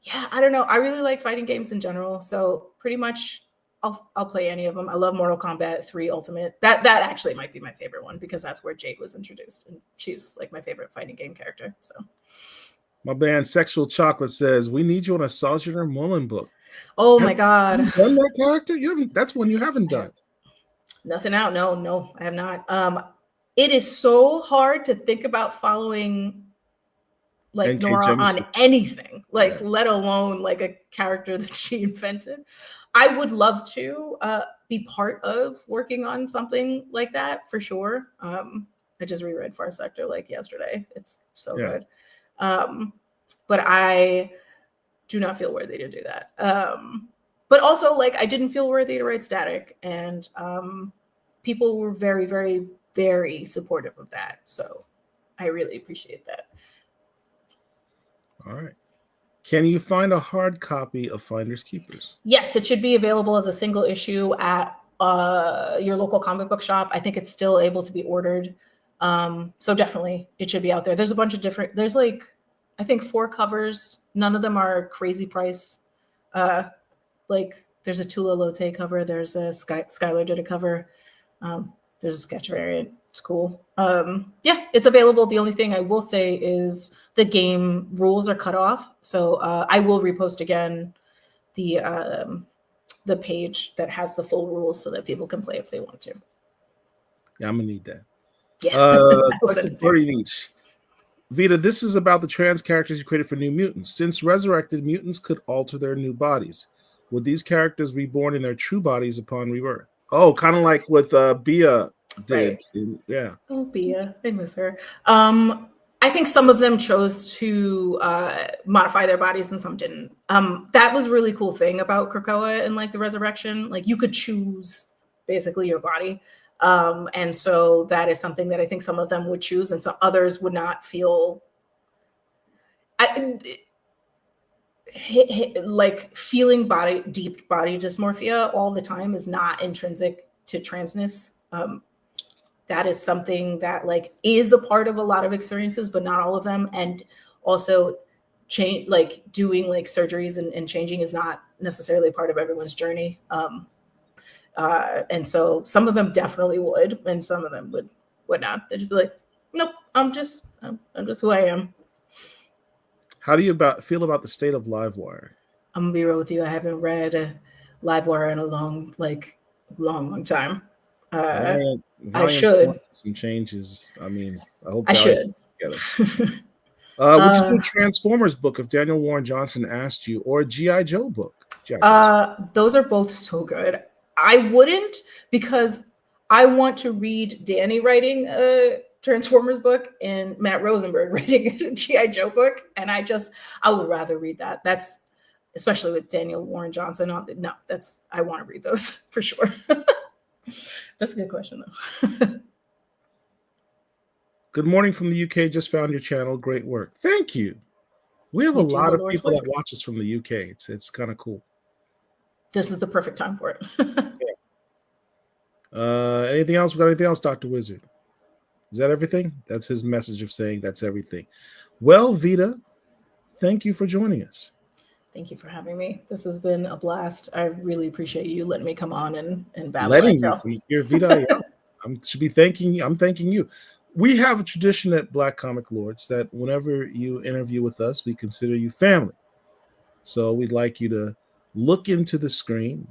Yeah, I don't know. I really like fighting games in general, so pretty much I'll play any of them. I love Mortal Kombat 3 Ultimate. That actually might be my favorite one because that's where Jade was introduced, and she's like my favorite fighting game character. So, my band Sexual Chocolate says we need you on a Sojourner Mullen book. Oh my God! Have you done that character? You haven't. That's one you haven't done. Nothing out. No, I have not. It is so hard to think about following like Nora on anything, like let alone like a character that she invented. I would love to be part of working on something like that for sure. I just reread Far Sector like yesterday. It's so good. But I do not feel worthy to do that. But also like I didn't feel worthy to write Static, and people were very, very, very supportive of that. So I really appreciate that. All right. Can you find a hard copy of Finders Keepers? Yes, it should be available as a single issue at your local comic book shop. I think it's still able to be ordered. So definitely it should be out there. There's a bunch of different, there's like, I think 4 covers. None of them are crazy price. Like there's a Tula Lotte cover. There's a Skylar did a cover. There's a sketch variant. It's cool. Yeah, it's available. The only thing I will say is the game rules are cut off. So I will repost again the page that has the full rules so that people can play if they want to. Yeah, I'm gonna need that. Yeah. 30 each. Vita, this is about the trans characters you created for New Mutants. Since resurrected, mutants could alter their new bodies. Would these characters reborn in their true bodies upon rebirth? Oh, kind of like with Bia did. Right. Yeah. Oh, Bia. I miss her. I think some of them chose to modify their bodies and some didn't. That was a really cool thing about Krakoa and like the resurrection. Like you could choose basically your body. And so that is something that I think some of them would choose and some others would not feel like feeling deep body dysmorphia all the time is not intrinsic to transness. That is something that like is a part of a lot of experiences, but not all of them. And also change, like doing like surgeries and changing is not necessarily part of everyone's journey. And so some of them definitely would, and some of them would not. They'd just be like, nope, I'm just who I am. How do you feel about the state of Livewire? I'm gonna be real with you. I haven't read Livewire in a long time. I should. Some changes. I mean, I hope I should. Would you do a Transformers book if Daniel Warren Johnson asked you, or a G.I. Joe book? Those are both so good. I wouldn't, because I want to read Danny writing a Transformers book and Matt Rosenberg writing a G.I. Joe book, and I would rather read that. That's especially with Daniel Warren Johnson. I want to read those for sure. That's a good question, though. Good morning from the UK. Just found your channel. Great work. Thank you. We have a lot of people that watch us from the UK. It's kind of cool. This is the perfect time for it. Anything else? We got anything else, Dr. Wizard? Is that everything? That's his message of saying that's everything. Well, Vita, thank you for joining us. Thank you for having me. This has been a blast. I really appreciate you letting me come on and babble. Letting you. You're Vita Ayala. should be thanking you. I'm thanking you. We have a tradition at Black Comic Lords that whenever you interview with us, we consider you family. So we'd like you to look into the screen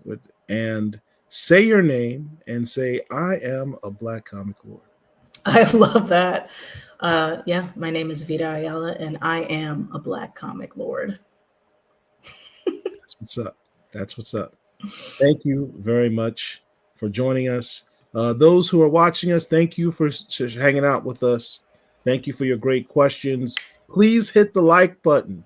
and say your name and say, "I am a Black Comic Lord." I love that. Yeah, my name is Vita Ayala, and I am a Black Comic Lord. That's what's up. That's what's up. Thank you very much for joining us. Those who are watching us, thank you for hanging out with us. Thank you for your great questions. Please hit the like button.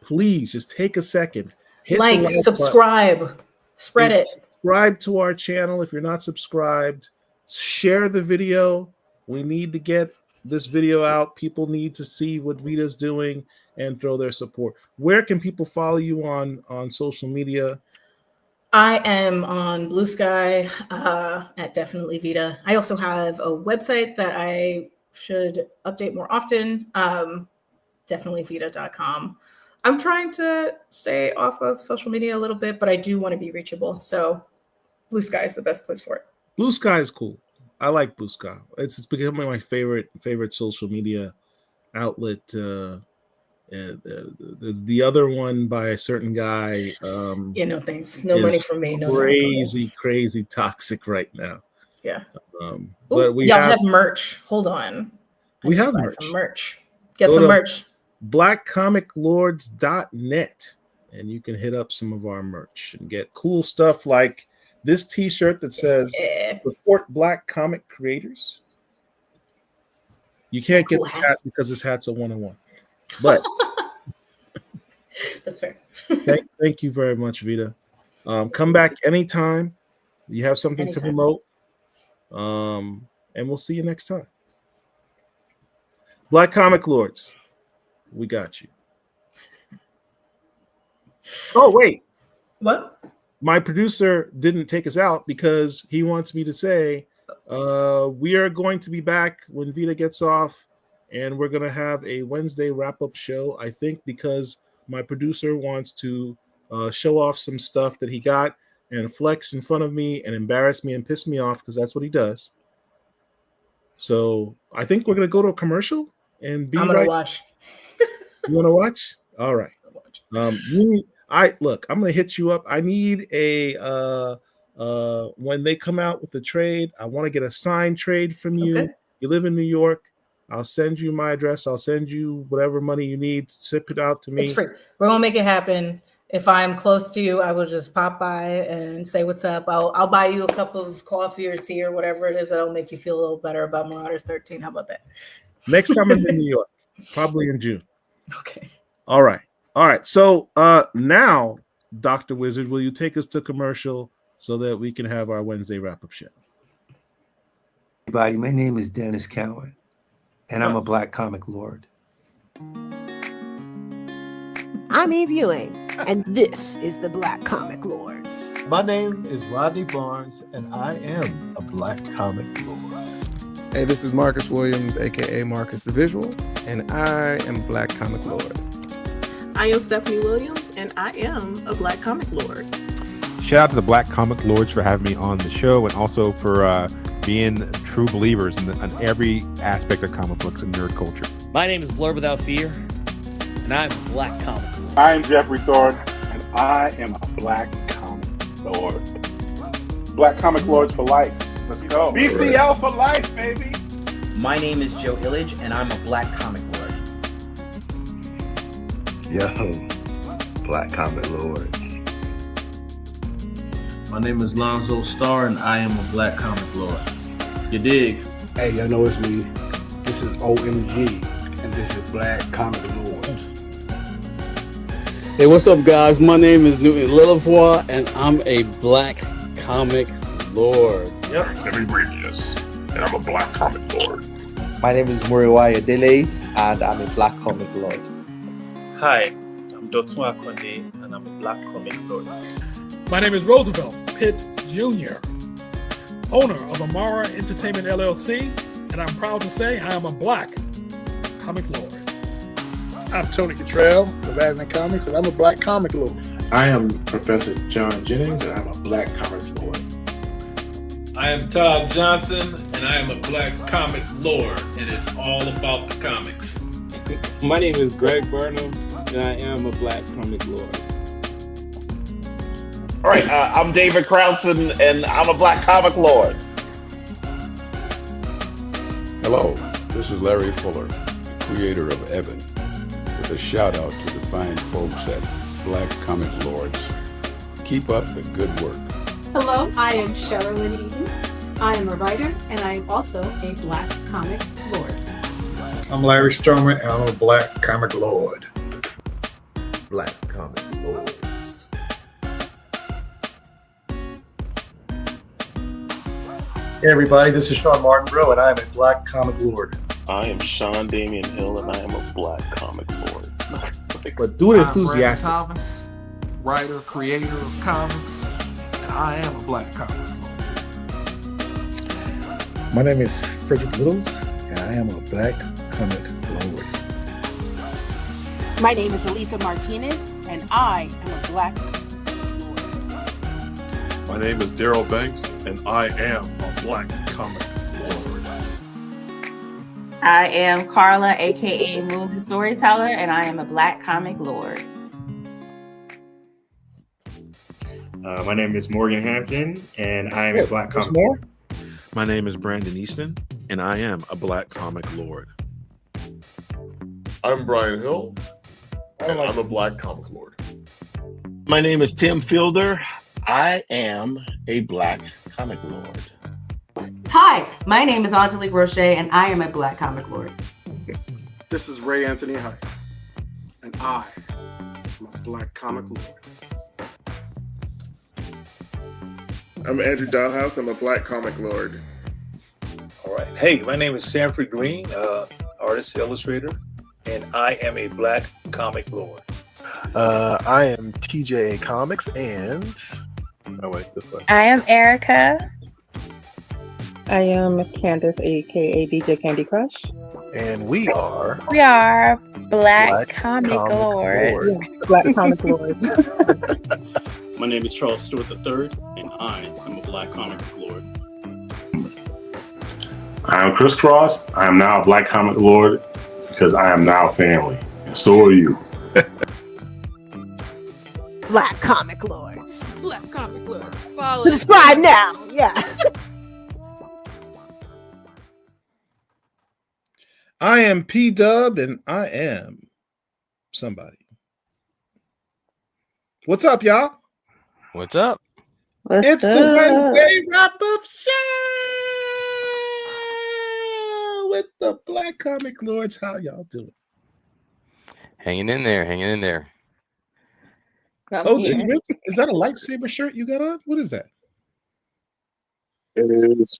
Please just take a second. Hit the like subscribe, button. Spread it. Subscribe to our channel if you're not subscribed. Share the video. We need to get this video out. People need to see what Vita's doing and throw their support. Where can people follow you on social media? I am on Blue Sky at Definitely Vita. I also have a website that I should update more often, definitelyvita.com. I'm trying to stay off of social media a little bit, but I do want to be reachable. So Blue Sky is the best place for it. Blue Sky is cool. I like Blue Sky. It's becoming my favorite social media outlet. There's the other one by a certain guy. No thanks. No money from me. No crazy toxic right now. Yeah. But we have merch. Hold on. We have some merch. Get some merch. blackcomiclords.net, and you can hit up some of our merch and get cool stuff like this T-shirt that says "Support Black Comic Creators." You can't get this hat because this hat's a 101. But that's fair. Thank you very much, Vita. Come back anytime you have something to promote. And we'll see you next time. Black Comic Lords, we got you. Oh, wait. What? My producer didn't take us out because he wants me to say we are going to be back when Vita gets off. And we're going to have a Wednesday wrap-up show, I think, because my producer wants to show off some stuff that he got and flex in front of me and embarrass me and piss me off because that's what he does. So I think we're going to go to a commercial and be I'm going to watch. You want to watch? All right. I'm going to hit you up. I need when they come out with the trade, I want to get a signed trade from you. Okay. You live in New York. I'll send you my address. I'll send you whatever money you need. Ship it out to me. It's free. We're going to make it happen. If I'm close to you, I will just pop by and say what's up. I'll buy you a cup of coffee or tea or whatever it is that'll make you feel a little better about Marauders 13. How about that? Next time I'm in New York, probably in June. Okay. All right. So now, Dr. Wizard, will you take us to commercial so that we can have our Wednesday wrap-up show? Everybody, my name is Dennis Cowan, and I'm a Black Comic Lord. I'm Eve Ewing, and this is the Black Comic Lords. My name is Rodney Barnes, and I am a Black Comic Lord. Hey, this is Marcus Williams, aka Marcus the Visual, and I am Black Comic Lord. I am Stephanie Williams, and I am a Black Comic Lord. Shout out to the Black Comic Lords for having me on the show, and also for being true believers in every aspect of comic books and nerd culture. My name is Blur Without Fear, and I'm a Black Comic Lord. I'm Jeffrey Thorne, and I am a Black Comic Lord. Black Comic Lords for life. Let's go. BCL for life, baby. My name is Joe Illage, and I'm a Black Comic Lord. Yo, Black Comic Lord. My name is Lonzo Starr, and I am a Black Comic Lord. You dig? Hey, y'all know it's me. This is OMG, and this is Black Comic Lords. Hey, what's up, guys? My name is Newton Lillavois, and I'm a Black Comic Lord. Yep. Let me read this, and I'm a Black Comic Lord. My name is Muriwaya Dele, and I'm a Black Comic Lord. Hi, I'm Dotun Akonde, and I'm a Black Comic Lord. My name is Roosevelt Pitt Jr., owner of Amara Entertainment LLC, and I'm proud to say I am a Black Comic Lord. I'm Tony Cottrell of Advent Comics, and I'm a Black Comic Lord. I am Professor John Jennings, and I'm a Black Comics Lord. I am Todd Johnson, and I am a black comic lord, and it's all about the comics. My name is Greg Burnham, and I am a black comic lord. All right, I'm David Crownson, and I'm a black comic lord. Hello, this is Larry Fuller, creator of Evan, with a shout out to the fine folks at Black Comic Lords. Keep up the good work. Hello, I am Sherilyn Eaton. I am a writer, and I am also a black comic lord. I'm Larry Stromer, and I'm a black comic lord. Black comic lords. Hey everybody, this is Sean Martinborough, and I am a black comic lord. I am Sean Damian Hill, and I am a black comic lord. But do it enthusiastic. I'm Brandon Thomas, writer, creator of comics, and I am a black comics lord. My name is Frederick Littles, and I am a black comic lord. My name is Aletha Martinez, and I am a black. My name is Daryl Banks, and I am a black comic lord. I am Carla, aka Moon the Storyteller, and I am a black comic lord. My name is Morgan Hampton, and I am a black comic lord. My name is Brandon Easton, and I am a black comic lord. I'm Brian Hill, and I'm a black comic lord. My name is Tim Fielder. I am a black comic lord. Hi, my name is Angelique Roche, and I am a black comic lord. This is Ray Anthony Hyde, and I am a black comic lord. I'm Andrew Dahlhaus. I'm a black comic lord. All right. Hey, my name is Sanford Green, artist, illustrator, and I am a black comic lord. I am TJA Comics, and this way. I am Erica. I am Candace, aka DJ Candy Crush. And we are Black Comic Lords. Black Comic Lords. My name is Charles Stewart III, and I am a black comic lord. I am Chris Cross. I am now a black comic lord because I am now family, and so are you. Black comic lords. Black comic lord. Solid. Subscribe now. Yeah. I am P Dub, and I am somebody. What's up, y'all? What's up? It's the Wednesday wrap-up show with the Black Comic Lords. How y'all doing? Hanging in there, hanging in there. OG, is that a lightsaber shirt you got on? What is that? It is.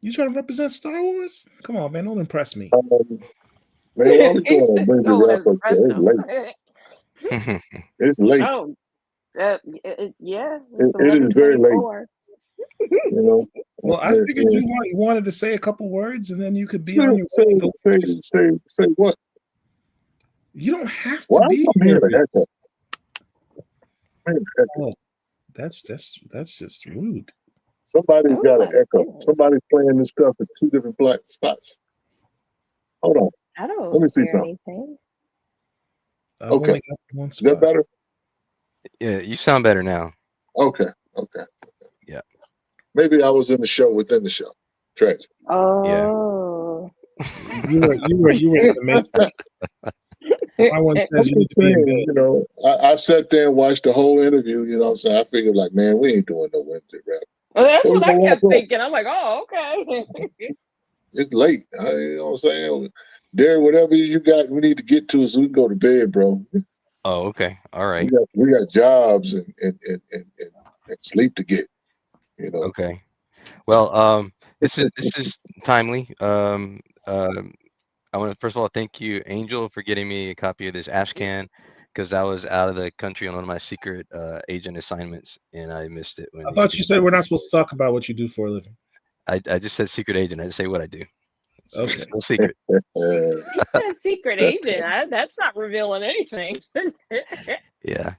You trying to represent Star Wars? Come on, man, don't impress me. Man, I'm going to bring the wrap up. It's late. It's late. Oh, yeah. It is very late. You know. Well, I figured you wanted to say a couple words, and then you could be on your way. Say what? You don't have to Why be am I here. hearing an echo? Oh, that's just rude. Somebody's got an echo. Somebody's playing this stuff at two different black spots. Hold on. I don't Let me see hear something. anything. Okay. Is that better? Yeah, you sound better now. Okay. Yeah. Maybe I was in the show within the show. Tragic. Oh. You were in the matrix. I once says you know, I sat there and watched the whole interview, you know what I'm saying? I figured like, man, we ain't doing no Wednesday rap. Well, that's what I kept thinking. I'm like, oh, okay. It's late. You know what I'm saying? Derek, whatever you got, we need to get to so we can go to bed, bro. Oh, okay. All right. We got jobs and sleep to get. You know. Okay. Well, this is timely. I want to first of all thank you, Angel, for getting me a copy of this Ashcan, because I was out of the country on one of my secret agent assignments and I missed it. I thought you said we're not supposed to talk about what you do for a living. I just said secret agent. I didn't say what I do. Okay. No secret. You said secret agent. That's not revealing anything. Yeah.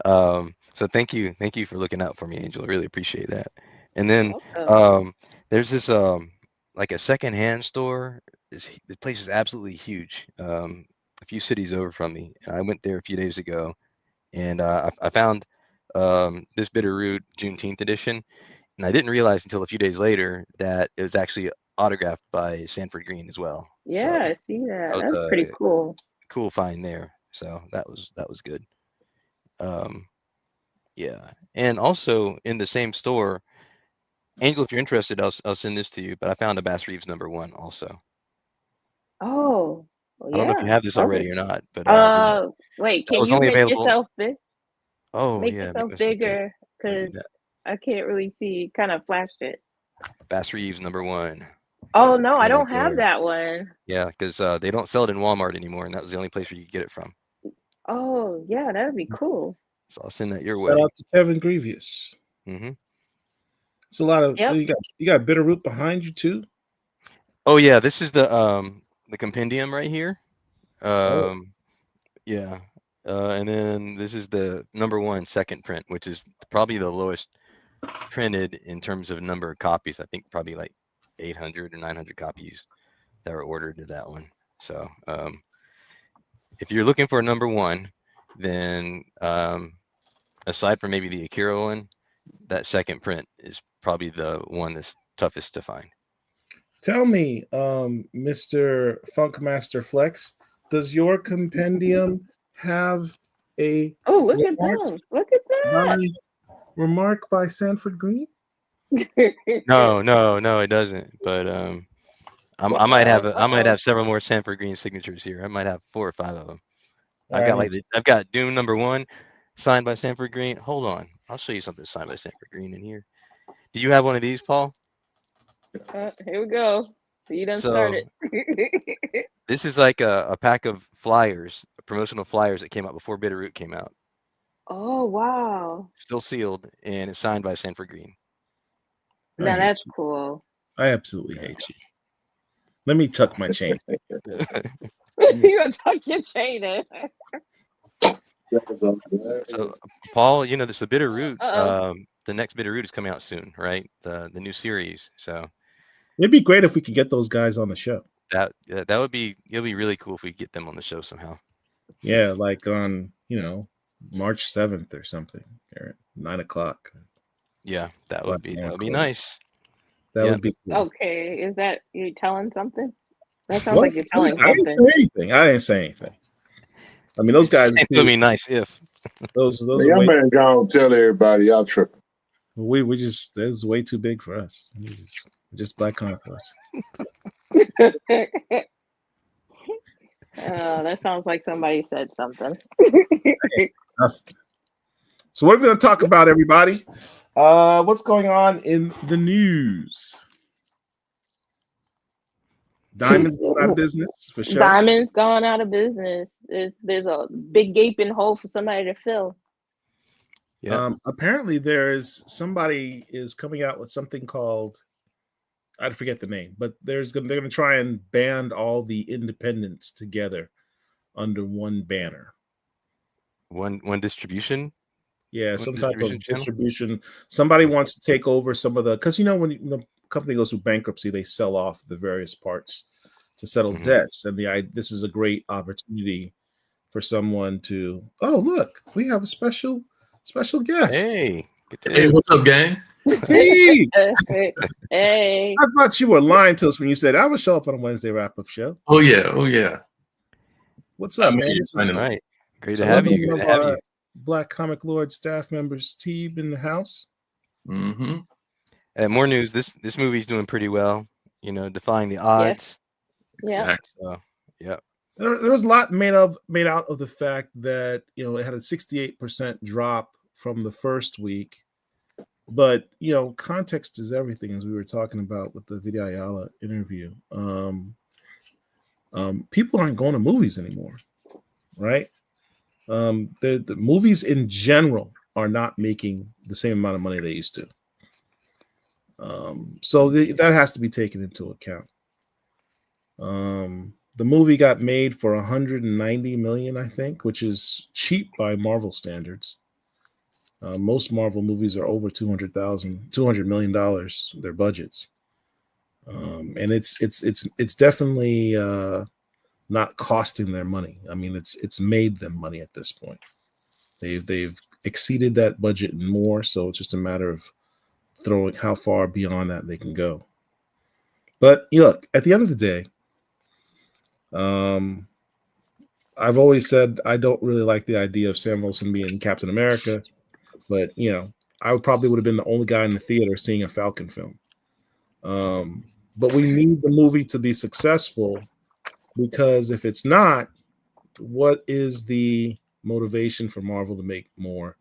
So thank you for looking out for me, Angel. I really appreciate that. And then Awesome. there's this like a secondhand store. The place is absolutely huge. A few cities over from me. I went there a few days ago, and I found this Bitterroot Juneteenth edition, and I didn't realize until a few days later that it was actually autographed by Sanford Green as well. Yeah, I see That that. was That's pretty a cool. cool find there. So that was good. Yeah, and also in the same store, Angel, if you're interested, I'll send this to you. But I found a Bass Reeves #1 also. Oh, well, I don't know if you yeah. have this Okay. already or not, but yeah, Wait, that can was you only make available. yourself big? Oh Make yeah, make yourself myself big. bigger, Let me do because that. I can't really see. Kind of flashed it. Bass Reeves #1 Oh no, I right don't have there. that one. Yeah, because they don't sell it in Walmart anymore, and that was the only place where you could get it from. Oh yeah, that would be cool. So I'll send that your Shout way. out to Kevin Grievous. Mm-hmm. It's a lot of Yep. you got Bitterroot behind you too. Oh yeah, this is the compendium right here. Oh. Yeah, and then this is the #1 second print, which is probably the lowest printed in terms of number of copies. I think probably like 800 or 900 copies that were ordered to that one. So if you're looking for a #1, then aside from maybe the Akira one, that second print is probably the one that's toughest to find. Tell me, Mr. Funkmaster Flex, does your compendium have a Oh, look at them! Look at that! remark by Sanford Green? No, it doesn't. But I might have several more Sanford Green signatures here. I might have 4 or 5 of them. I've got Doom #1 signed by Sanford Green. Hold on, I'll show you something signed by Sanford Green in here. Do you have one of these, Paul? Here we go. You done So started. this is like a pack of flyers, promotional flyers that came out before Bitterroot came out. Oh wow! Still sealed, and it's signed by Sanford Green. Now that's cool. I absolutely hate you. Let me tuck my chain. You gonna tuck your chain in? So, Paul, this is the Bitterroot. Uh-oh. The next Bitterroot is coming out soon, right? The new series. So it'd be great if we could get those guys on the show. That would be really cool if we could get them on the show somehow. Yeah, like on March 7th or something, or 9:00. Yeah, that would be nice. That would be cool. Okay, is that you telling something? That sounds like you're telling I something. I didn't say anything. I mean, those guys. It would be nice if those. Y'all man, go and tell everybody y'all tripping. We just this is way too big for us. Just black comic for us. That sounds like somebody said something. So what are we going to talk about, everybody? What's going on in the news? Diamond's going out of business for sure. Diamond's gone out of business. There's a big gaping hole for somebody to fill. Yeah. Apparently, somebody is coming out with something called, I forget the name, but they're going to try and band all the independents together under one banner. One distribution. Yeah, some type of distribution. Somebody wants to take over some of the, because when the company goes through bankruptcy, they sell off the various parts to settle debts, and this is a great opportunity for someone to. Oh, look, we have a special guest. Hey, what's up, gang? Hey, hey! I thought you were lying to us when you said I would show up on a Wednesday wrap-up show. Oh yeah. What's up, man? This is right. Great to have you. Great to have you. Black Comic Lord staff members, Teeb in the house. Mm-hmm. More news. This movie's doing pretty well. Defying the odds. Yeah. So, yeah. There was a lot made out of the fact that it had a 68% drop from the first week, but context is everything, as we were talking about with the Vita Ayala interview. People aren't going to movies anymore, right? The movies in general are not making the same amount of money they used to. So that has to be taken into account. The movie got made for $190 million, I think, which is cheap by Marvel standards. Most Marvel movies are over $200 million, their budgets. And it's definitely not costing their money. I mean, it's made them money at this point. They've exceeded that budget and more, so it's just a matter of throwing how far beyond that they can go. But look, at the end of the day, I've always said I don't really like the idea of Sam Wilson being Captain America, but I would have been the only guy in the theater seeing a Falcon film. But we need the movie to be successful, because if it's not, what is the motivation for Marvel to make more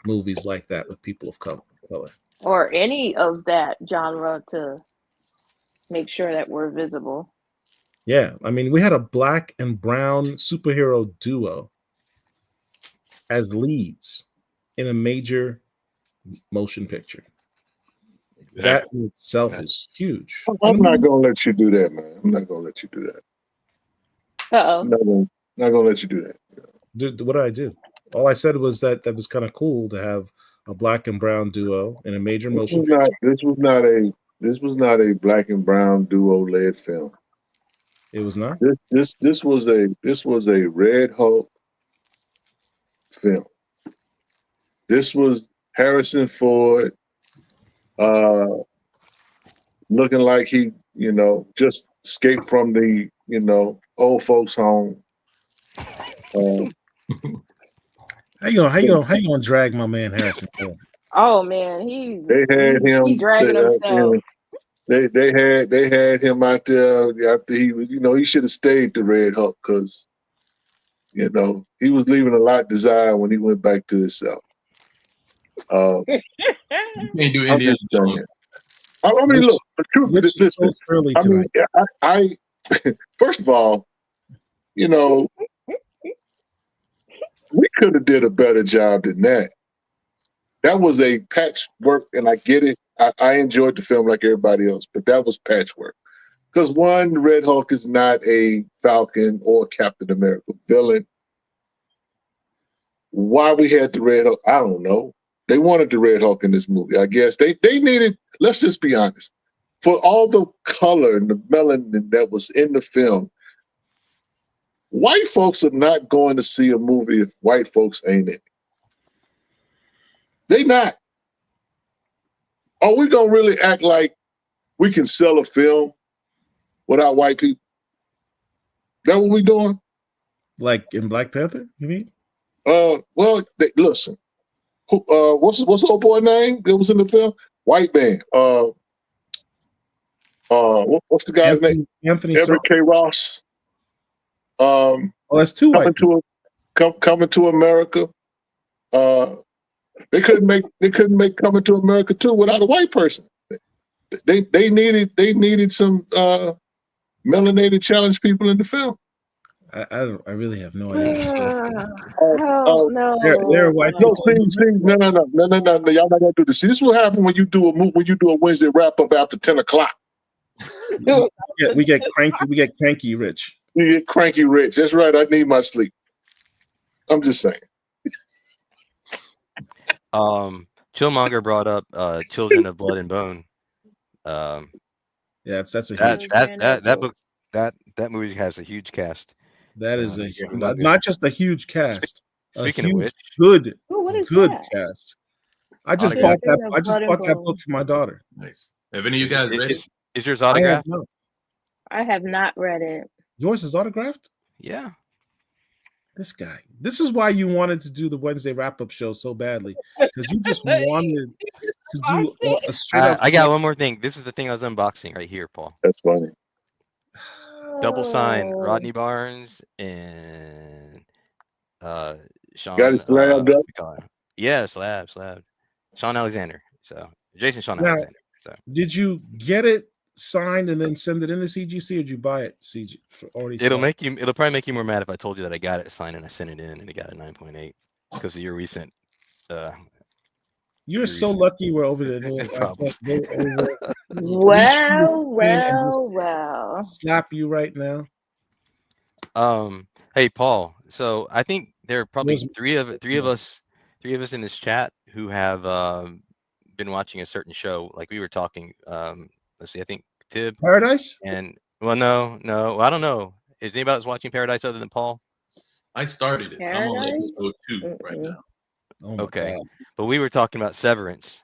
movies like that with people of color? Or any of that genre to make sure that we're visible. Yeah, I mean, we had a black and brown superhero duo as leads in a major motion picture. Exactly. That in itself is huge. I'm not gonna let you do that, man. I'm not gonna let you do that. Uh-oh. I'm not gonna let you do that. Dude, what did I do? All I said was that was kind of cool to have a black and brown duo in a major motion picture. This was not a black and brown duo led film. It was not. This was a Red Hulk film. This was Harrison Ford looking like he, just escaped from the, old folks home. How you gonna drag my man Harrison Ford? Oh man, he's They dragging himself. they had him out there after he was, he should have stayed the Red Hulk, because, he was leaving a lot desired when he went back to himself. You can't do Indiana Jones. I mean, look, the truth is this. I mean, I first of all, we could have did a better job than that. That was a patchwork, and I get it. I enjoyed the film like everybody else, but that was patchwork. Because one, Red Hulk is not a Falcon or Captain America villain. Why we had the Red Hulk, I don't know. They wanted the Red Hulk in this movie. I guess they needed, let's just be honest, for all the color and the melanin that was in the film, white folks are not going to see a movie if white folks ain't in it. They not. Are we going to really act like we can sell a film without white people? That what we doing? Like in Black Panther, you mean? Well, listen. What's the old boy name that was in the film? White man. What's the guy's name? Anthony Everett K. Ross. That's two white people. Coming to America. They couldn't make Coming to America 2 without a white person. They needed some melanated challenged people in the film. I really have no idea. No. They're white people. No. Y'all not gonna do this. See, this is what happens when you do a Wednesday wrap up after 10 o'clock. We get cranky. We get cranky rich. You get cranky rich. That's right. I need my sleep. I'm just saying. Chillmonger brought up Children of Blood and Bone. Yeah, that's a huge. That book, that movie has a huge cast. That is not just a huge cast. Speaking a huge, of which, good that? cast. I just bought that book for my daughter. Nice. Have any of you guys read it? Is yours autographed? I have not read it. Yours is autographed? Yeah. This guy. This is why you wanted to do the Wednesday wrap-up show so badly, because you just wanted to do a straight up. I got one more thing. This is the thing I was unboxing right here, Paul. That's funny. Double sign Rodney Barnes and Sean. Got it slabbed up? Yeah, slab. Sean Alexander. So Sean Now, Alexander. So did you get it signed and then send it into CGC, or did you buy it already? It'll probably make you more mad if I told you that I got it signed and I sent it in and it got a 9.8 because of your recent. You're so lucky we're over there. Well. Slap you right now. Hey Paul. So I think there are probably three of us of us in this chat who have been watching a certain show. Like we were talking. Let's see. I think Tib. Paradise. And well, no. Well, I don't know. Is anybody else watching Paradise other than Paul? I started it. I'm on episode 2 right now. Oh okay, God. but we were talking about Severance,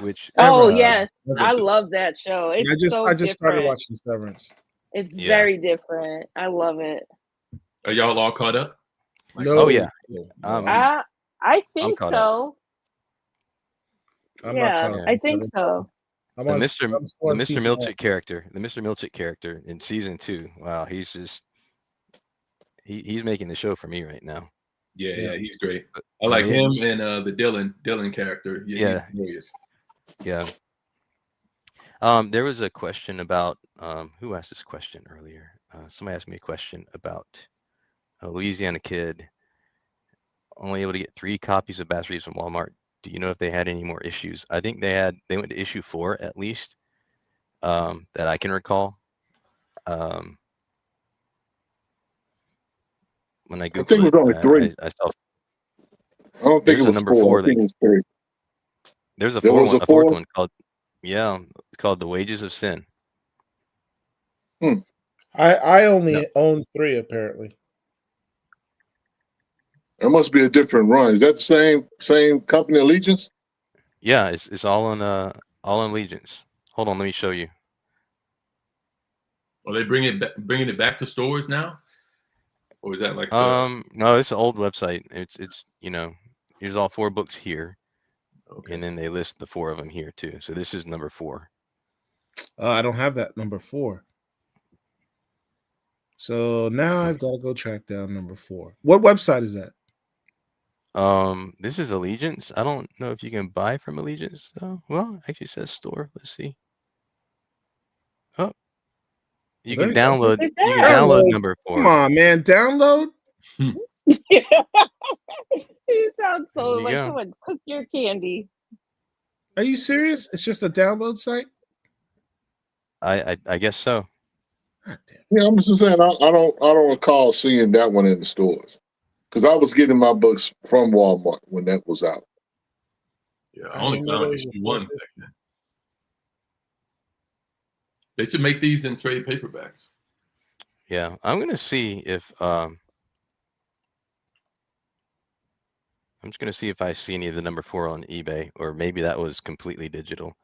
which Oh yes, I love that show. It's I just started different. watching Severance. It's very different. I love it. Are y'all all caught up? No. Oh yeah. I think caught so. I'm not Yeah, caught up. I think so. The Mr. Milchick character, the Mr. Milchick character in season 2. Wow, he's just he's making the show for me right now. Yeah, he's great. I like him and the Dylan character. Yeah, he's glorious. Yeah. There was a question about who asked this question earlier? Somebody asked me a question about a Louisiana kid only able to get 3 copies of Bass Reeves from Walmart. Do you know if they had any more issues? I think they went to issue 4 at least, that I can recall. When I Googled think it was only 3. I saw. I don't think it was number 4. 4. I think it was 3. There's a There was a fourth one called it's called The Wages of Sin. I only own 3 apparently. It must be a different run. Is that the same company, Allegiance? Yeah, it's all on Allegiance. Hold on, let me show you. Are they bringing it back to stores now, or is that like? No, it's an old website. It's here's all 4 books here, and then they list the 4 of them here too. So this is number 4. I don't have that number 4. So now I've got to go track down number 4. What website is that? This is Allegiance. I don't know if you can buy from Allegiance though. Well, actually it says store. Let's see. Oh, you can download. You can download number 4. Come on, man, download. You sound so like someone took your candy. Are you serious? It's just a download site. I guess so. Yeah, I'm just saying. I don't recall seeing that one in the stores because I was getting my books from Walmart when that was out. Yeah, I only found issue 1 back then. They should make these in trade paperbacks. Yeah, I'm gonna see if I'm just gonna see if I see any of the number 4 on eBay, or maybe that was completely digital.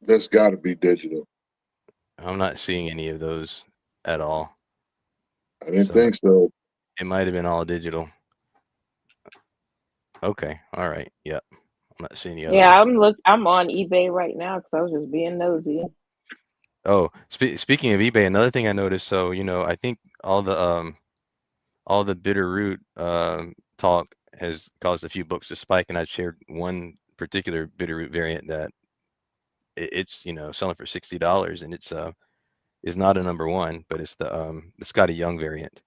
That's got to be digital. I'm not seeing any of those at all. I didn't think so. It might have been all digital. Okay, all right, yep. I'm not seeing any other. Yeah, I'm on eBay right now because I was just being nosy. Oh, speaking of eBay, another thing I noticed. So I think all the Bitterroot talk has caused a few books to spike, and I shared one particular Bitterroot variant that it's selling for $60, and it's not a number 1, but it's the Scotty Young variant.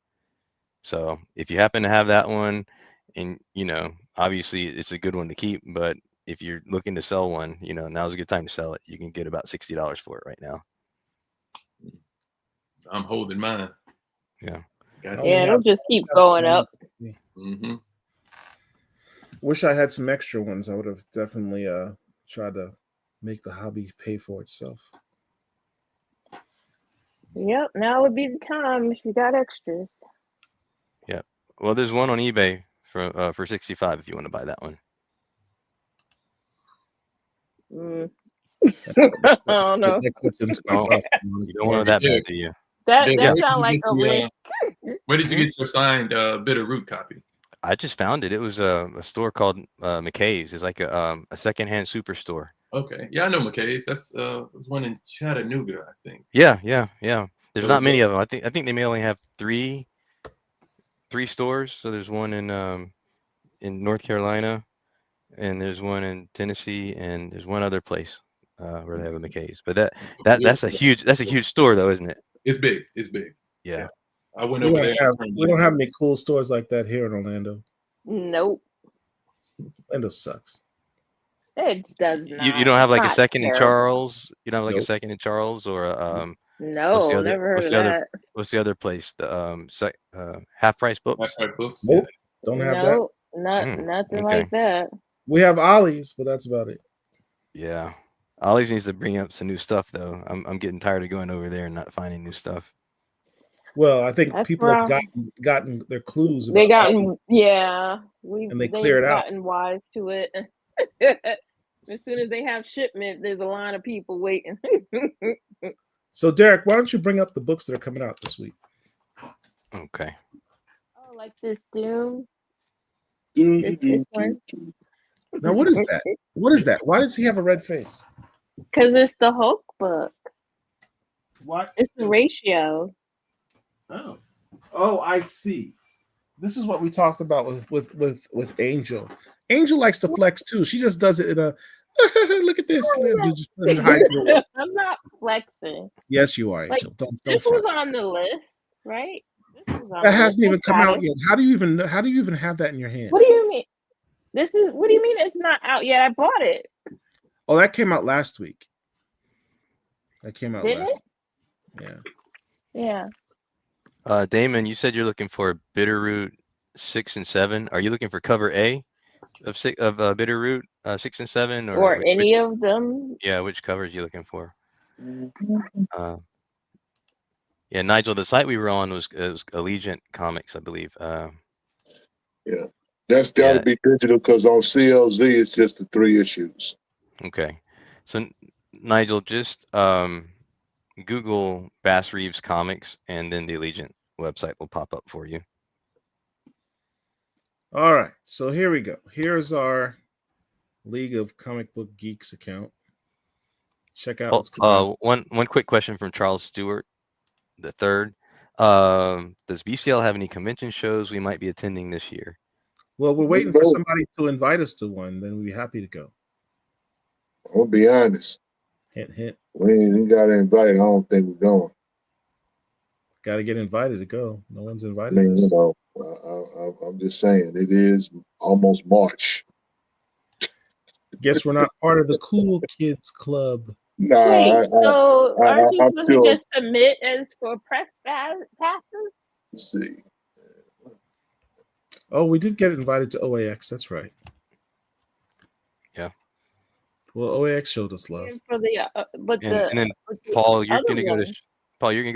So if you happen to have that one, and obviously it's a good one to keep, but if you're looking to sell one, now's a good time to sell it. You can get about $60 for it right now. I'm holding mine. Yeah. Yeah, it'll just keep going up. Mm-hmm. Wish I had some extra ones. I would have definitely tried to make the hobby pay for itself. Yep, now would be the time if you got extras. Yeah. Well, there's one on eBay for $65 if you want to buy that one. I don't know. You don't want that bad, do you? That sounds like a risk. Where did you get your signed Bitterroot copy? I just found it. It was a store called McKay's. It's like a secondhand superstore. Okay, yeah, I know McKay's. That's one in Chattanooga, I think. Yeah. There's not many of them. I think they may only have three stores. So there's one in North Carolina, and there's one in Tennessee, and there's one other place where they have a McKay's. But that's a huge store, though, isn't it? It's big. It's big. Yeah. I went over there. We don't have any cool stores like that here in Orlando. Nope. Orlando sucks. It does not. You don't have like a second in terrible. Charles? You don't have like a second in Charles or No, never heard of that. What's the other place? The Half Price Books. Half Price Books. Nope. Don't have that. Nothing like that. We have Ollie's, but that's about it. Yeah. Ollie's needs to bring up some new stuff though. I'm getting tired of going over there and not finding new stuff. Well, I think That's people have where gotten their clues. they About gotten Ollie's, and they they've clear it out. gotten wise to it. As soon as they have shipment, there's a line of people waiting. So, Derek, why don't you bring up the books that are coming out this week? Okay. Oh, like this Doom. This one. Now, what is that? What is that? Why does he have a red face? Because it's the Hulk book. What? It's the ratio. Oh, I see. This is what we talked about with Angel. Angel likes to flex too. She just does it in a look at this. Just put it in high grade. I'm not flexing. Yes, you are, Angel. Like, Don't this front. was on the list, right? That hasn't even come out yet. How do you even have that in your hand? What do you mean? What do you mean it's not out yet? I bought it. Oh, that came out last week. That came out Didn't last it? week. Yeah. Damon, you said you're looking for Bitterroot 6 and 7. Are you looking for cover A of Bitterroot 6 and 7, or any of them? Yeah, which covers are you looking for? Yeah, Nigel, the site we were on was Allegiant Comics, I believe. Yeah, that's got to be digital because on CLZ it's just the 3 issues. Okay, so Nigel, just Google Bass Reeves Comics, and then the Allegiant website will pop up for you. All right, so here we go. Here's our League of Comic Book Geeks account. Check out what's coming out. One quick question from Charles Stewart the third. Does BCL have any convention shows we might be attending this year? Well, we're waiting for somebody to invite us to one. Then we'd be happy to go. I'll be honest. Hint, hint. We ain't got to invite. I don't think we're going. Got to get invited to go. No one's invited I mean, us. you know, I'm just saying it is almost March. Guess we're not part of the cool kids club. Nah, Wait, so aren't you I'm supposed sure. to just submit as for press passes? Let's see. Oh, we did get invited to OAX. That's right. Yeah. Well, OAX showed us love. For the And then Paul, you're gonna go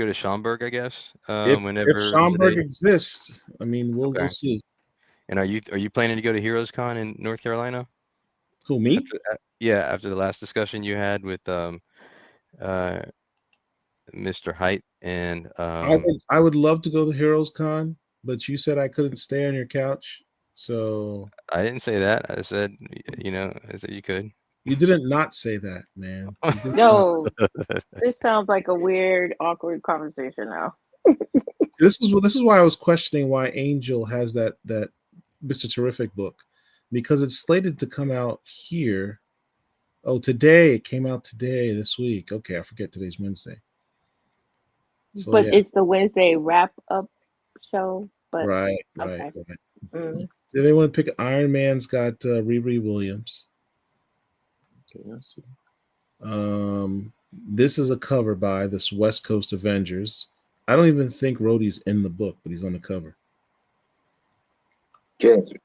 to Schaumburg, I guess. Whenever if Schaumburg exists, I mean, we'll see. And are you planning to go to Heroes Con in North Carolina? Who, me? After the last discussion you had with Mr. Height and I would love to go to Heroes Con, but you said I couldn't stay on your couch, so I didn't say that. I said I said you could. You didn't not say that, man. No, this sounds like a weird, awkward conversation now. This is why I was questioning why Angel has that Mr. Terrific book, because it's slated to come out here. Oh, today it came out today this week. Okay, I forget today's Wednesday. So, but it's the Wednesday wrap up show. But right. Mm. Did anyone pick Iron Man's got Riri Williams? This is a cover by this West Coast Avengers. I don't even think Rhodey's in the book, but he's on the cover. Jersey.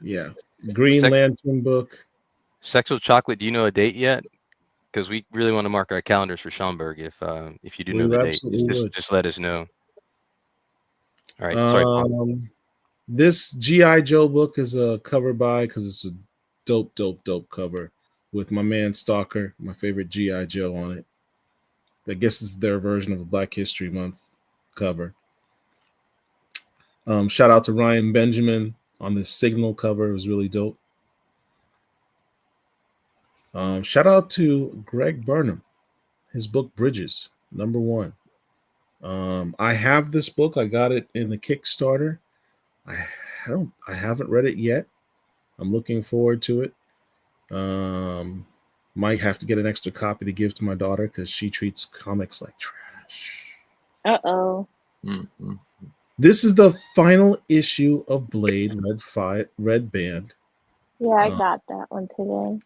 Yeah. Green Lantern book. Sexual Chocolate, do you know a date yet? Because we really want to mark our calendars for Schaumburg. If you do know the date, just let us know. All right. Sorry, Paul. This G.I. Joe book is a cover by, because it's a dope cover with my man Stalker, my favorite G.I. Joe on it. I guess it's their version of a Black History Month cover. Shout out to Ryan Benjamin on this Signal cover. It was really dope. Shout out to Greg Burnham, his book Bridges, #1. I have this book. I got it in the Kickstarter. I haven't read it yet. I'm looking forward to it. Might have to get an extra copy to give to my daughter because she treats comics like trash. Uh-oh. Mm-hmm. This is the final issue of Blade Red Band. Yeah, I got that one today.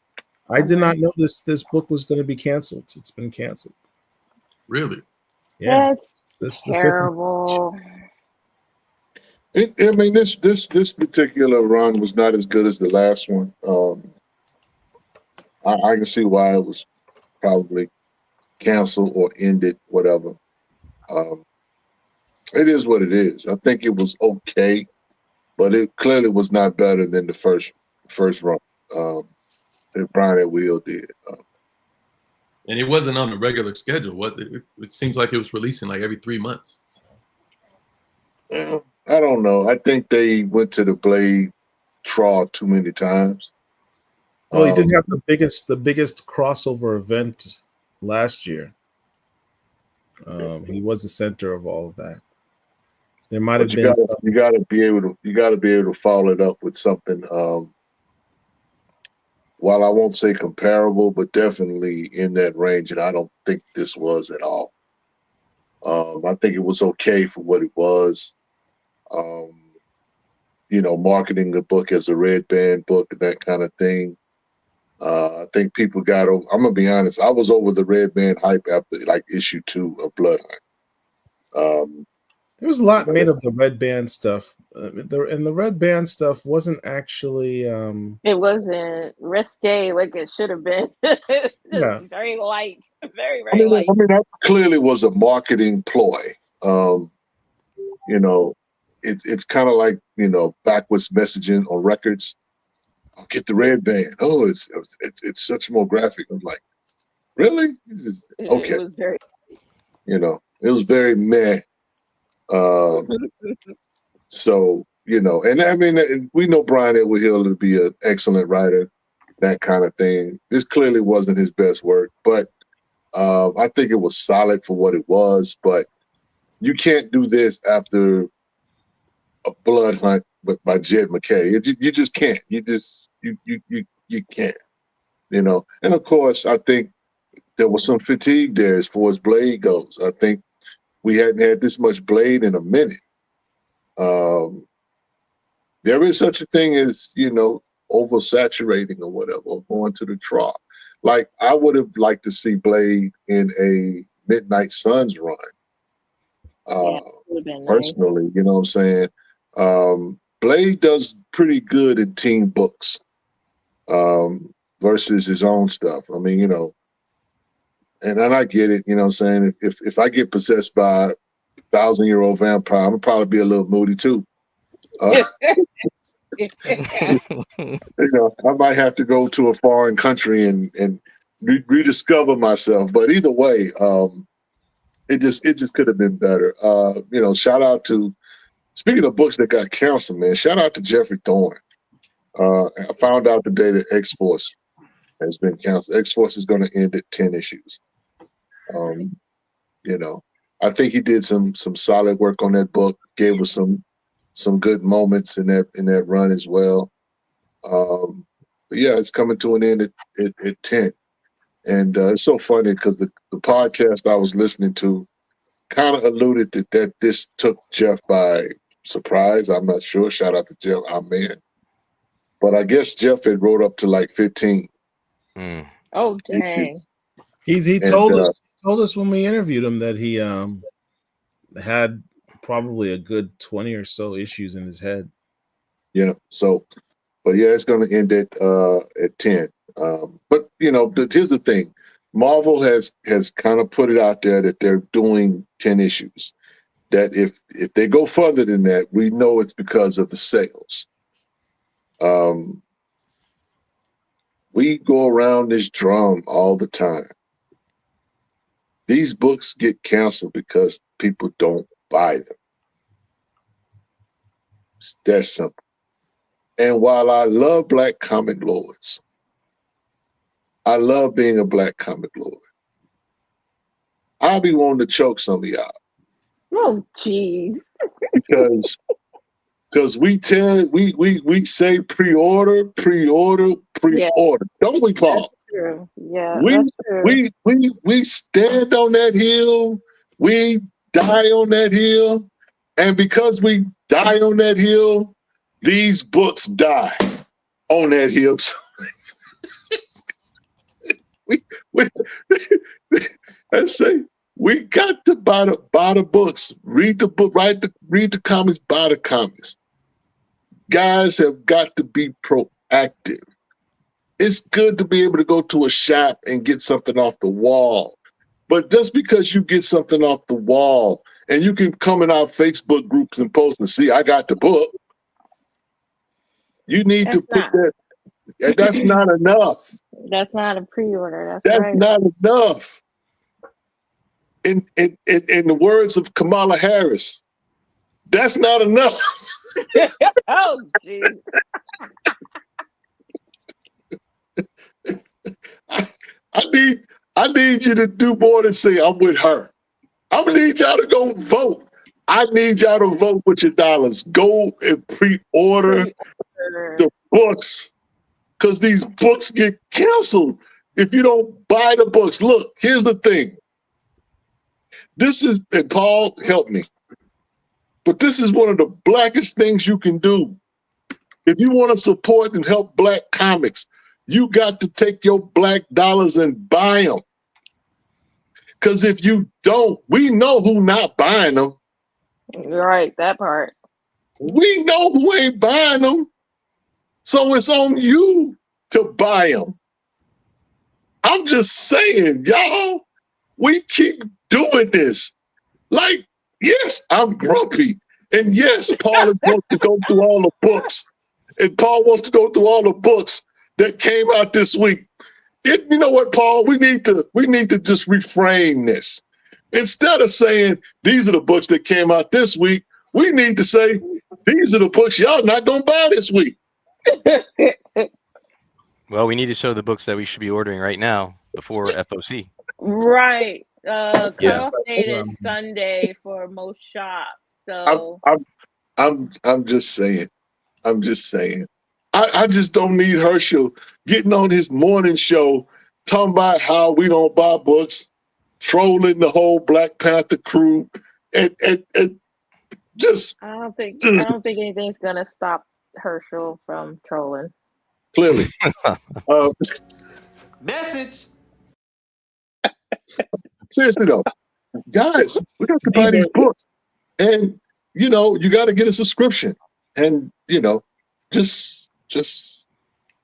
I did not know this book was going to be canceled. It's been canceled. Really? Yeah. That's terrible. I mean, this particular run was not as good as the last one. I can see why it was probably canceled or ended, whatever. It is what it is. I think it was okay, but it clearly was not better than the first run that Brian at Wheel did. And it wasn't on a regular schedule, was it? It seems like it was releasing like every 3 months. I don't know. I think they went to the Blade trawl too many times. Well, he didn't have the biggest crossover event last year. He was the center of all of that. There might have been. You got to be able to follow it up with something. While I won't say comparable, but definitely in that range, and I don't think this was at all. I think it was okay for what it was. Marketing the book as a red band book and that kind of thing. I think people got over. I'm gonna be honest. I was over the red band hype after like issue 2 of Blood Hunt. There was a lot made of the red band stuff. The red band stuff wasn't actually. It wasn't risque like it should have been. Yeah. Very light. Very, very light. I mean, that clearly was a marketing ploy. It's kind of like backwards messaging on records. I'll get the red band. Oh, it's such more graphic. I was like, really? Okay. It was very. It was very meh. So and I mean, we know Brian Edward Hill to be an excellent writer, that kind of thing. This clearly wasn't his best work, but I think it was solid for what it was. But you can't do this after a Blood Hunt by Jed McKay. You just can't. You can't. And of course, I think there was some fatigue there as far as Blade goes. I think we hadn't had this much Blade in a minute. There is such a thing as, oversaturating or whatever, or going to the trough. Like, I would have liked to see Blade in a Midnight Suns run. Personally, nice. You know what I'm saying? Blade does pretty good in team books versus his own stuff. I mean, and I get it, you know what I'm saying? If I get possessed by a 1,000-year-old vampire, I'm gonna probably be a little moody too. I might have to go to a foreign country and rediscover myself. But either way, it just could have been better. Shout out to, speaking of books that got canceled, man, shout out to Jeffrey Thorne. I found out today that X-Force has been canceled. X-Force is going to end at 10 issues. I think he did some solid work on that book, gave us some good moments in that run as well. But yeah, it's coming to an end at 10. And it's so funny because the podcast I was listening to kind of alluded that this took Jeff by surprise. I'm not sure. Shout out to Jeff, our man. But I guess Jeff had wrote up to like 15. Oh, dang. He told us when we interviewed him that he had probably a good 20 or so issues in his head. Yeah. So, but yeah, it's going to end at 10. But here's the thing: Marvel has kind of put it out there that they're doing 10 issues. That if they go further than that, we know it's because of the sales. We go around this drum all the time. These books get canceled because people don't buy them. It's that simple. And while I love Black comic lords, I love being a Black comic lord, I'll be wanting to choke some of y'all. Oh, jeez. Because we say pre-order, Yeah. don't we, Paul? True. Yeah, We that's true. we stand on that hill, we die on that hill, and because we die on that hill, these books die on that hill. I say We got to buy the books, read the book, read the comics, buy the comics. Guys have got to be proactive. It's good to be able to go to a shop and get something off the wall. But just because you get something off the wall and you can come in our Facebook groups and post and see, I got the book. You need to put that. That's not enough. That's not a pre-order. That's right. not enough. In the words of Kamala Harris, that's not enough. Oh, geez. I need you to do more than say I'm with her. I'm gonna need y'all to go vote. I need y'all to vote with your dollars. Go and pre-order the books, because these books get canceled if you don't buy the books. Look, here's the thing. This is, and Paul, help me, but this is one of the blackest things you can do. If you want to support and help black comics, you got to take your black dollars and buy them. Because if you don't, we know who not buying them. Right, that part. We know who ain't buying them. So it's on you to buy them. I'm just saying, y'all, we keep doing this. Like, yes, I'm grumpy. And yes, Paul wants to go through all the books. And Paul wants to go through all the books that came out this week. You know what, Paul? We need to just reframe this. Instead of saying these are the books that came out this week, we need to say these are the books y'all not gonna buy this week. Well, we need to show the books that we should be ordering right now before FOC. Right. Cutoff date is Sunday for most shops. So I'm just saying. I'm just saying. I just don't need Herschel getting on his morning show talking about how we don't buy books, trolling the whole Black Panther crew, and just. I don't think anything's gonna stop Herschel from trolling. Clearly. Message. Seriously though, guys, we got to buy these books, and you got to get a subscription, and just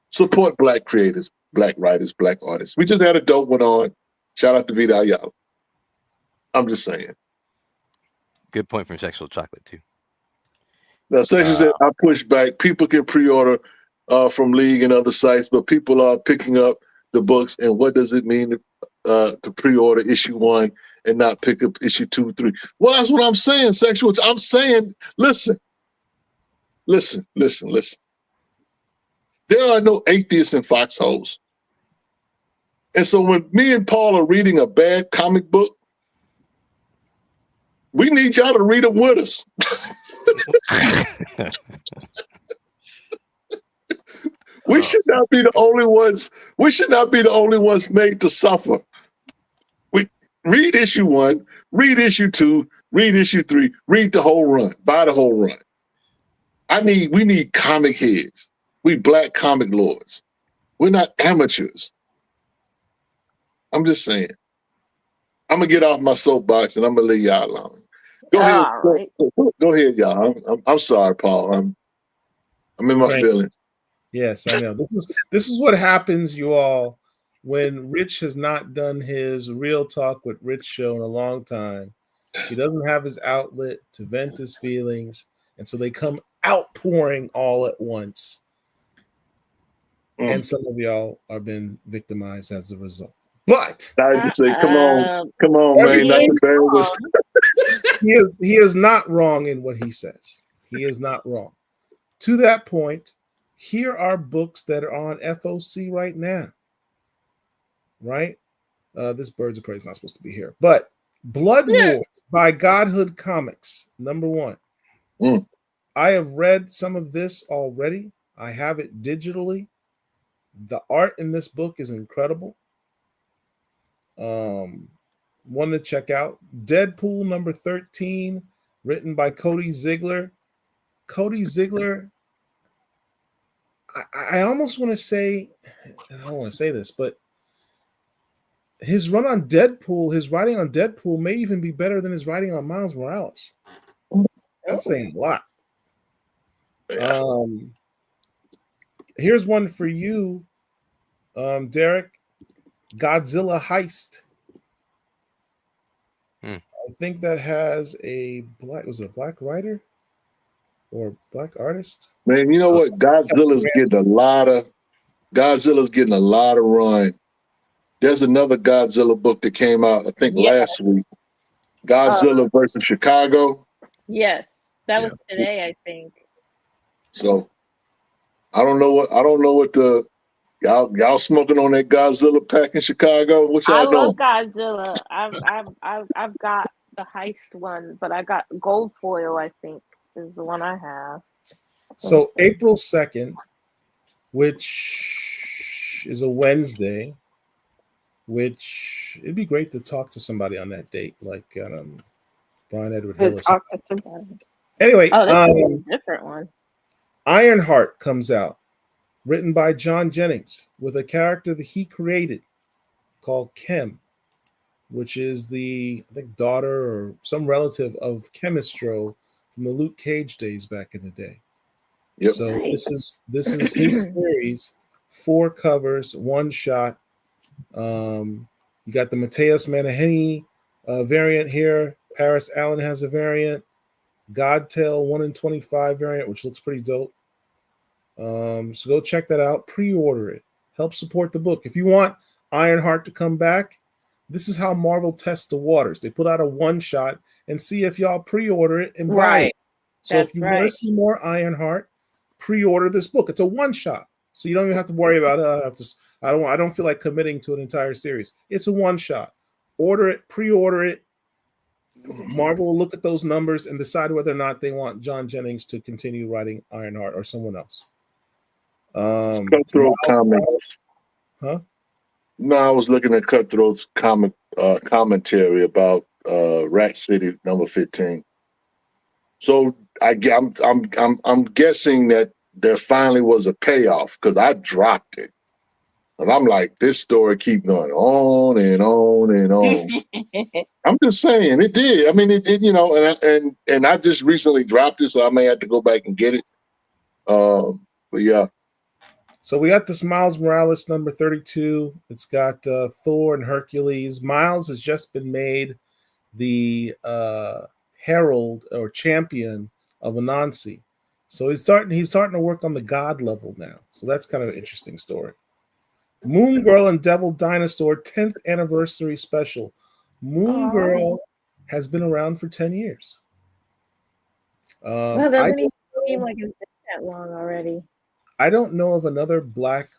support black creators, black writers, black artists. We just had a dope one on. Shout out to Vita Ayala. I'm just saying. Good point from Sexual Chocolate too. Now, Sexual said I push back. People can pre-order from League and other sites, but people are picking up the books. And what does it mean to pre-order issue 1 and not pick up issue 2, 3? Well, that's what I'm saying, Sexual. I'm saying, listen. There are no atheists in foxholes. And so when me and Paul are reading a bad comic book, we need y'all to read it with us. We should not be the only ones. We should not be the only ones made to suffer. We read issue 1, read issue 2, read issue 3, read the whole run, buy the whole run. We need comic heads. We black comic lords. We're not amateurs. I'm just saying. I'm gonna get off my soapbox and I'm gonna leave y'all alone. Go ahead. Right. Go ahead, y'all. I'm sorry, Paul. I'm in my feelings. Yes, I know. This is what happens, you all, when Rich has not done his Real Talk with Rich show in a long time. He doesn't have his outlet to vent his feelings, and so they come outpouring all at once. And some of y'all are being victimized as a result. But I just say, come on, man, not the barrels. He is not wrong in what he says. He is not wrong. To that point, here are books that are on FOC right now. Right? This Birds of Prey is not supposed to be here. But Blood Wars by Godhood Comics, number 1. I have read some of this already. I have it digitally. The art in this book is incredible. One to check out. Deadpool number 13, written by Cody Ziegler. Cody Ziegler, I almost want to say, I don't want to say this, but his run on Deadpool, his writing on Deadpool may even be better than his writing on Miles Morales. That's saying a lot. Here's one for you, Derek. Godzilla Heist. I think that has a black writer or black artist? Man, you know what? Godzilla's getting a lot of run. There's another Godzilla book that came out, I think, last week. Godzilla versus Chicago. Yes, that was today, I think. So I don't know what the y'all smoking on that Godzilla pack in Chicago. What y'all I doing? love Godzilla. I've got the heist one, but I got gold foil. I think is the one I have. So April 2nd, which is a Wednesday, which it'd be great to talk to somebody on that date, like Brian Edward Hill or something. Anyway, this is a different one. Ironheart comes out, written by John Jennings, with a character that he created called Chem, which is the, I think, daughter or some relative of Chemistro from the Luke Cage days back in the day. Yep. So this is his series, 4 covers, 1 shot. You got the Mateus Manaheni variant here. Paris Allen has a variant. Godtail 1 in 25 variant, which looks pretty dope. So go check that out. Pre-order it. Help support the book. If you want Ironheart to come back, this is how Marvel tests the waters. They put out a 1 shot and see if y'all pre-order it and buy it. So if you want to see more Ironheart, pre-order this book. It's a 1 shot, so you don't even have to worry about it. I don't feel like committing to an entire series. It's a 1 shot. Order it, pre-order it. Marvel will look at those numbers and decide whether or not they want John Jennings to continue writing Ironheart or someone else. Cutthroat Comics. Huh? No, I was looking at Cutthroat's comic commentary about Rat City number 15. So I'm guessing that there finally was a payoff because I dropped it. And I'm like, this story keep going on and on and on. I'm just saying it did. I mean, it you know, and I just recently dropped it, so I may have to go back and get it. But yeah. So we got this Miles Morales number 32. It's got Thor and Hercules. Miles has just been made the herald or champion of Anansi. So he's starting to work on the god level now. So that's kind of an interesting story. Moon Girl and Devil Dinosaur 10th anniversary special. Moon Girl has been around for 10 years. Well, doesn't he seem like it's been that long already? I don't know of another Black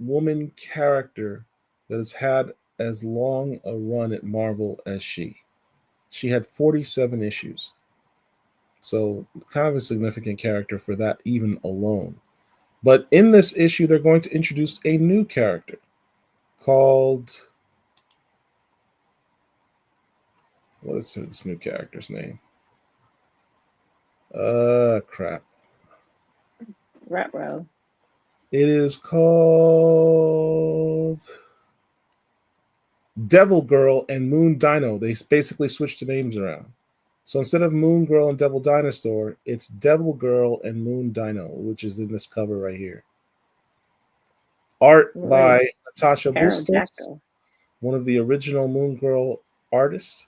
woman character that has had as long a run at Marvel as she. She had 47 issues. So kind of a significant character for that even alone. But in this issue, they're going to introduce a new character called... What is this new character's name? Crap. Ruh-roh. It is called Devil Girl and Moon Dino. They basically switched the names around. So instead of Moon Girl and Devil Dinosaur, it's Devil Girl and Moon Dino, which is in this cover right here. Art by Natasha Bustos, one of the original Moon Girl artists,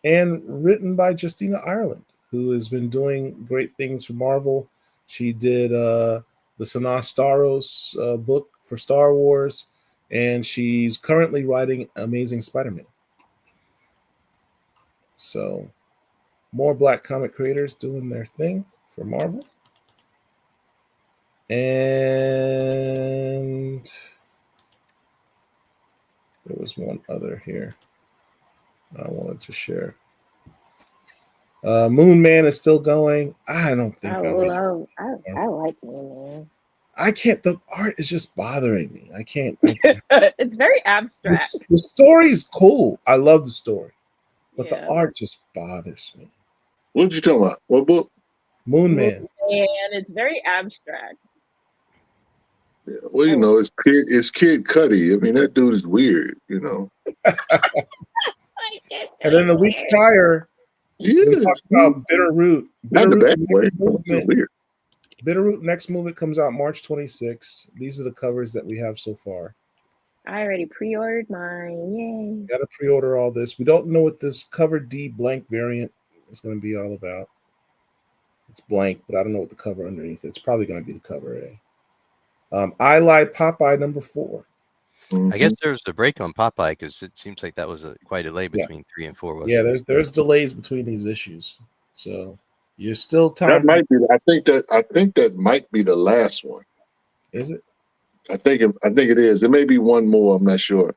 and written by Justina Ireland, who has been doing great things for Marvel. She did the Sana Staros book for Star Wars, and she's currently writing Amazing Spider-Man. So more Black comic creators doing their thing for Marvel. And there was one other here I wanted to share. Moon Man is still going. I don't think I like Moon Man. I can't. The art is just bothering me. I can't. It's very abstract. The story's cool. I love the story, but the art just bothers me. What you talking about? What book? Moon Man. And it's very abstract. Yeah, well, you know, it's Kid Cudi. I mean, that dude is weird, you know. And then the week prior, we talked about Bitterroot. Not in the bad way. Movement. Weird. Bitterroot next movement comes out March 26th. These are the covers that we have so far. I already pre-ordered mine. Yay! Got to pre-order all this. We don't know what this cover D blank variant is going to be all about. It's blank, but I don't know what the cover underneath it. It's probably going to be the cover A. I Lied Popeye number 4. I guess there was a break on Popeye because it seems like that was quite a delay between 3 and 4. Yeah, there's delays between these issues, so you're still time. That might be. I think that might be the last one. Is it? I think it is. There may be one more. I'm not sure.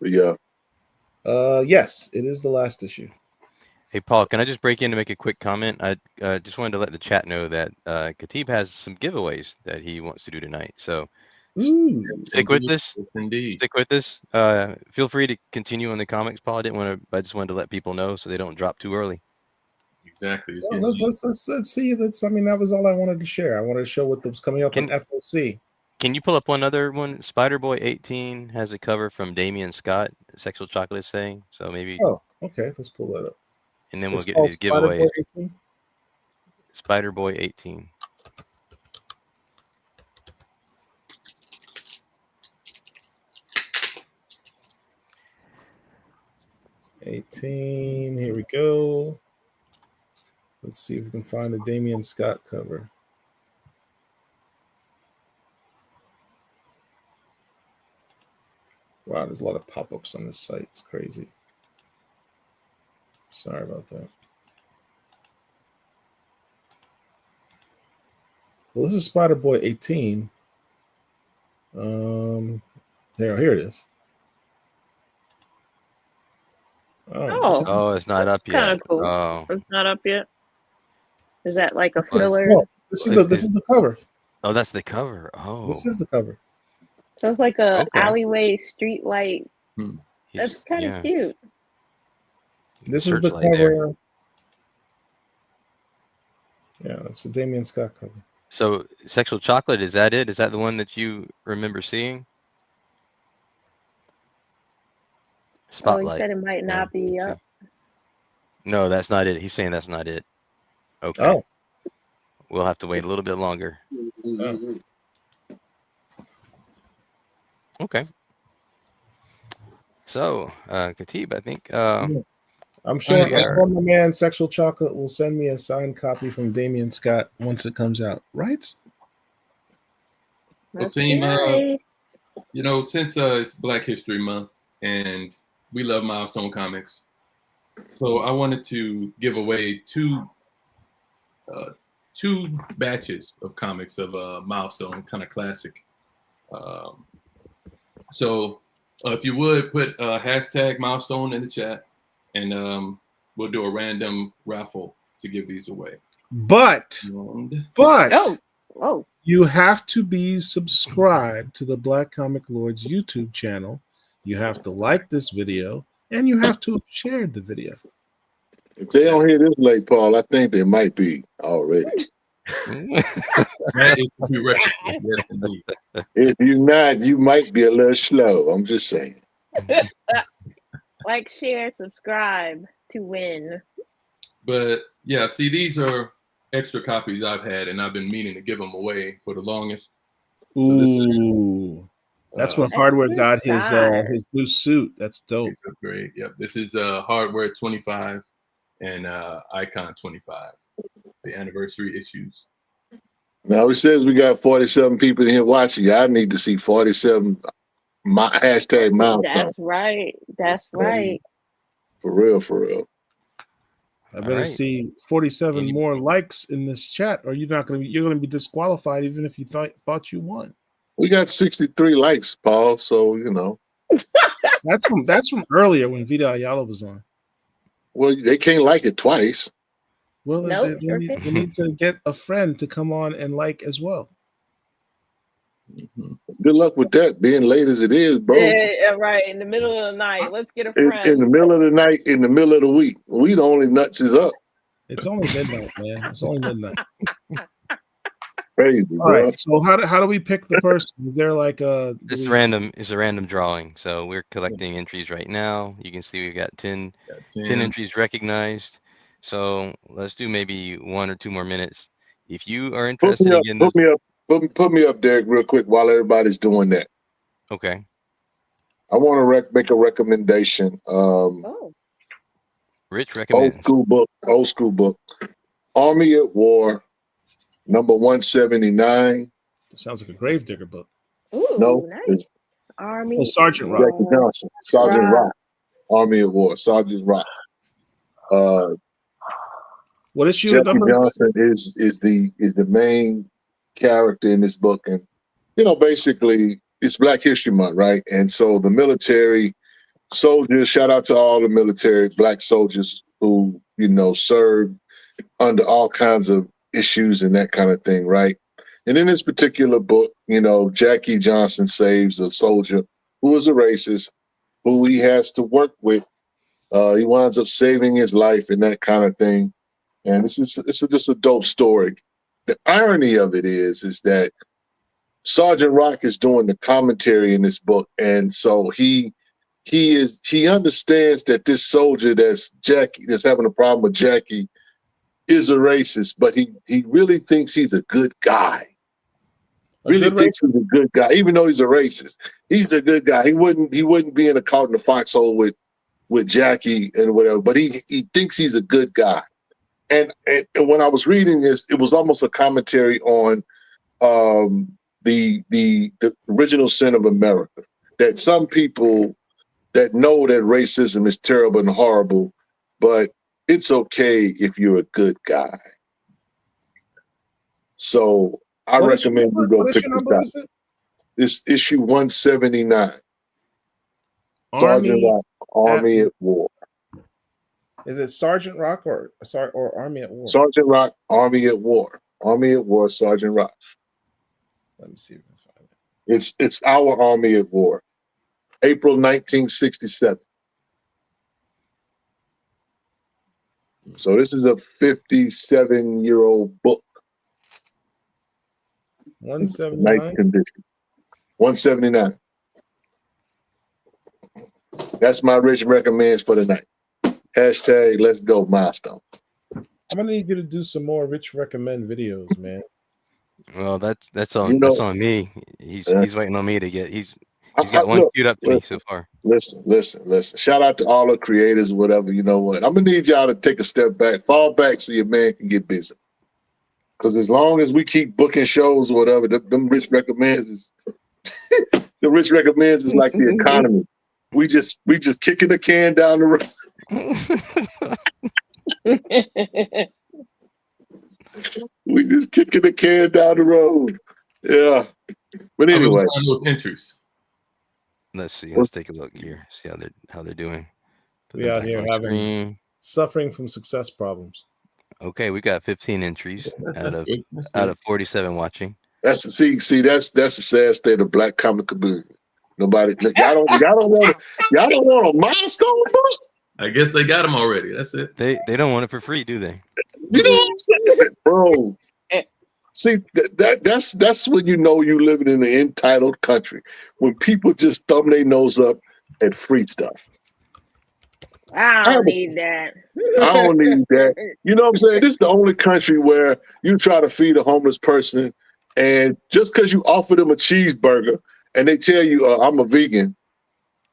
But yeah. Yes, it is the last issue. Hey, Paul, can I just break in to make a quick comment? I just wanted to let the chat know that Khatib has some giveaways that he wants to do tonight. So stick with this. Indeed. Stick with this. Feel free to continue on the comics, Paul. I just wanted to let people know so they don't drop too early. Exactly. Well, let's see. That was all I wanted to share. I wanted to show what was coming up in FOC. Can you pull up one other one? Spider-Boy 18 has a cover from Damian Scott, Sexual Chocolate is saying. So maybe. Oh, okay. Let's pull that up. And then we'll get these giveaways. Spider-Boy 18. Here we go. Let's see if we can find the Damian Scott cover. Wow, there's a lot of pop-ups on this site. It's crazy. Sorry about that. Well, this is Spider-Boy 18. Here it is. Oh, it's not up yet. Kind of cool. Oh. It's not up yet. Is that like a filler? No, this is the cover. Oh, that's the cover. Oh, this is the cover. So it's like a alleyway street light. Hmm. That's kind of cute. This is the cover. Yeah, that's the Damian Scott cover. So, Sexual Chocolate, is that it? Is that the one that you remember seeing? Spotlight. Oh, he said it might not be up. No, that's not it. He's saying that's not it. Okay. Oh. We'll have to wait a little bit longer. Oh. Okay. So, Khatib, I think. I'm sure my man Sexual Chocolate will send me a signed copy from Damian Scott once it comes out, right? Well, team, you know, since it's Black History Month and we love Milestone Comics, so I wanted to give away two batches of comics of Milestone, kind of classic. So if you would put hashtag Milestone in the chat, and we'll do a random raffle to give these away. But oh, you have to be subscribed to the Black Comic Lords YouTube channel. You have to like this video, and you have to have shared the video. If they don't hear this late, Paul, I think they might be already. That is prerequisite. Yes, indeed. If you're not, you might be a little slow. I'm just saying. Like, share, subscribe to win. But yeah, see, these are extra copies I've had, and I've been meaning to give them away for the longest. Ooh, that's when Hardware got his new suit. That's dope. It's great. Yep, this is Hardware 25 and Icon 25, the anniversary issues. Now it says we got 47 people in here watching. I need to see 47. Hashtag milestone. That's right. That's right. For real, for real. I better see 47 more likes in this chat, or you're gonna be disqualified even if you thought you won. We got 63 likes, Paul. So you know. that's from earlier when Vita Ayala was on. Well, they can't like it twice. Well, they need to get a friend to come on and like as well. Mm-hmm. Good luck with that, being late as it is, bro. Yeah, right. In the middle of the night. Let's get a friend. In the middle of the night, in the middle of the week. We the only nuts is up. It's only midnight, man. It's only midnight. Crazy, All bro. right. So how do we pick the person? Is there like a It's random. It's a random drawing. So we're collecting entries right now. You can see we've got 10 entries recognized. So let's do maybe 1 or 2 more minutes. If you are Put interested me in up. getting Put those, me up. Put me up, Derek, real quick while everybody's doing that. okay. I want to make a recommendation. Rich recommends. Old school book. Army at War, number 179. Sounds like a Gravedigger book. Ooh, No, nice. it's Army. Oh, Sergeant Rock. Jackie Johnson, Sergeant Rock. Army at War, Sergeant Rock. What issue Jackie number is Johnson is the main character in this book, and basically it's Black History Month, right? And so the military soldiers, shout out to all the military Black soldiers who served under all kinds of issues and that kind of thing, right? And in this particular book, Jackie Johnson saves a soldier who is a racist, who he has to work with. He winds up saving his life and that kind of thing. And it's just a dope story. The irony of it is that Sergeant Rock is doing the commentary in this book, and so he understands that this soldier that's having a problem with Jackie is a racist, but he really thinks he's a good guy. Really thinks he's a good guy, even though he's a racist. He's a good guy. He wouldn't be in a caught in the foxhole with Jackie and whatever, but he thinks he's a good guy. And when I was reading this, it was almost a commentary on the original sin of America. That some people that know that racism is terrible and horrible, but it's okay if you're a good guy. So I recommend you go pick this up. It's issue 179. Sergeant Rock, Army at War. Is it Sergeant Rock or Army at War? Sergeant Rock, Army at War. Army at War, Sergeant Rock. Let me see if I can find it. It's our Army at War. April 1967. So this is a 57-year-old book. 179. Nice condition. 179. That's my Rich recommends for the night. Hashtag let's go milestone. I'm gonna need you to do some more Rich recommend videos, man. Well, that's on me. He's waiting on me to get. He's got one queued up to me so far. Listen. Shout out to all the creators, whatever. You know what? I'm gonna need y'all to take a step back, fall back, so your man can get busy. Because as long as we keep booking shows or whatever, them Rich recommends is the Rich recommends is like the economy. We just kicking the can down the road. We just kicking the can down the road. Yeah. But anyway. Those entries. Let's see. Let's take a look here. See how they're doing. We out here suffering from success problems. Okay, we got 15 entries out of 47 watching. That's the sad state of Black comic community. Nobody, y'all don't want a milestone book. I guess they got them already. That's it. They don't want it for free, do they? You know what I'm saying, bro? See, that's when you know you living in an entitled country. When people just thumb their nose up at free stuff. I don't need that. I don't need that. You know what I'm saying? This is the only country where you try to feed a homeless person, and just because you offer them a cheeseburger and they tell you, I'm a vegan.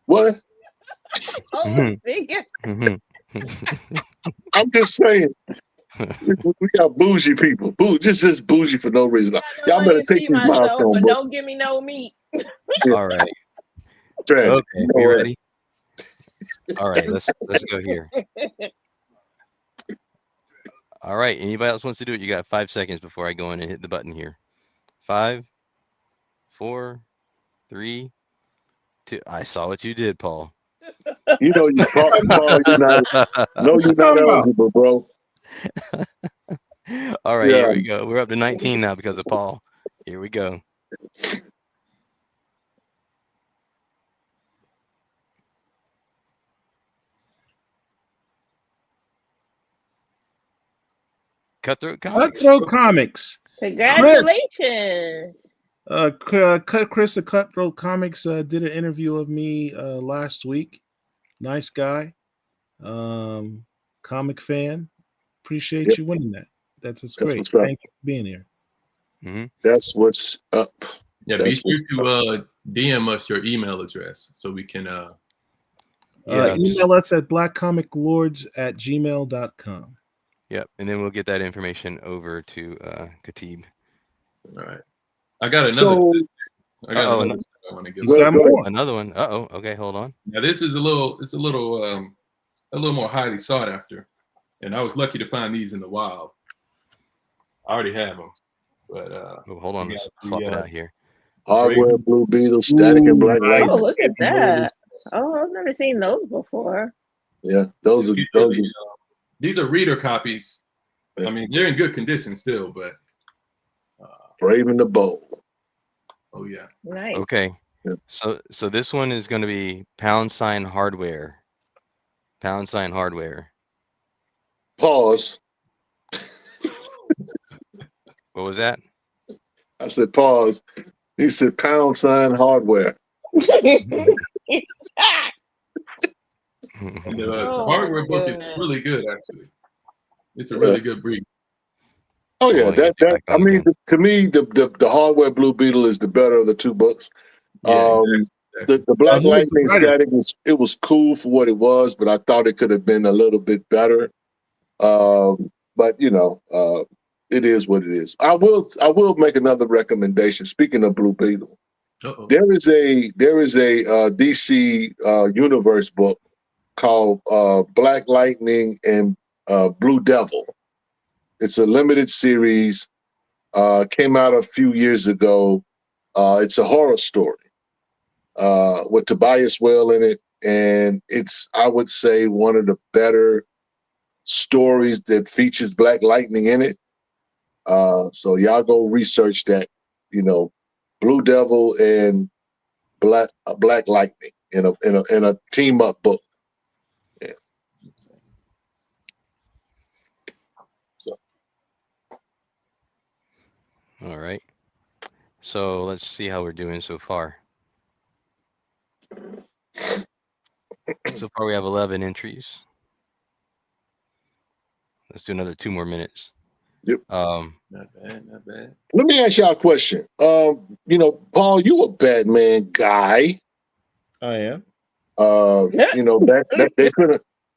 What? Vegan. I'm just saying. We got bougie people. Just bougie for no reason. Y'all better take these milestone but books. don't give me no meat. All right. Tragic. Okay, we ready? All right, let's go here. All right, anybody else wants to do it? You got 5 seconds before I go in and hit the button here. 5, 4, 3, 2. I saw what you did, Paul. You know you Paul, you're not eligible, bro. All right, Here we go. We're up to 19 now because of Paul. Here we go. Cutthroat Comics. Cutthroat Comics. Congratulations. Chris at Cutthroat Comics did an interview of me last week. Nice guy, comic fan. Appreciate you winning that. That's great. What's up. Thank you for being here. That's what's up. Yeah, That's be sure to DM us your email address so we can email us at blackcomiclords@gmail.com. Yep, and then we'll get that information over to Khatib. All right. I got another. So, I got another tip I want to give. Another one. Okay, hold on. Now this is a little more highly sought after, and I was lucky to find these in the wild. I already have them, but hold on, let's swap it out here. Hardware, Blue Beetle, Static, and Black Light. Oh, look at that! Oh, I've never seen those before. Yeah, those are these are reader copies. I mean, they're in good condition still, but Brave and the Bold. Oh yeah. Nice. Okay. Yeah. So this one is going to be # hardware. # hardware. Pause. What was that? I said pause. He said # hardware. The hardware book is really good, actually. It's a really good breed. Oh yeah, I mean, to me, the Hardware Blue Beetle is the better of the two books. Yeah, The Black Lightning Static was cool for what it was, but I thought it could have been a little bit better. But it is what it is. I will make another recommendation. Speaking of Blue Beetle, there is a DC Universe book called Black Lightning and Blue Devil. It's a limited series. Came out a few years ago. It's a horror story with Tobias Whale in it, and it's, I would say, one of the better stories that features Black Lightning in it. So y'all go research that. Blue Devil and Black Lightning in a team up book. Yeah. All right. So let's see how we're doing so far. So far we have 11 entries. Let's do another 2 more minutes. Yep. Not bad, not bad. Let me ask y'all a question. Paul, you a Batman guy. I am.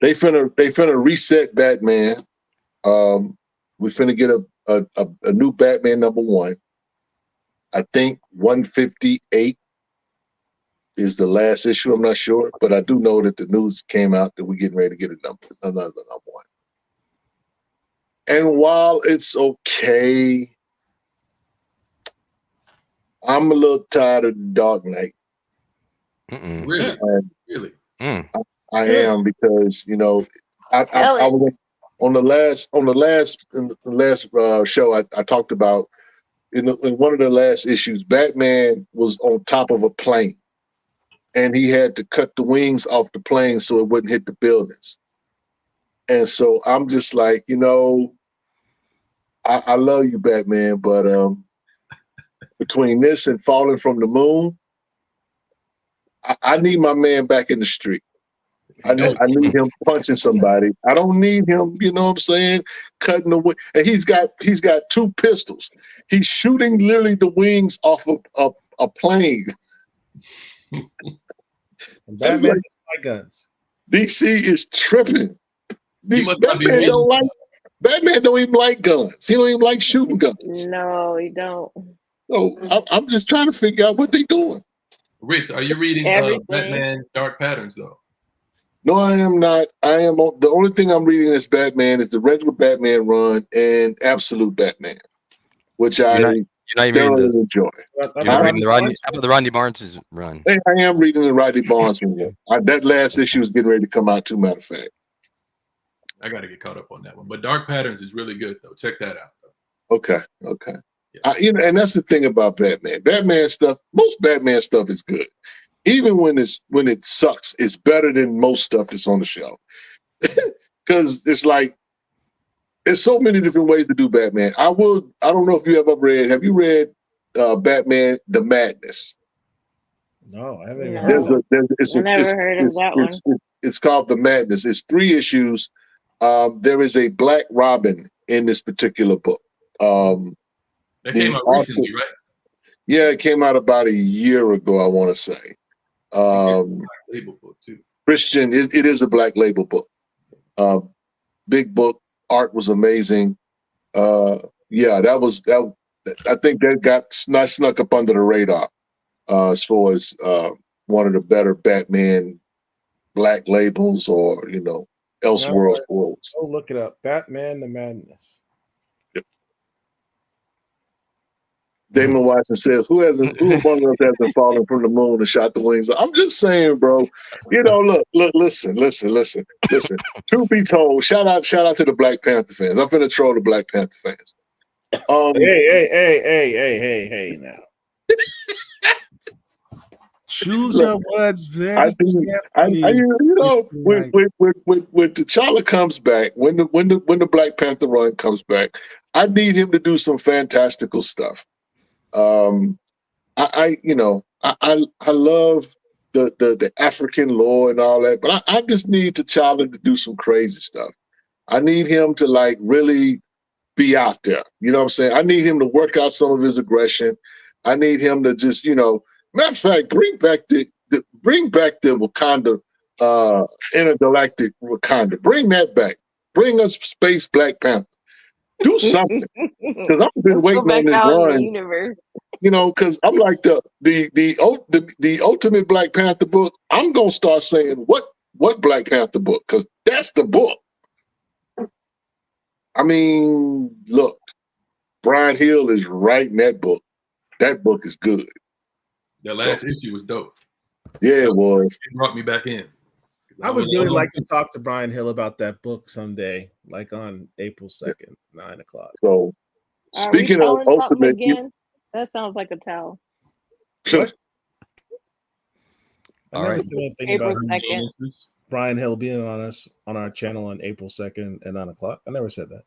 They finna reset Batman. We finna get a new Batman #1. I think 158 is the last issue. I'm not sure, but I do know that the news came out that we're getting ready to get another #1. And while it's okay, I'm a little tired of the Dark Knight. Really? Really? I am, because I was on the last show I talked about in one of the last issues. Batman was on top of a plane, and he had to cut the wings off the plane so it wouldn't hit the buildings. And so I'm just like, I love you, Batman, but between this and Falling from the Moon, I need my man back in the street. I need him punching somebody. I don't need him, cutting the wing. And he's got 2 pistols. He's shooting literally the wings off of a plane. Batman like guns. DC is tripping. Batman don't even like guns. He don't even like shooting guns. No, he don't. So I'm just trying to figure out what they're doing. Rich, are you reading Batman Dark Patterns though? No, I am not. The only thing I'm reading is Batman is the regular Batman run and Absolute Batman, which I thoroughly enjoy. You're not reading the Rodney Barnes' run. I am reading the Rodney Barnes one. That last issue is getting ready to come out too, matter of fact. I got to get caught up on that one. But Dark Patterns is really good though. Check that out. Though. Okay. Yeah. And that's the thing about Batman. Batman stuff, most Batman stuff is good. Even when it sucks, it's better than most stuff that's on the show. Because it's like There's so many different ways to do Batman. I don't know if you ever read. Have you read Batman: The Madness? No, I haven't even heard There's of it. a, I never heard of that one. it's called The Madness. It's 3 issues. There is a Black Robin in this particular book. That came out recently, right? Yeah, it came out about a year ago, I want to say. Label book too. Christian, it is a Black label book. Big book. Art was amazing. Yeah, that. I think that got snuck up under the radar as far as one of the better Batman Black labels, or Elseworlds. Oh, look it up. Batman: The Madness. Damon Watson says, "Who among us hasn't fallen from the moon and shot the wings?" I'm just saying, bro. Look, listen. Truth be told, shout out to the Black Panther fans. I'm finna troll the Black Panther fans. Hey, now. Choose your words very carefully. When T'Challa comes back, when the Black Panther run comes back, I need him to do some fantastical stuff. I love the African lore and all that, but I just need T'Challa to do some crazy stuff. I need him to really be out there. You know what I'm saying? I need him to work out some of his aggression. I need him to just, matter of fact, bring back the Wakanda, intergalactic Wakanda. Bring that back. Bring us Space Black Panther. Do something, because I've been waiting on this run. Because I'm like the ultimate Black Panther book. I'm gonna start saying what Black Panther book, because that's the book. I mean, look, Brian Hill is writing that book. That book is good. The last issue was dope. Yeah, it was. It brought me back in. I would really like to talk to Brian Hill about that book someday, like on April 2nd, 9 o'clock. So, speaking of ultimate, again, that sounds like a towel. What? I All never right. said anything April about 2nd. Brian Hill being on our channel on April 2nd at 9 o'clock. I never said that.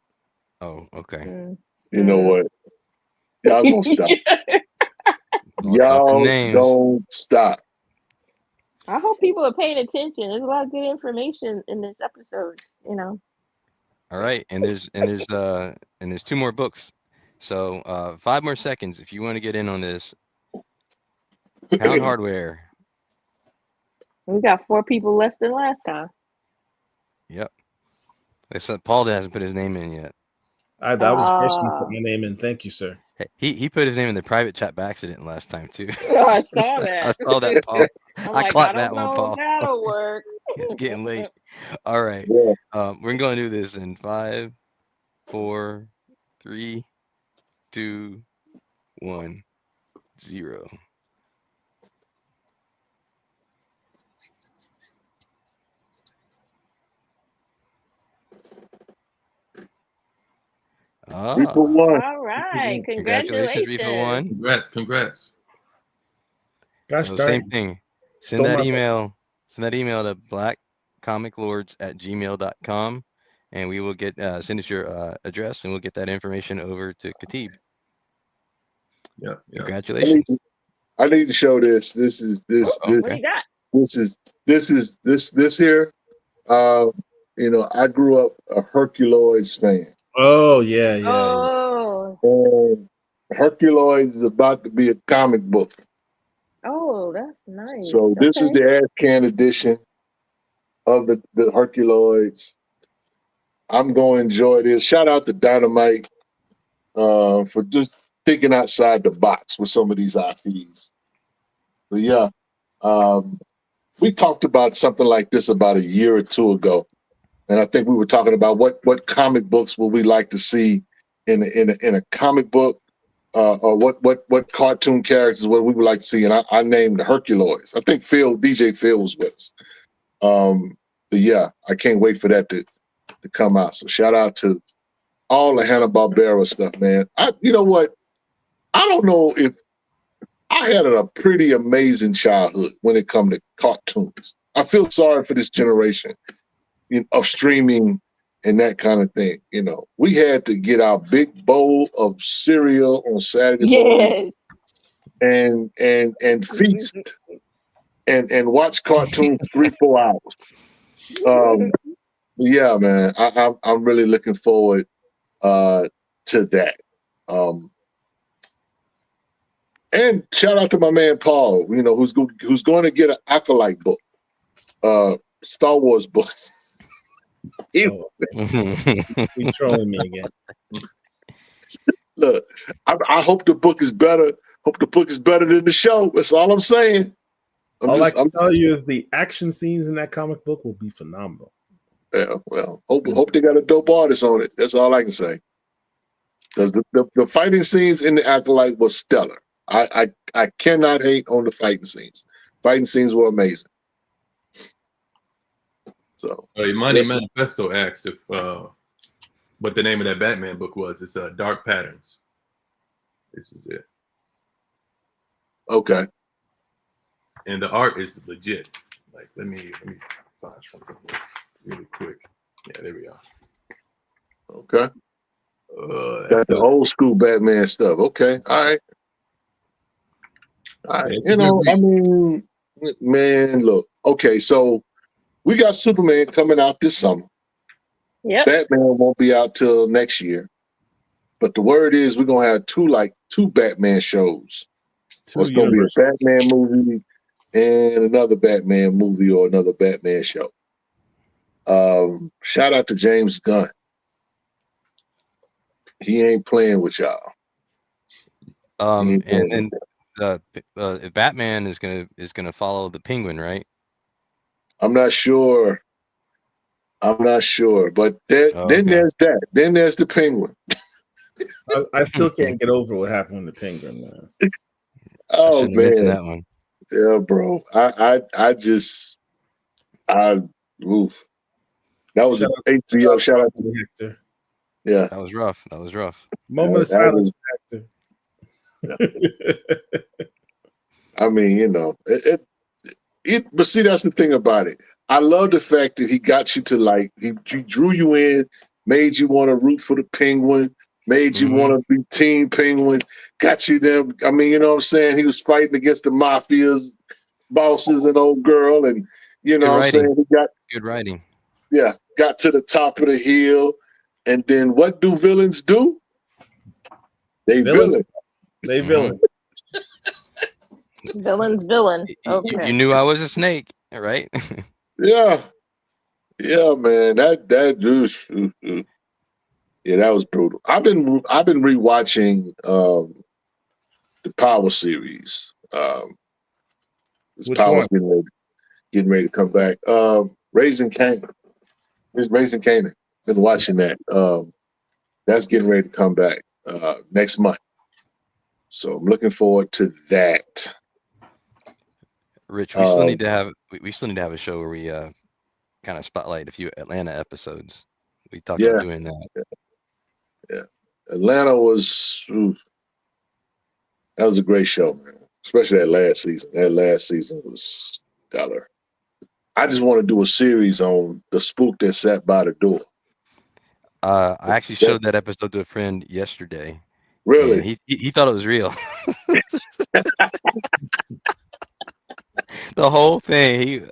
Oh, okay. You know what? Y'all gonna stop. Y'all don't stop. I hope people are paying attention. There's a lot of good information in this episode, All right, and there's 2 more books. So 5 more seconds if you want to get in on this. Pound Hardware. We got 4 people less than last time. Yep. Except Paul hasn't put his name in yet. I was the first one to put my name in. Thank you, sir. He put his name in the private chat by accident last time too. Oh, I saw that. I saw that, Paul. I clocked that one, know Paul. if that'll work. It's getting late. All right. Yeah. We're going to do this in 5, 4, 3, 2, 1, 0. Reaper 1. All right. Congratulations, Reaper 1. Congrats. Gosh So darn same it. thing. Send Stole that my- email. Send that email to blackcomiclords@gmail.com, and we will send us your address, and we'll get that information over to Khatib. Yeah. Congratulations. I need to show this. This is this. Okay. What you got? This here. I grew up a Herculoids fan. Oh yeah. Oh. And Herculoids is about to be a comic book. Oh, that's nice. So this is the ass can edition of the Herculoids. I'm going to enjoy this. Shout out to Dynamite for just thinking outside the box with some of these IPs. But yeah, we talked about something like this about a year or 2 ago, and I think we were talking about what comic books would we like to see in a comic book, or what cartoon characters what we would like to see, and I named the Herculoids. I think DJ Phil was with us. But yeah, I can't wait for that to come out. So shout out to all the Hanna-Barbera stuff, man. You know what? I don't know if I had a pretty amazing childhood when it comes to cartoons. I feel sorry for this generation of streaming and that kind of thing. You know, we had to get our big bowl of cereal on Saturday morning and feast and watch cartoons 3-4 hours. Yeah, man, I'm really looking forward to that. And shout out to my man Paul, you know, who's going to get an Acolyte book, Star Wars book. He's trolling me again. Look, I hope the book is better. Hope the book is better than the show. That's all I'm saying. All I can tell you is the action scenes in that comic book will be phenomenal. Yeah, well, hope they got a dope artist on it. That's all I can say. Because the fighting scenes in the Acolyte was stellar. I cannot hate on the fighting scenes. Fighting scenes were amazing. So, Imani Manifesto asked if what the name of that Batman book was. It's Dark Patterns. This is it. Okay. And the art is legit. Like, let me find something really quick. Yeah, there we are. Okay. That's the old school Batman stuff. Okay. All right. All right. You know, I mean, man, look. Okay, so we got Superman coming out this summer. Yep. Batman won't be out till next year. But the word is we're gonna have two Batman shows. It's gonna be a Batman movie and another Batman movie or another Batman show. Shout out to James Gunn. He ain't playing with y'all. And Batman is gonna follow the Penguin, right? I'm not sure, but then there's that. Then there's the Penguin. I still can't get over what happened with the Penguin, man. Oh man, that one. Yeah, bro. Oof. That was an HBO. Shout out to Hector. Yeah, that was rough. That was rough. Moment of silence for Hector. I mean, you know, but see, that's the thing about it. I love the fact that he got you to like, he drew you in, made you want to root for the Penguin, made you want to be Team Penguin, got you there. I mean, you know what I'm saying? He was fighting against the mafia's bosses and old girl, and you know what I'm saying? He got good writing. Yeah, got to the top of the hill, and then what do villains do? They villain. They villain. Villain's villain. Okay. You knew I was a snake, right? Yeah, man. Yeah, that was brutal. I've been rewatching the Power series. This Power's getting ready to come back. Raising Canaan. Raising Canaan. Been watching that. That's getting ready to come back next month. So I'm looking forward to that. Rich, we still need to have a show where we kind of spotlight a few Atlanta episodes. We talked about doing that. Yeah. Atlanta was that was a great show, man. Especially that last season. That last season was stellar. I just want to do a series on the spook that sat by the door. I actually showed that episode to a friend yesterday. Really? He thought it was real. The whole thing,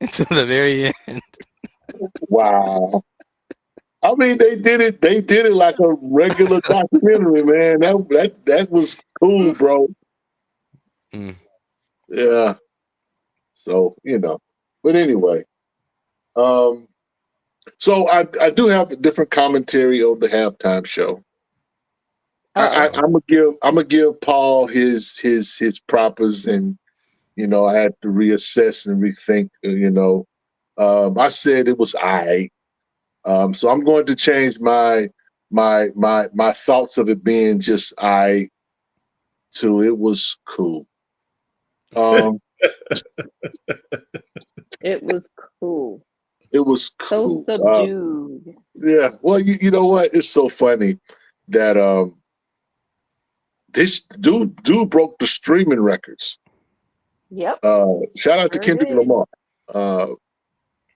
until the very end. Wow. I mean, they did it like a regular documentary, man. That was cool, bro. Yeah. So, you know. But anyway. So I do have a different commentary on the halftime show. I'm gonna give Paul his propers, and you know, I had to reassess and rethink. You know, I said it was I. So I'm going to change my thoughts of it being just I to it was cool. It was cool. It was cool. So subdued. Yeah. Well, you know what? It's so funny that this dude broke the streaming records. Yep. Shout out to Kendrick Lamar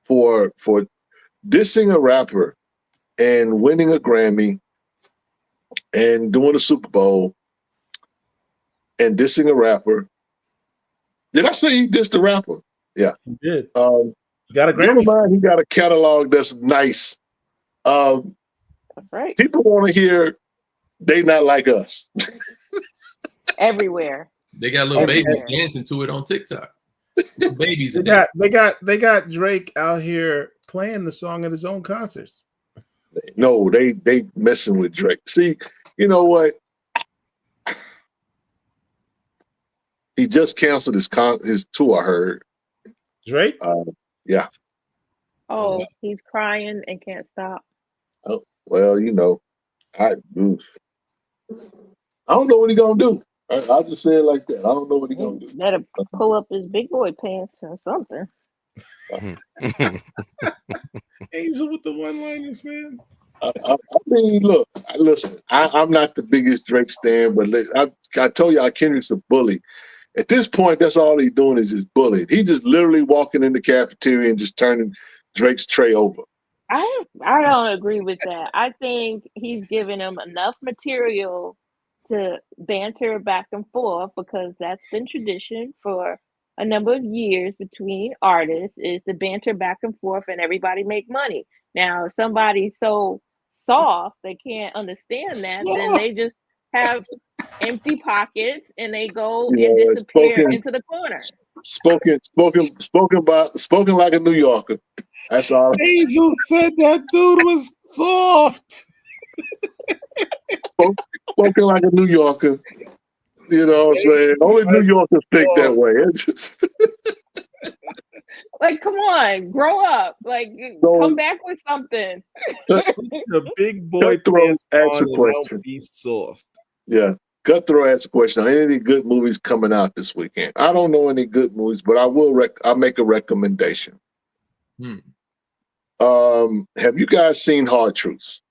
for dissing a rapper and winning a Grammy and doing a Super Bowl and dissing a rapper. Did I say he dissed a rapper? Yeah. He did. He got a Grammy. Never mind, he got a catalog that's nice. That's right. People want to hear they not like us. Everywhere. They got little babies dancing to it on TikTok. Babies. They got Drake out here playing the song at his own concerts. No, they messing with Drake. See, you know what? He just canceled his tour. I heard. Drake? Yeah. Oh, he's crying and can't stop. Oh, well, you know, I don't know what he gonna do. I'll just say it like that. I don't know what he gonna do. Better pull up his big boy pants or something. Angel with the one-liners, man. I mean, look, listen. I'm not the biggest Drake stan, but I told you, Kendrick's a bully. At this point, that's all he's doing is just bullying. He just literally walking in the cafeteria and just turning Drake's tray over. I don't agree with that. I think he's giving him enough material to banter back and forth because that's been tradition for a number of years between artists is to banter back and forth and everybody make money. Now, if somebody's so soft they can't understand that, then they just have empty pockets and they go and disappear into the corner. Spoken like a New Yorker. That's all. Angel said that dude was soft. Spoken like a New Yorker. You know what I'm saying? Only New Yorkers think that way. Like, come on, grow up. Like, come back with something. The big boy pants ask a on question. and don't be soft. Yeah. Cutthroat asked a question. Are any good movies coming out this weekend? I don't know any good movies, but I'll make a recommendation. Have you guys seen Hard Truths?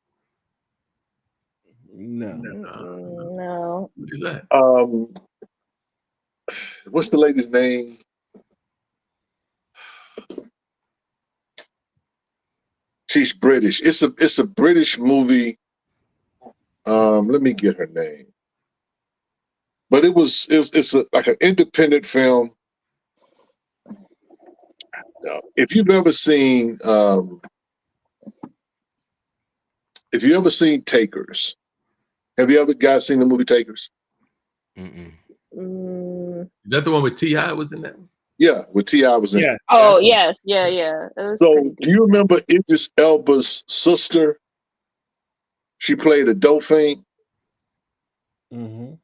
No. What is that? What's the lady's name? She's British. It's a British movie. Let me get her name. But it's like an independent film. If you've ever seen Takers, have you ever guys seen the movie Takers? Is that the one with T.I. was in that? Yeah, with T.I. was in it. Oh, yes. Yeah. So do you remember Idris Elba's sister? She played a Dauphin. Mm-hmm.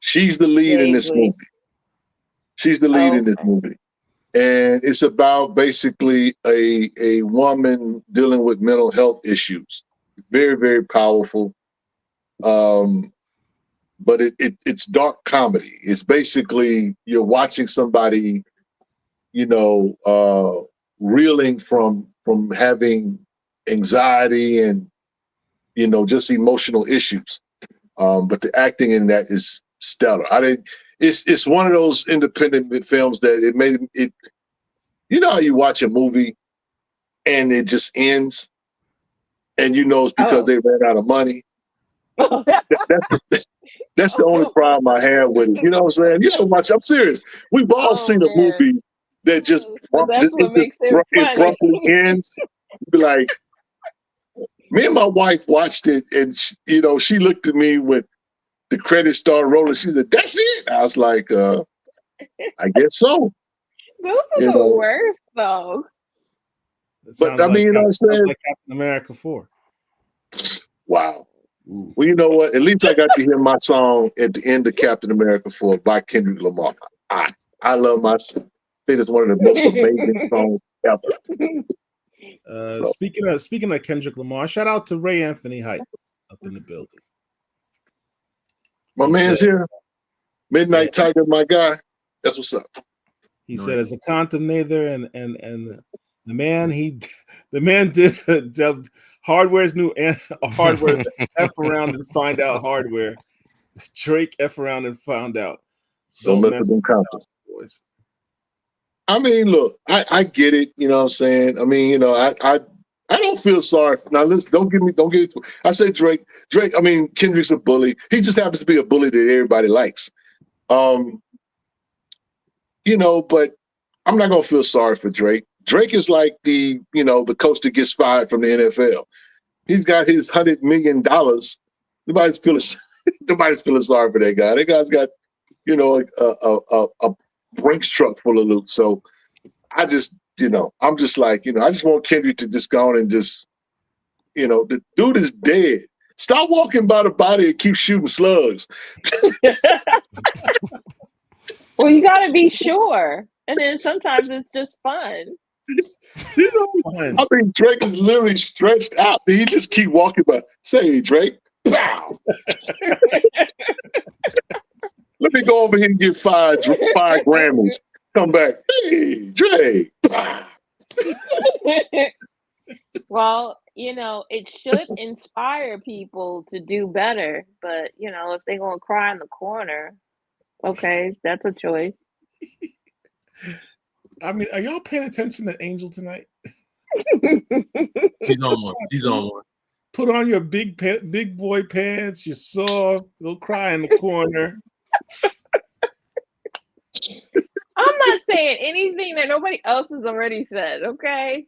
She's the lead in this movie. She's the lead in this movie. And it's about basically a woman dealing with mental health issues. Very, very powerful. But it's dark comedy. It's basically you're watching somebody, reeling from having anxiety and, just emotional issues. But the acting in that is stellar. It's one of those independent films that it made it. You know how you watch a movie and it just ends, and it's because they ran out of money. That's the only problem I have with it. You know what I'm saying? I'm serious. We've all seen a movie that just abruptly ends. Be like, me and my wife watched it, and she looked at me when the credits started rolling. She said, "That's it." I was like, "I guess so." Those are the worst, though. But I mean, what I'm saying? Like Captain America 4. Wow. Well, you know what? At least I got to hear my song at the end of Captain America 4 by Kendrick Lamar. I love my song. I think it's one of the most amazing songs ever. Speaking of Kendrick Lamar, shout out to Ray Anthony Hype up in the building. My man's here. Midnight Tiger, my guy. That's what's up. He said, as a contemplator and the man did dubbed hardware's new hardware F around and find out hardware. Drake F around and found out. Don't mess with them concepts, boys. I mean, look, I get it. You know what I'm saying? I mean, I I don't feel sorry. Now, listen, don't get it. I say Drake. I mean, Kendrick's a bully. He just happens to be a bully that everybody likes. You know, but I'm not gonna feel sorry for Drake. Drake is like the coach that gets fired from the NFL. He's got his $100 million. Nobody's feeling sorry for that guy. That guy's got, a Brinks truck full of loot. So I just, I'm just like, I just want Kendrick to just go on and just, the dude is dead. Stop walking by the body and keep shooting slugs. Well, you got to be sure. And then sometimes it's just fun. I mean, Drake is literally stretched out. He just keep walking by. Say, Drake, pow. Let me go over here and get five Grammys. Come back. Hey, Drake. Well, it should inspire people to do better. But, if they're going to cry in the corner, okay, that's a choice. I mean, are y'all paying attention to Angel tonight? She's on one. She's on one. Put on your big boy pants. You're soft. Go cry in the corner. I'm not saying anything that nobody else has already said, okay?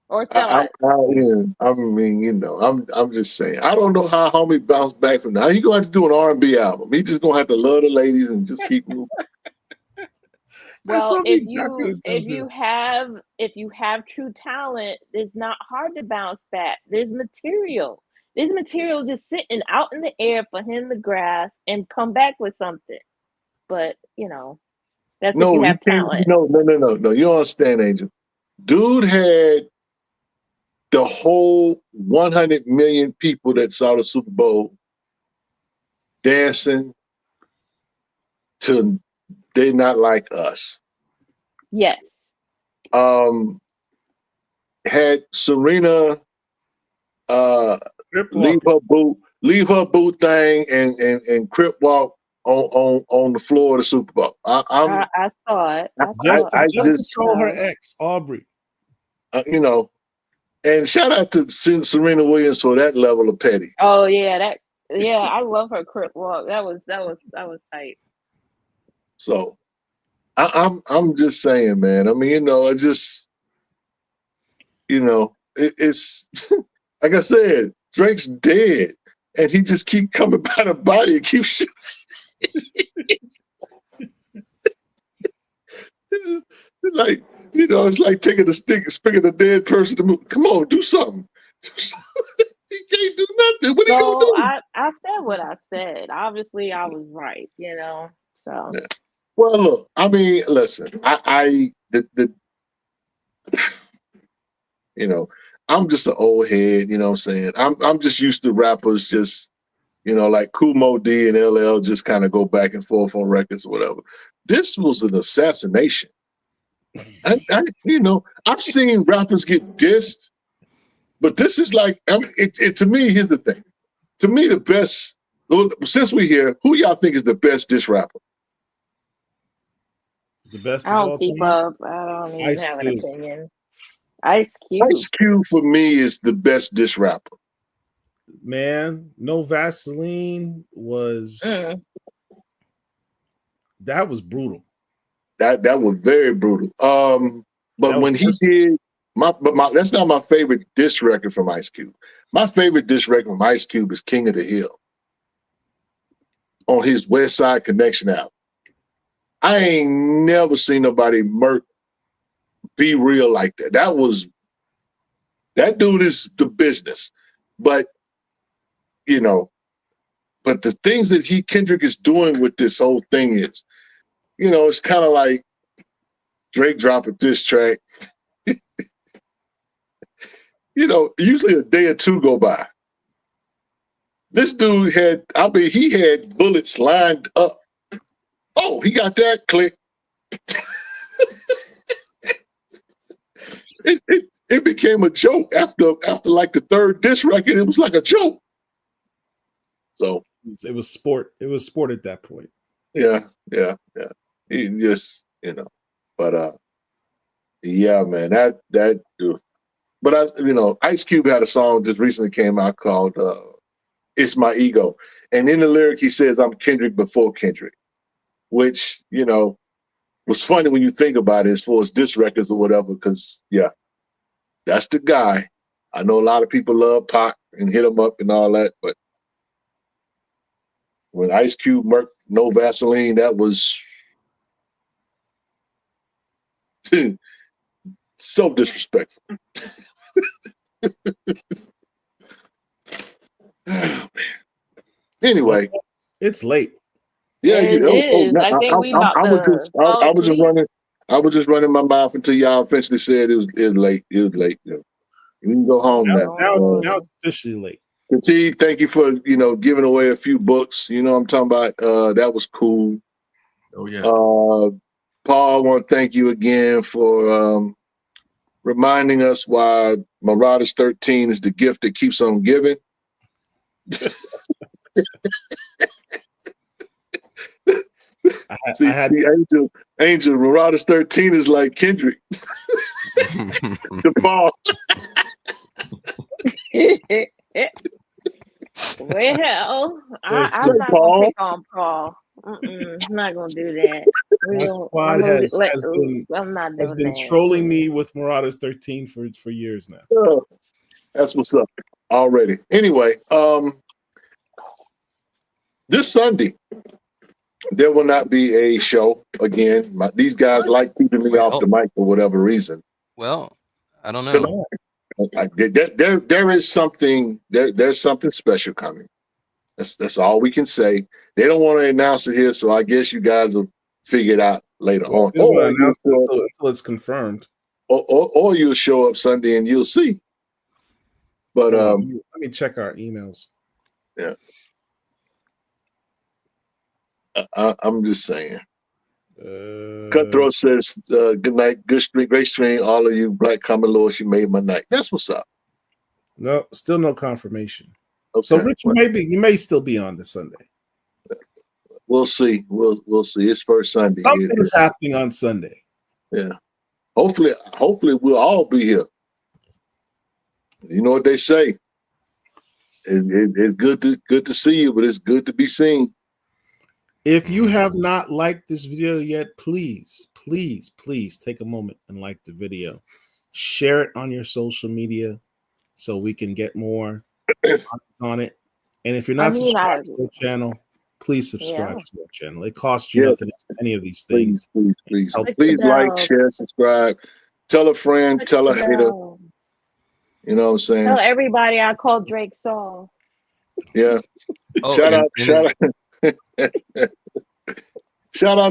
Or thought. I mean, I'm just saying. I don't know how homie bounced back from that. He's gonna have to do an R&B album. He's just gonna have to love the ladies and just keep moving. Well, if you have true talent, it's not hard to bounce back. There's material. There's material just sitting out in the air for him to grasp and come back with something. But that's if you have talent. No. You don't understand, Angel. Dude had the whole 100 million people that saw the Super Bowl dancing to "They Not Like Us." Yes. Had Serena leave her boot thing and crip walk on the floor of the Super Bowl. I saw it. Just to troll her ex, Aubrey. And shout out to Serena Williams for that level of petty. Oh yeah, I love her crip walk. That was tight. So I'm just saying, man. I mean, it just it's like I said, Drake's dead, and he just keep coming by the body and keep shooting. Like, it's like taking a stick and spinning a dead person to move. Come on, do something. He can't do nothing. What are you gonna do? I said what I said. Obviously, I was right. So. Yeah. Well, look. I mean, listen. I'm just an old head. You know what I'm saying? I'm just used to rappers just, like Kumo D and LL just kind of go back and forth on records or whatever. This was an assassination. I've seen rappers get dissed, but this is like, to me, here's the thing. To me, the best, since we're here, who y'all think is the best diss rapper? The best I don't keep up. I don't even have an opinion. Ice Cube. Ice Cube for me is the best diss rapper. Man, No Vaseline was that was brutal. That was very brutal. But when he did that's not my favorite diss record from Ice Cube. My favorite diss record from Ice Cube is King of the Hill on his West Side Connection album. I ain't never seen nobody murk Be Real like that. That dude is the business. But but the things that Kendrick is doing with this whole thing is, it's kind of like Drake dropping this track. Usually a day or two go by. This dude he had bullets lined up. Oh, he got that click. It became a joke after like the third diss record. It was like a joke. So it was sport. It was sport at that point. Yeah. He just, but yeah, man, that dude. But Ice Cube had a song just recently came out called "It's My Ego," and in the lyric he says, "I'm Kendrick before Kendrick," which was funny when you think about it, as far as diss records or whatever. Because that's the guy. I know a lot of people love Pac and hit him up and all that, but when Ice Cube murked No Vaseline, that was so disrespectful. Anyway, it's late. Yeah, It is. I think we about to fall I was just asleep. running. I was just running my mouth until y'all eventually said it was late. It was late. You can go home now. Now it's officially late. Steve, thank you for giving away a few books. You know what I'm talking about. That was cool. Oh yeah. Paul, I want to thank you again for reminding us why Marauders 13 is the gift that keeps on giving. See, Angel, Marauders 13 is like Kendrick. The Paul. Well, I'm not gonna pick on Paul. I'm not gonna do that. Squad has been trolling me with Marauders 13 for years now. Oh, that's what's up already. Anyway, this Sunday there will not be a show again. These guys like keeping me off the mic for whatever reason. Well, I don't know. There is something. There's something special coming. That's all we can say. They don't want to announce it here, so I guess you guys will figure it out later on. Or announce it until it's confirmed. Or you'll show up Sunday and you'll see. But let me check our emails. Yeah. I'm just saying. Cutthroat says, good night, great stream, all of you Black Common Lords, you made my night. That's what's up. No, still no confirmation. Okay. So Rich, you may still be on this Sunday. We'll see. We'll see. It's first Sunday. Something is happening on Sunday. Yeah. Hopefully we'll all be here. You know what they say. It's good to see you, but it's good to be seen. If you have not liked this video yet, please take a moment and like the video. Share it on your social media so we can get more on it. And if you're not subscribed to our channel, please subscribe to our channel. It costs you nothing to any of these things. Please like, share, subscribe. Tell a friend, tell a hater. You know what I'm saying? Tell everybody I call Drake Saul. Yeah. Shout out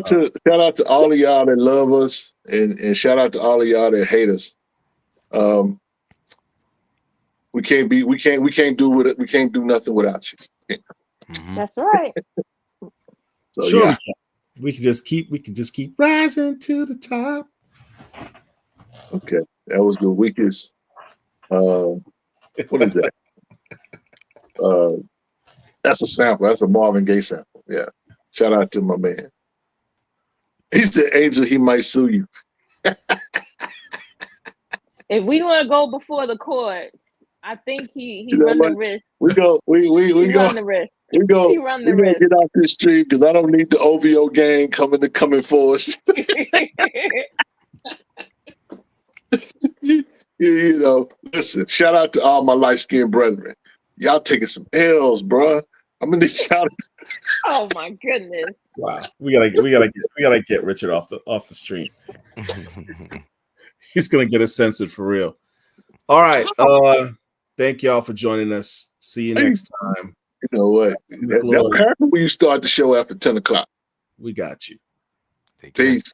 to all of y'all that love us, and shout out to all of y'all that hate us. We can't do nothing without you. That's right. So sure, we can just keep rising to the top. Okay, that was the weakest. What is that? That's a sample. That's a Marvin Gaye sample. Yeah. Shout out to my man. He said, Angel, he might sue you. If we want to go before the court, I think he run the risk. We run the risk. We get off this street because I don't need the OVO gang coming for us. Listen, shout out to all my light-skinned brethren. Y'all taking some L's, bruh. I'm gonna shout. Oh my goodness! Wow, we gotta get Richard off the stream. He's gonna get us censored for real. All right. Thank y'all for joining us. See you next time. You know what? That careful when you start the show after 10 o'clock. We got you. Peace.